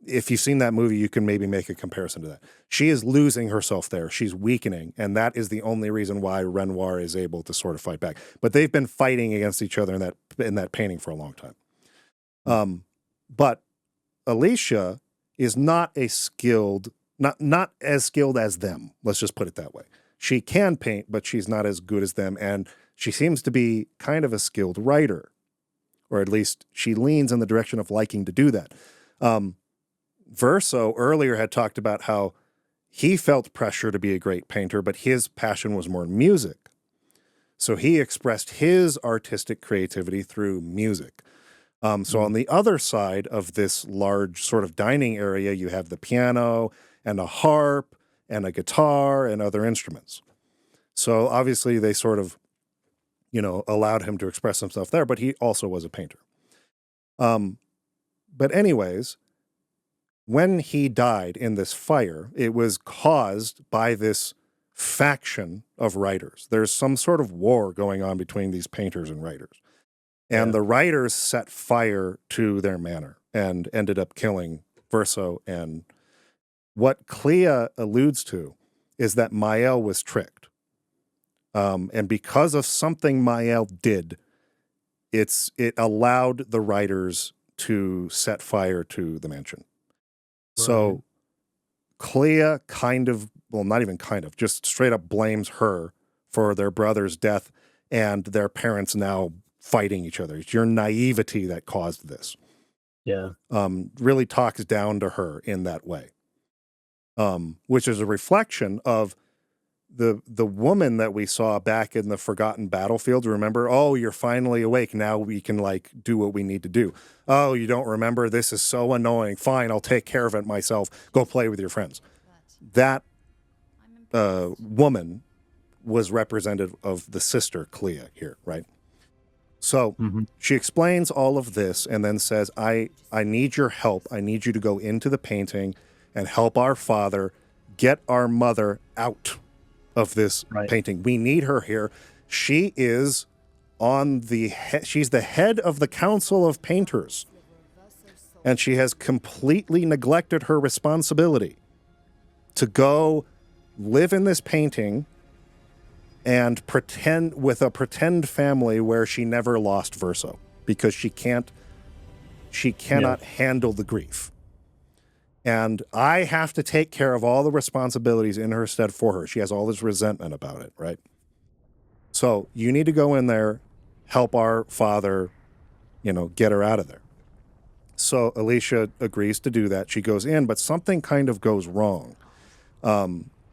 If you've seen that movie, you can maybe make a comparison to that. She is losing herself there. She's weakening, and that is the only reason why Renoir is able to sort of fight back. But they've been fighting against each other in that painting for a long time. But Alicia is not as skilled as them. Let's just put it that way. She can paint, but she's not as good as them, and she seems to be kind of a skilled writer, or at least she leans in the direction of liking to do that. Verso earlier had talked about how he felt pressure to be a great painter, but his passion was more music. So he expressed his artistic creativity through music. So on the other side of this large sort of dining area, you have the piano and a harp and a guitar and other instruments. So obviously they sort of, allowed him to express himself there, but he also was a painter. But anyways, when he died in this fire, it was caused by this faction of writers. There's some sort of war going on between these painters and writers. And the writers set fire to their manor and ended up killing Verso. And what Clea alludes to is that Mael was tricked. And because of something Mael did, it allowed the writers to set fire to the mansion. Right. So Clea not even just straight up blames her for their brother's death and their parents now fighting each other. It's your naivety that caused this. Yeah. Really talks down to her in that way. Which is a reflection of the woman that we saw back in the Forgotten Battlefield. Remember? Oh, you're finally awake. Now we can do what we need to do. Oh, you don't remember? This is so annoying. Fine, I'll take care of it myself. Go play with your friends. That woman was representative of the sister Clea here, right? So she explains all of this and then says, I need your help. I need you to go into the painting and help our father get our mother out of this painting. We need her here. She is she's the head of the Council of Painters, and she has completely neglected her responsibility to go live in this painting and pretend with a pretend family where she never lost Verso because she cannot handle the grief. And I have to take care of all the responsibilities in her stead for her. She has all this resentment about it, right? So you need to go in there, help our father, get her out of there. So Alicia agrees to do that. She goes in, but something kind of goes wrong.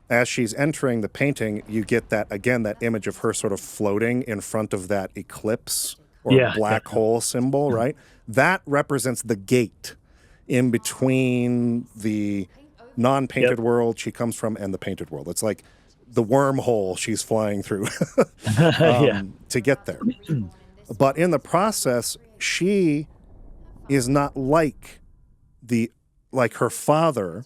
As she's entering the painting, you get that image of her sort of floating in front of that eclipse or black hole symbol, right? That represents the gate in between the non-painted world she comes from and the painted world. It's like the wormhole she's flying through to get there. But in the process, she is not like her father,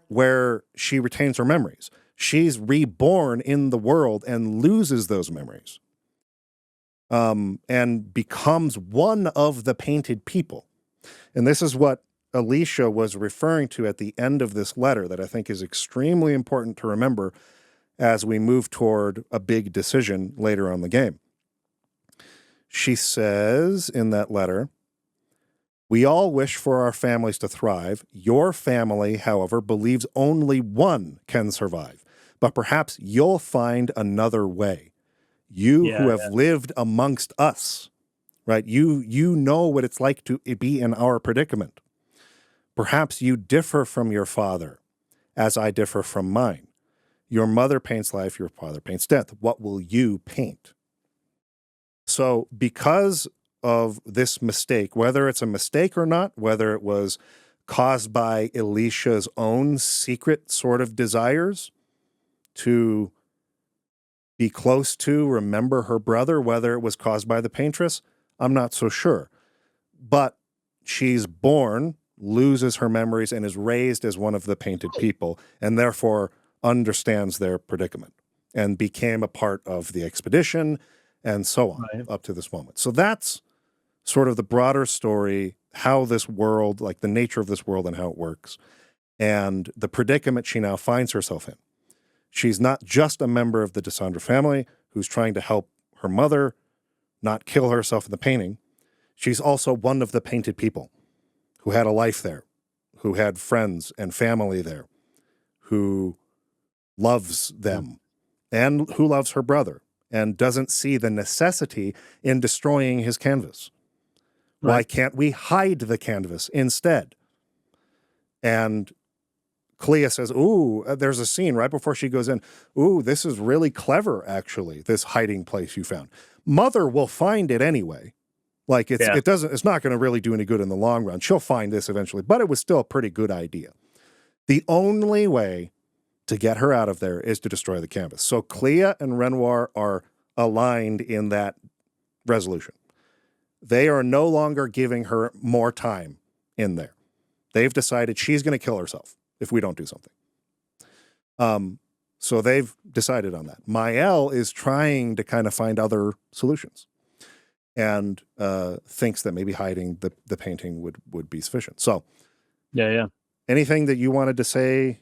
where she retains her memories. She's reborn in the world and loses those memories. And becomes one of the painted people. And this is what Alicia was referring to at the end of this letter that I think is extremely important to remember as we move toward a big decision later on in the game. She says in that letter, "We all wish for our families to thrive. Your family, however, believes only one can survive. But perhaps you'll find another way. You who have lived amongst us, right? You know what it's like to be in our predicament. Perhaps you differ from your father, as I differ from mine. Your mother paints life, your father paints death. What will you paint?" So because of this mistake, whether it's a mistake or not, whether it was caused by Alicia's own secret sort of desires to be close to, remember her brother, whether it was caused by the Paintress, I'm not so sure. But she's born, loses her memories, and is raised as one of the painted people, and therefore understands their predicament and became a part of the expedition and so on up to this moment. So that's sort of the broader story, how this world, like the nature of this world and how it works, and the predicament she now finds herself in. She's not just a member of the Desandra family who's trying to help her mother not kill herself in the painting. She's also one of the painted people who had a life there, who had friends and family there, who loves them and who loves her brother and doesn't see the necessity in destroying his canvas. Right. Why can't we hide the canvas instead? And Clea says, ooh, there's a scene right before she goes in. Ooh, this is really clever, actually, this hiding place you found. Mother will find it anyway. Like it's not going to really do any good in the long run. She'll find this eventually, but it was still a pretty good idea. The only way to get her out of there is to destroy the canvas. So Clea and Renoir are aligned in that resolution. They are no longer giving her more time in there. They've decided she's going to kill herself if we don't do something. So they've decided on that. Mael is trying to kind of find other solutions and thinks that maybe hiding the painting would be sufficient. So anything that you wanted to say?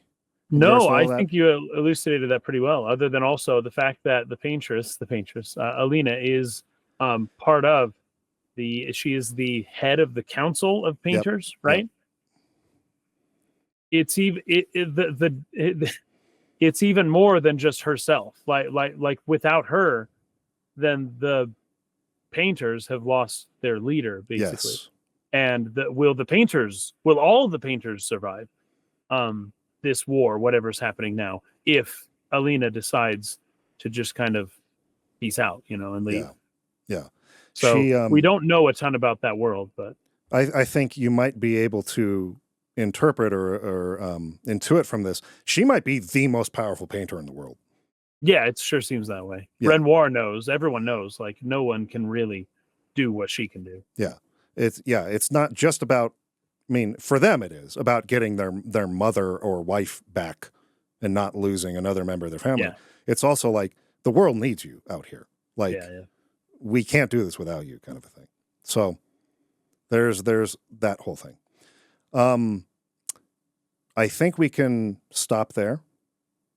No, I think you elucidated that pretty well, other than also the fact that the Paintress, Alina, is part of she is the head of the Council of Painters, right? Yep. It's even it's even more than just herself. Like without her, then the painters have lost their leader, basically. Yes. And will all the painters survive this war, whatever's happening now, if Alina decides to just kind of peace out, and leave? Yeah. So we don't know a ton about that world, but I think you might be able to interpret or intuit from this. She might be the most powerful painter in the world. Yeah, it sure seems that way. Yeah. Renoir knows. Everyone knows. Like, no one can really do what she can do. Yeah. It's not just about, for them it is about getting their mother or wife back and not losing another member of their family. Yeah. It's also like the world needs you out here. Like, we can't do this without you, kind of a thing. So there's that whole thing. I think we can stop there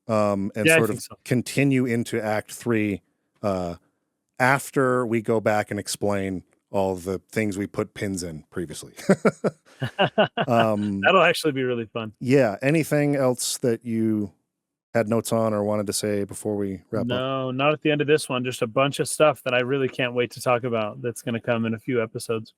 and sort of continue into Act 3 after we go back and explain all the things we put pins in previously. That'll actually be really fun. Yeah. Anything else that you had notes on or wanted to say before we wrap up? No, not at the end of this one. Just a bunch of stuff that I really can't wait to talk about that's going to come in a few episodes.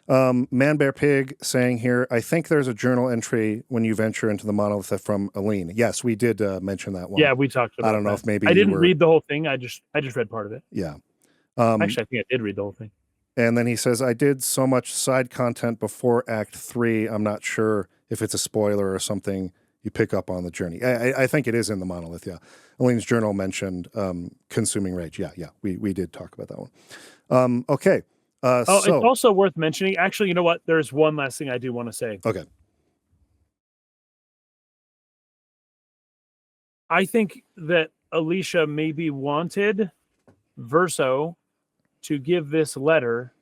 Man Bear Pig saying here, I think there's a journal entry when you venture into the Monolith from Aline. Yes, we did mention that one. Yeah, we talked about I don't know if maybe I didn't read the whole thing. I just read part of it. Yeah. Actually, I think I did read the whole thing. And then he says, I did so much side content before Act 3. I'm not sure if it's a spoiler or something you pick up on the journey. I think it is in the Monolith, yeah. Aline's journal mentioned consuming rage. Yeah, we did talk about that one. Okay. It's also worth mentioning. Actually, you know what? There's one last thing I do want to say. Okay. I think that Alicia maybe wanted Verso to give this letter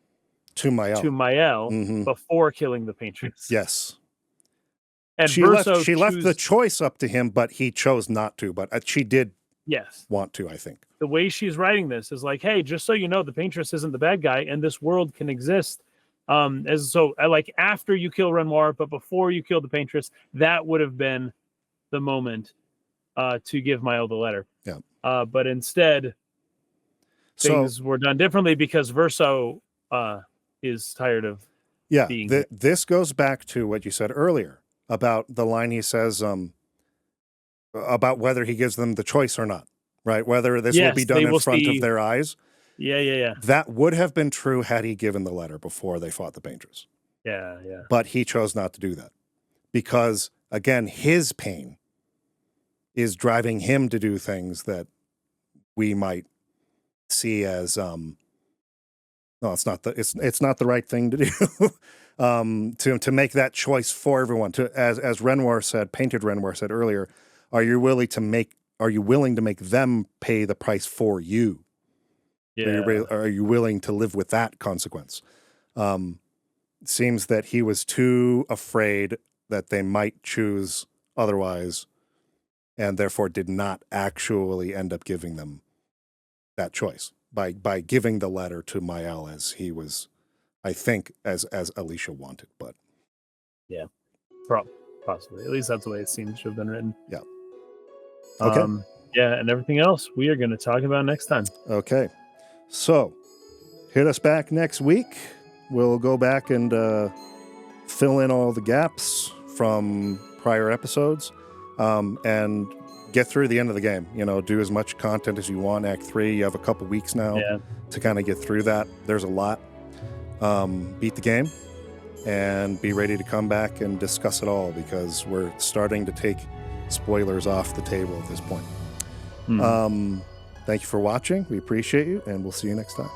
to Mael before killing the Paintress. Yes. And she left the choice up to him, but he chose not to. But she did want to, I think. The way she's writing this is like, hey, just so you know, the Paintress isn't the bad guy, and this world can exist. Like after you kill Renoir, but before you kill the Paintress, that would have been the moment to give Mael the letter. Yeah. But instead, things were done differently because Verso is tired of being. This goes back to what you said earlier about the line he says about whether he gives them the choice or not. Right, whether this will be done in front of their eyes. Yeah. That would have been true had he given the letter before they fought the Paintress. Yeah. But he chose not to do that because, again, his pain is driving him to do things that we might see as no, it's not the right thing to do. To make that choice for everyone. As Renoir said, Painted Renoir said earlier, are you willing to make them pay the price for you? Yeah. Are you willing to live with that consequence? It seems that he was too afraid that they might choose otherwise, and therefore did not actually end up giving them that choice by giving the letter to Mael as he was, I think, as Alicia wanted. But yeah, possibly. At least that's the way it seems to have been written. Yeah. Okay. Yeah, and everything else we are going to talk about next time. Okay. So, hit us back next week. We'll go back and fill in all the gaps from prior episodes, and get through the end of the game. Do as much content as you want. Act 3, you have a couple weeks now to kind of get through that. There's a lot. Beat the game and be ready to come back and discuss it all, because we're starting to take spoilers off the table at this point. Thank you for watching. We appreciate you, and we'll see you next time.